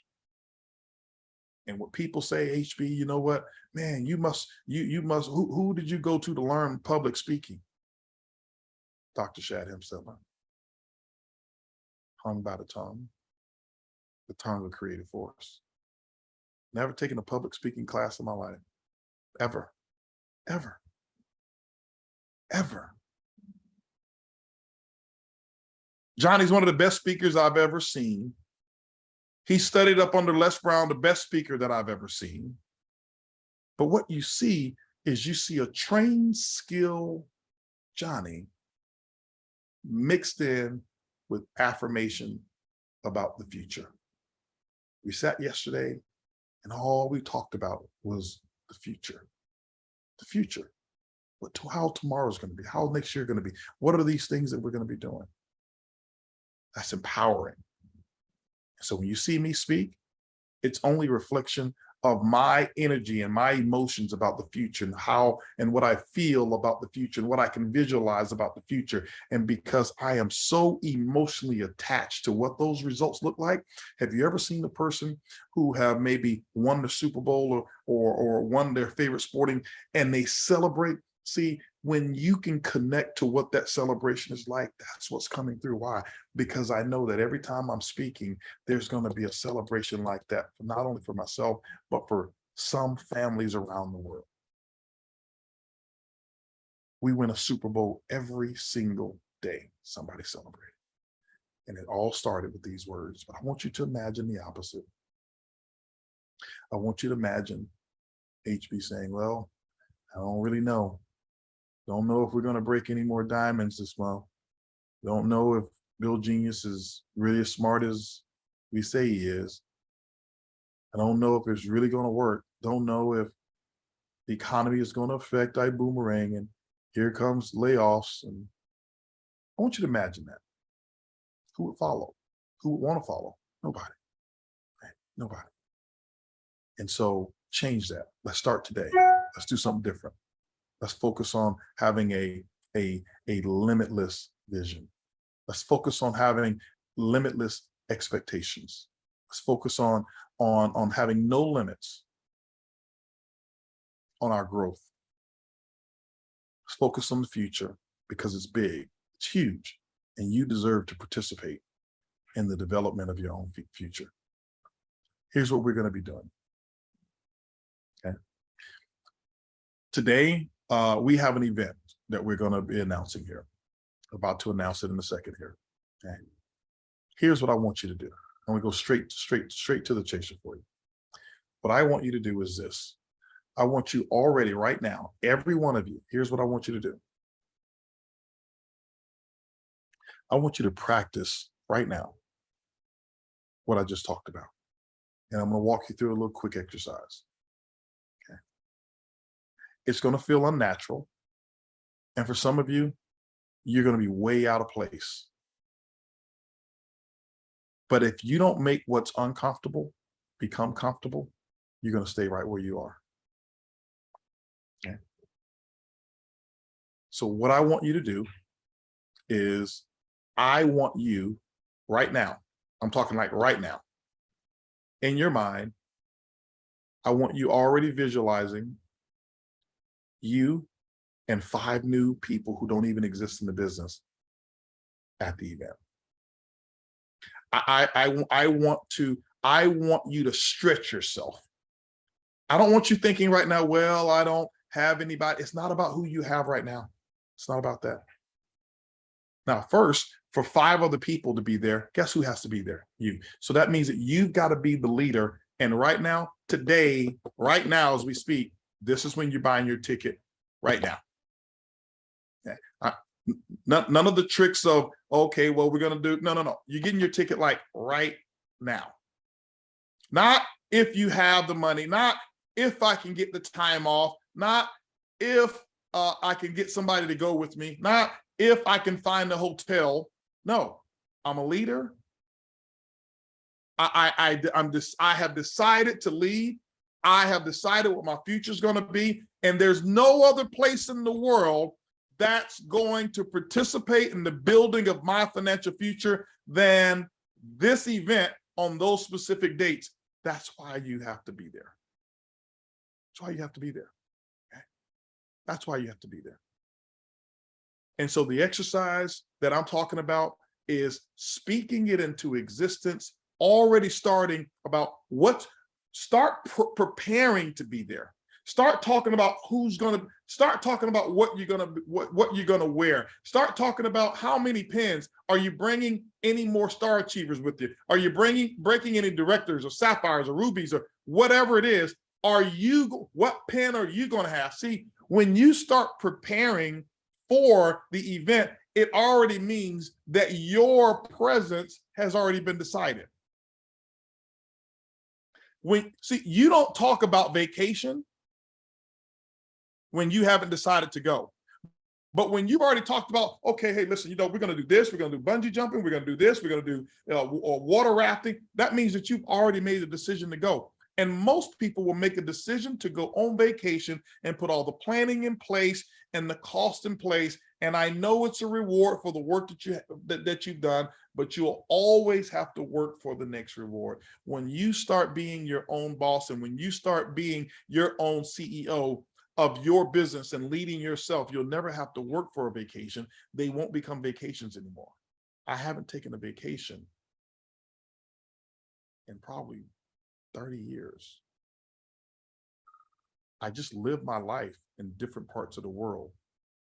And what people say, HB, you know what, man, you must, who did you go to learn public speaking? Dr. Shad Hemstetler. Hung by the tongue of creative force. Never taken a public speaking class in my life, ever, ever, ever. Johnny's one of the best speakers I've ever seen. He studied up under Les Brown, the best speaker that I've ever seen. But what you see is you see a trained, skilled Johnny mixed in with affirmation about the future. We sat yesterday and all we talked about was the future. The future. How tomorrow's going to be, how next year going to be. What are these things that we're going to be doing? That's empowering. So when you see me speak, it's only reflection of my energy and my emotions about the future, and how and what I feel about the future and what I can visualize about the future. And because I am so emotionally attached to what those results look like, have you ever seen a person who have maybe won the Super Bowl or won their favorite sporting, and they celebrate? See, when you can connect to what that celebration is like, that's what's coming through. Why? Because I know that every time I'm speaking, there's going to be a celebration like that, not only for myself, but for some families around the world. We win a Super Bowl every single day. Somebody celebrated. And it all started with these words. But I want you to imagine the opposite. I want you to imagine HB saying, well, I don't really know. Don't know if we're going to break any more diamonds this month. Don't know if Bill Genius is really as smart as we say he is. I don't know if it's really going to work. Don't know if the economy is going to affect Ibüümerang, and here comes layoffs. And I want you to imagine that. Who would follow? Who would want to follow? Nobody. Right? Nobody. And so change that. Let's start today. Let's do something different. Let's focus on having a limitless vision. Let's focus on having limitless expectations. Let's focus on having no limits on our growth. Let's focus on the future because it's big, it's huge, and you deserve to participate in the development of your own future. Here's what we're going to be doing. Okay. Today, we have an event that we're going to be announcing here. About to announce it in a second here. Okay. Here's what I want you to do. I'm going to go straight to the chaser for you. What I want you to do is this. I want you already right now, every one of you, here's what I want you to do. I want you to practice right now what I just talked about. And I'm going to walk you through a little quick exercise. Okay. It's going to feel unnatural. And for some of you, you're going to be way out of place. But if you don't make what's uncomfortable become comfortable, you're going to stay right where you are. Okay. So what I want you to do is I want you right now, I'm talking like right now, in your mind, I want you already visualizing you and 5 new people who don't even exist in the business at the event. I want you to stretch yourself. I don't want you thinking right now, well, I don't have anybody. It's not about who you have right now. It's not about that. Now, first, for 5 other people to be there, guess who has to be there? You. So that means that you've got to be the leader. And right now, today, right now, as we speak, this is when you're buying your ticket right now. Okay. None of the tricks of, okay, well, we're going to do, no. You're getting your ticket like right now. Not if you have the money, not if I can get the time off, not if I can get somebody to go with me, not if I can find a hotel. No, I'm a leader. I have decided to lead. I have decided what my future is going to be. And there's no other place in the world that's going to participate in the building of my financial future than this event on those specific dates. That's why you have to be there. That's why you have to be there. Okay? That's why you have to be there. And so the exercise that I'm talking about is speaking it into existence, already starting about start preparing to be there. Start talking about start talking about what you're gonna wear. Start talking about how many pens. Are you bringing any more star achievers with you? Are you breaking any directors or sapphires or rubies or whatever it is? What pen are you gonna have? See, when you start preparing for the event, it already means that your presence has already been decided. You don't talk about vacation when you haven't decided to go. But when you've already talked about, okay, hey, listen, we're going to do this, we're going to do bungee jumping, we're going to do this, we're going to do water rafting, that means that you've already made a decision to go. And most people will make a decision to go on vacation and put all the planning in place and the cost in place. And I know it's a reward for the work that you've done, but you'll always have to work for the next reward. When you start being your own boss and when you start being your own CEO of your business and leading yourself, you'll never have to work for a vacation. They won't become vacations anymore. I haven't taken a vacation in probably 30 years. I just live my life in different parts of the world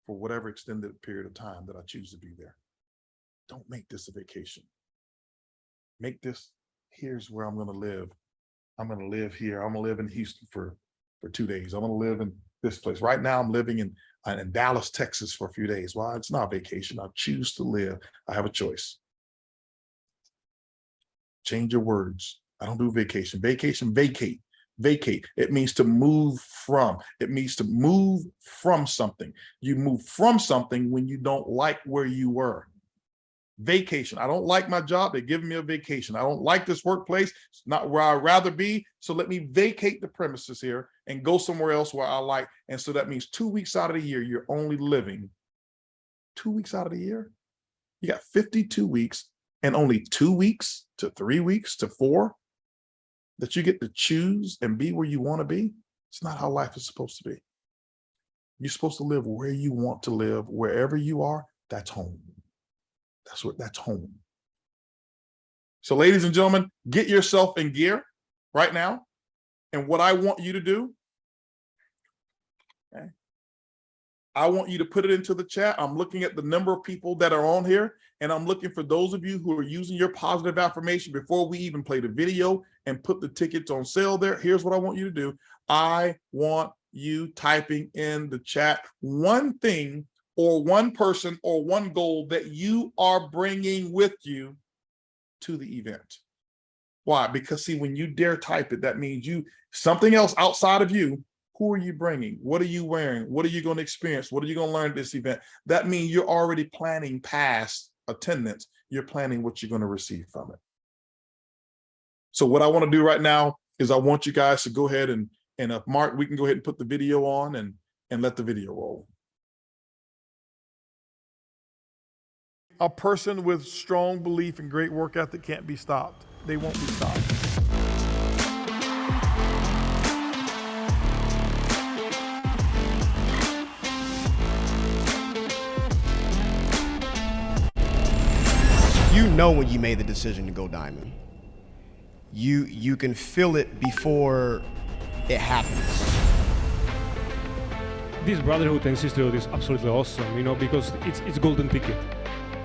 for whatever extended period of time that I choose to be there. Don't make this a vacation. Make this, here's where I'm going to live. I'm going to live here. I'm going to live in Houston for 2 days. I'm going to live in this place. Right now, I'm living in Dallas, Texas for a few days. Well, it's not a vacation. I choose to live. I have a choice. Change your words. I don't do vacation. Vacation, vacate. Vacate. It means to move from. It means to move from something. You move from something when you don't like where you were. Vacation. I don't like my job. They're giving me a vacation. I don't like this workplace. It's not where I'd rather be. So let me vacate the premises here and go somewhere else where I like. And so that means 2 weeks out of the year, you're only living 2 weeks out of the year. You got 52 weeks and only 2 weeks to 3 weeks to 4 that you get to choose and be where you want to be. It's not how life is supposed to be. You're supposed to live where you want to live. Wherever you are, that's home. That's home. So ladies and gentlemen, get yourself in gear right now. And what I want you to do, okay, I want you to put it into the chat. I'm looking at the number of people that are on here, and I'm looking for those of you who are using your positive affirmation before we even play the video and put the tickets on sale there. Here's what I want you to do. I want you typing in the chat one thing or one person or one goal that you are bringing with you to the event. Why? Because see, when you dare type it, that means something else outside of you. Who are you bringing? What are you wearing? What are you going to experience? What are you going to learn at this event? That means you're already planning past attendance. You're planning what you're going to receive from it. So what I want to do right now is I want you guys to go ahead and Mark, we can go ahead and put the video on and let the video roll. A person with strong belief and great work ethic can't be stopped. They won't be stopped. You know when you made the decision to go diamond. You can feel it before it happens. This brotherhood and sisterhood is absolutely awesome, because it's golden ticket.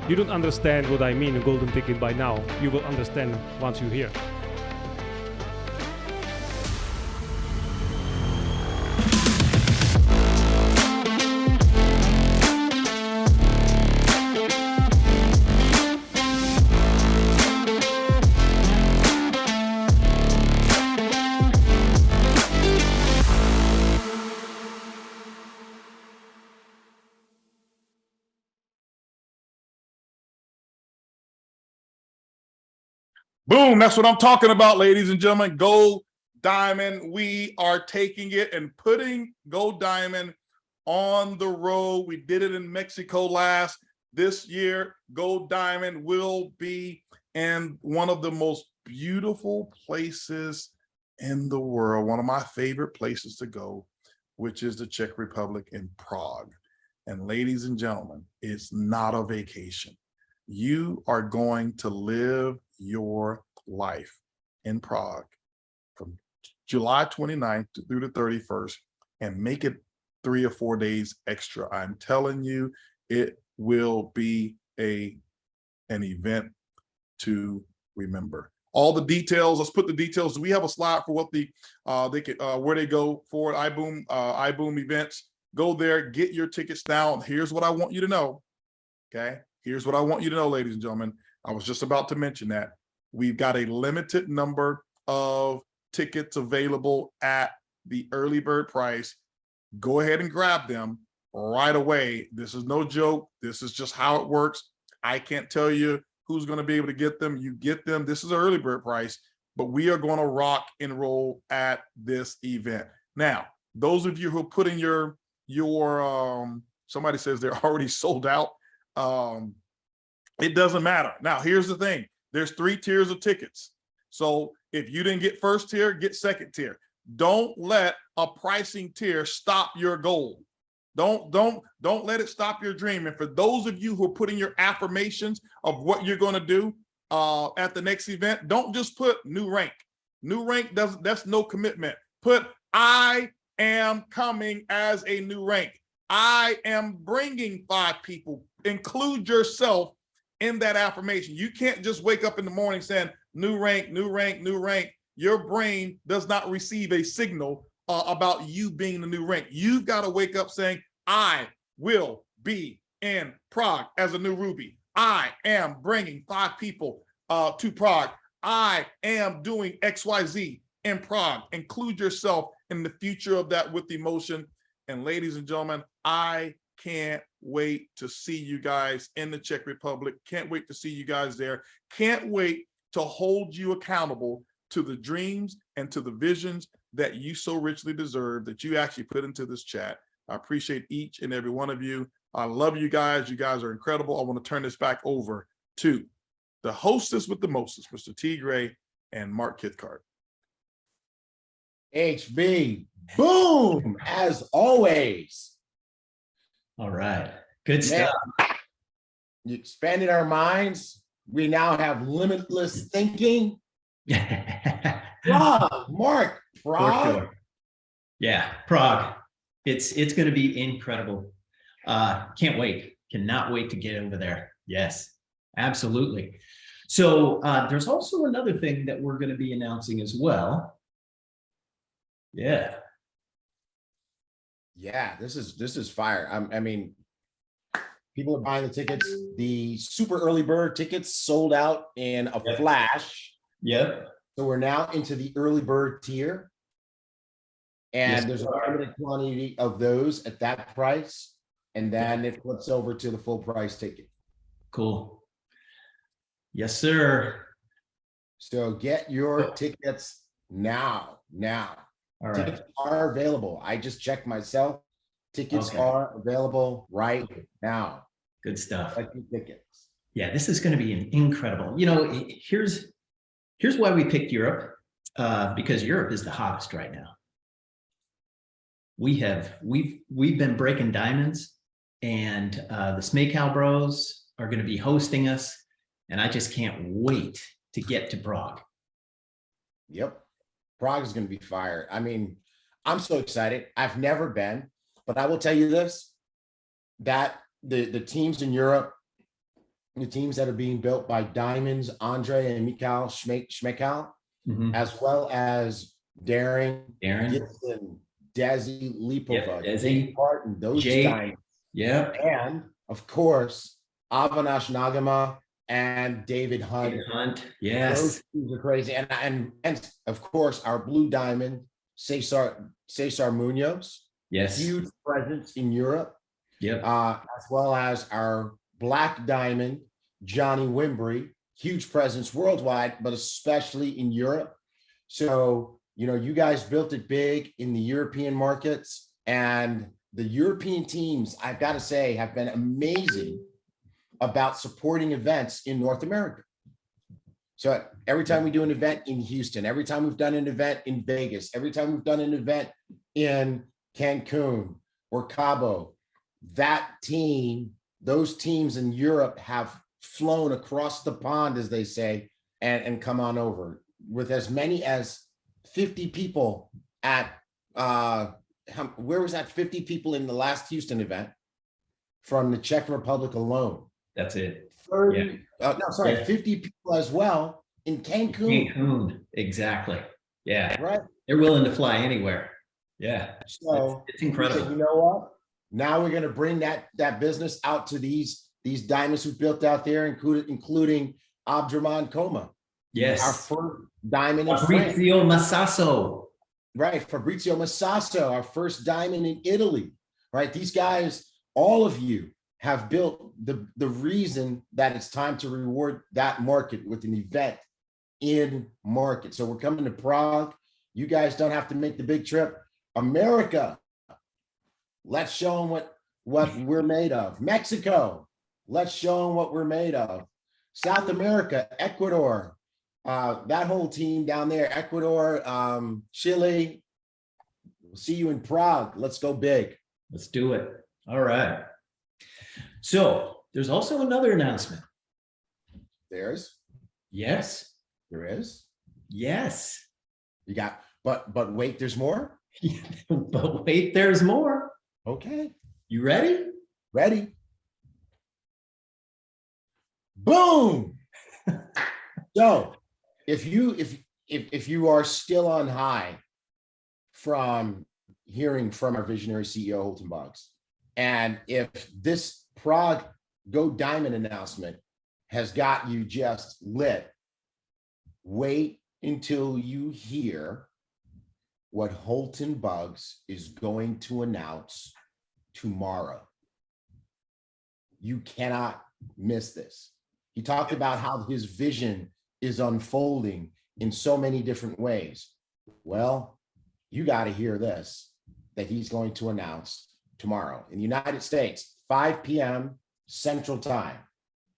You don't understand what I mean, a golden ticket by now. You will understand once you're here. Boom. That's what I'm talking about, ladies and gentlemen. Gold Diamond. We are taking it and putting Gold Diamond on the road. We did it in Mexico last. This year, Gold Diamond will be in one of the most beautiful places in the world, one of my favorite places to go, which is the Czech Republic in Prague. And ladies and gentlemen, it's not a vacation. You are going to live your life in Prague from July 29th through the 31st and make it 3 or 4 days extra. I'm telling you, it will be an event to remember. All the details, let's put the details. Do we have a slide for what the where they go for IBÜM events? Go there, get your tickets down. Here's what I want you to know. Okay, here's what I want you to know, ladies and gentlemen. I was just about to mention that we've got a limited number of tickets available at the early bird price. Go ahead and grab them right away. This is no joke. This is just how it works. I can't tell you who's going to be able to get them. You get them. This is an early bird price, but we are going to rock and roll at this event. Now, those of you who are putting your somebody says they're already sold out. It doesn't matter. Now, here's the thing. There's 3 tiers of tickets. So if you didn't get first tier, get second tier. Don't let a pricing tier stop your goal. Don't let it stop your dream. And for those of you who are putting your affirmations of what you're going to do at the next event, don't just put new rank. New rank that's no commitment. Put I am coming as a new rank. I am bringing 5 people. Include yourself in that affirmation. You can't just wake up in the morning saying new rank, new rank, new rank. Your brain does not receive a signal about you being the new rank. You've got to wake up saying, I will be in Prague as a new Ruby. I am bringing 5 people to Prague. I am doing XYZ in Prague. Include yourself in the future of that with emotion. And ladies and gentlemen, I can't wait to see you guys in the Czech Republic. Can't wait to see you guys there. Can't wait to hold you accountable to the dreams and to the visions that you so richly deserve, that you actually put into this chat. I appreciate each and every one of you. I love you guys. You guys are incredible. I want to turn this back over to the hostess with the mostest, Mr. T. Gray and Mark Kithcart. HB, boom, as always. All right, good stuff. You expanded our minds. We now have limitless thinking. Prague, Mark, Prague. Sure. Yeah, Prague. It's going to be incredible. Can't wait. Cannot wait to get over there. Yes, absolutely. So there's also another thing that we're going to be announcing as well. Yeah. Yeah, this is fire. I mean, people are buying the tickets. The super early bird tickets sold out in a flash. Yep. So we're now into the early bird tier. And there's a limited quantity of those at that price. And then it flips over to the full price ticket. Cool. Yes, sir. So get your tickets now. All right. Tickets are available. I just checked myself. Tickets are available right now. Good stuff. Like tickets. Yeah, this is going to be an incredible. You know, here's why we picked Europe, because Europe is the hottest right now. We've been breaking diamonds, and the Smakeow Bros are going to be hosting us, and I just can't wait to get to Prague. Yep. Prague is going to be fire. I mean, I'm so excited. I've never been, but I will tell you this, that the teams in Europe the teams that are being built by Diamonds, Andre and Mikhail Schmeichel, as well as Darren, Gibson, Desi Lipova, Desi, Martin, those Jake, guys. Yep. And of course, Avinash Nagama and David Hunt. Yes. Those teams are crazy. And of course, our blue diamond, Cesar Munoz. Yes. Huge presence in Europe. Yep. As well as our black diamond, Johnny Wimbrey, huge presence worldwide, but especially in Europe. So, you know, you guys built it big in the European markets, and the European teams, I've got to say, have been amazing about supporting events in North America. So every time we do an event in Houston, every time we've done an event in Vegas, every time we've done an event in Cancun or Cabo, that team, those teams in Europe have flown across the pond, as they say, and come on over with as many as 50 people at, where was that 50 people in the last Houston event from the Czech Republic alone? That's it. 50 people as well in Cancun. Exactly. Yeah. Right. They're willing to fly anywhere. Yeah. So it's incredible. You know what? Now we're going to bring that business out to these diamonds who built out there, including Abdurrahman Koma. Yes. Our first diamond in Fabrizio Massasso. Right. Fabrizio Massasso, our first diamond in Italy. Right. These guys, all of you, have built the reason that it's time to reward that market with an event in market. So we're coming to Prague. You guys don't have to make the big trip. America, let's show them what we're made of. Mexico, let's show them what we're made of. South America, Ecuador, that whole team down there, Ecuador, Chile. We'll see you in Prague. Let's go big. Let's do it. All right. So there's also another announcement. There's? Yes. There is? Yes. You got, but wait, there's more? But wait, there's more. Okay. You ready? Ready. Boom. So if you are still on high from hearing from our visionary CEO, Holton Boggs, and if this Prague Go Diamond announcement has got you just lit, wait until you hear what Holton Boggs is going to announce tomorrow. You cannot miss this. He talked about how his vision is unfolding in so many different ways. Well, you got to hear this, that he's going to announce tomorrow in the United States, 5 p.m. Central Time.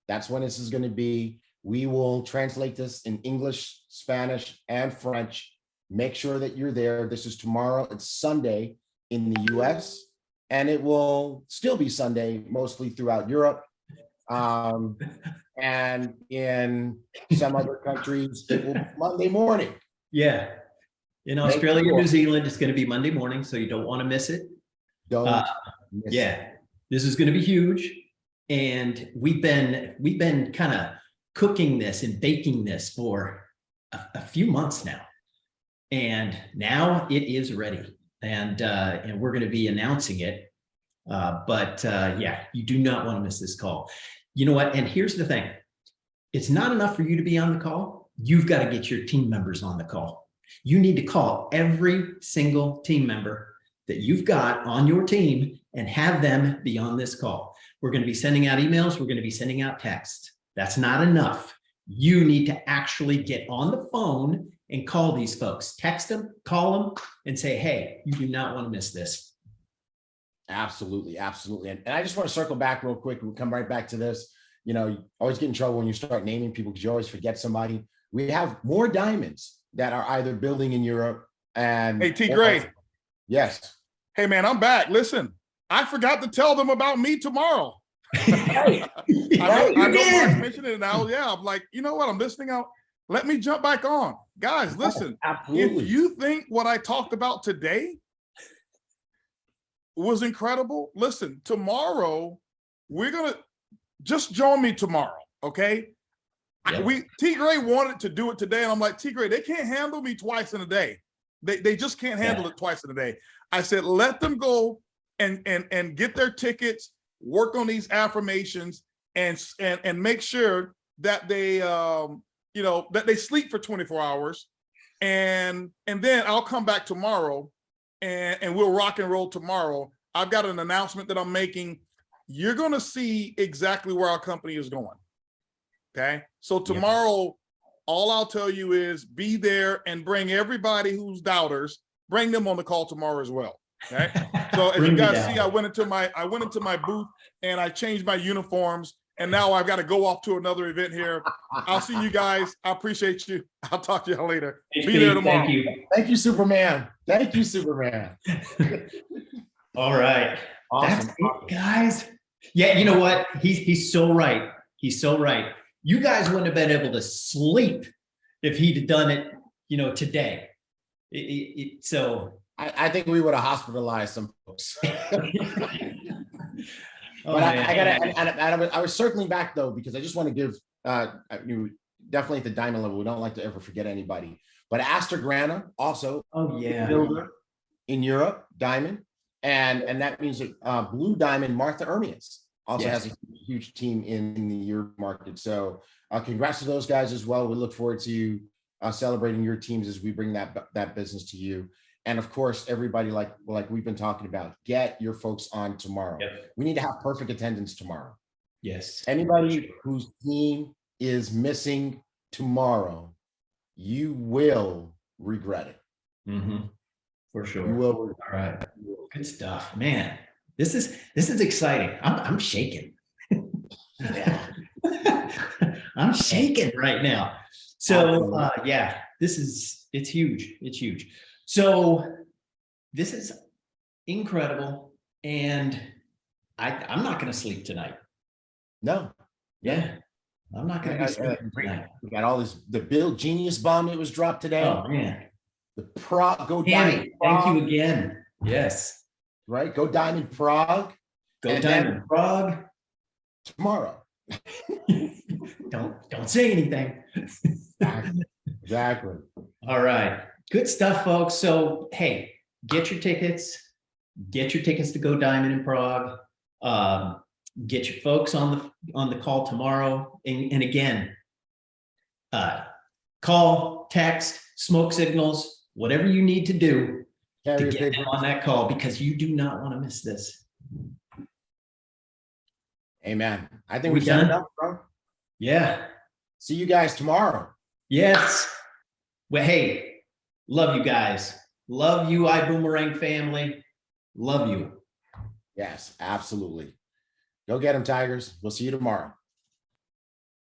That's when this is going to be. We will translate this in English, Spanish, and French. Make sure that you're there. This is tomorrow. It's Sunday in the US, and it will still be Sunday mostly throughout Europe. And in some other countries, it will be Monday morning. Yeah. In Australia, New Zealand, it's going to be Monday morning, so you don't want to miss it. Don't miss it. This is going to be huge. And we've been kind of cooking this and baking this for a few months now. And now it is ready. And we're going to be announcing it. You do not want to miss this call. You know what? And here's the thing. It's not enough for you to be on the call. You've got to get your team members on the call. You need to call every single team member that you've got on your team and have them be on this call. We're going to be sending out emails. We're going to be sending out texts. That's not enough. You need to actually get on the phone and call these folks. Text them, call them, and say, hey, you do not want to miss this. Absolutely, absolutely. And I just want to circle back real quick. We'll come right back to this. You know, you always get in trouble when you start naming people because you always forget somebody. We have more diamonds that are either building in Europe and— Hey, T. Gray. Yes. Hey, man, I'm back. Listen, I forgot to tell them about me tomorrow. I know Mark mentioned it, and I'm like, you know what? I'm listening out. Let me jump back on. Guys, listen. Absolutely. If you think what I talked about today was incredible, listen, tomorrow, we're going to just join me tomorrow. Okay. T Gray wanted to do it today, and I'm like, T Gray, they can't handle me twice in a day. They just can't handle it twice in a day. I said, let them go and get their tickets, work on these affirmations, and make sure that they that they sleep for 24 hours, and then I'll come back tomorrow and we'll rock and roll tomorrow. I've got an announcement that I'm making. You're going to see exactly where our company is going. Okay. So tomorrow, all I'll tell you is be there and bring everybody who's doubters, bring them on the call tomorrow as well. Okay. So as you guys see, I went into my booth and I changed my uniforms, and now I've got to go off to another event here. I'll see you guys. I appreciate you. I'll talk to y'all later. Be there tomorrow. Thank you, Superman. Thank you, Superman. All right. Awesome. That's it, guys. Yeah, you know what? He's so right. He's so right. You guys wouldn't have been able to sleep if he'd have done it, today. So I think we would have hospitalized some folks. Oh, I was circling back though, because I just want to give definitely at the diamond level, we don't like to ever forget anybody. But Aster Grana also builder in Europe, diamond, and that means that blue diamond Martha Ermias also has a huge team in the Europe market. So congrats to those guys as well. We look forward to celebrating your teams as we bring that business to you. And of course, everybody, like we've been talking about, get your folks on tomorrow. Yep. We need to have perfect attendance tomorrow. Yes. Anybody whose team is missing tomorrow, you will regret it. Mm-hmm. For sure. You will. All right. Good stuff, man. This is exciting. I'm shaking. Yeah. I'm shaking right now. So it's huge. It's huge. So this is incredible. And I'm not going to sleep tonight. No. Yeah. I'm not going to sleep tonight. We got all this, the Bill Genius bomb that was dropped today. Oh man. The Go Diamond. Prague. Thank you again. Yes. Right. Go Diamond Prague. Go Diamond Prague. Tomorrow. Don't say anything. Exactly. All right. Good stuff, folks. So, hey, get your tickets. Get your tickets to Go Diamond in Prague. Get your folks on the call tomorrow. And again, call, text, smoke signals, whatever you need to do to get them on that call, because you do not want to miss this. Amen. I think we've done enough, bro. Yeah. See you guys tomorrow. Yes. Well, hey, love you guys. Love you, Ibüümerang family. Love you. Yes, absolutely. Go get them, Tigers. We'll see you tomorrow.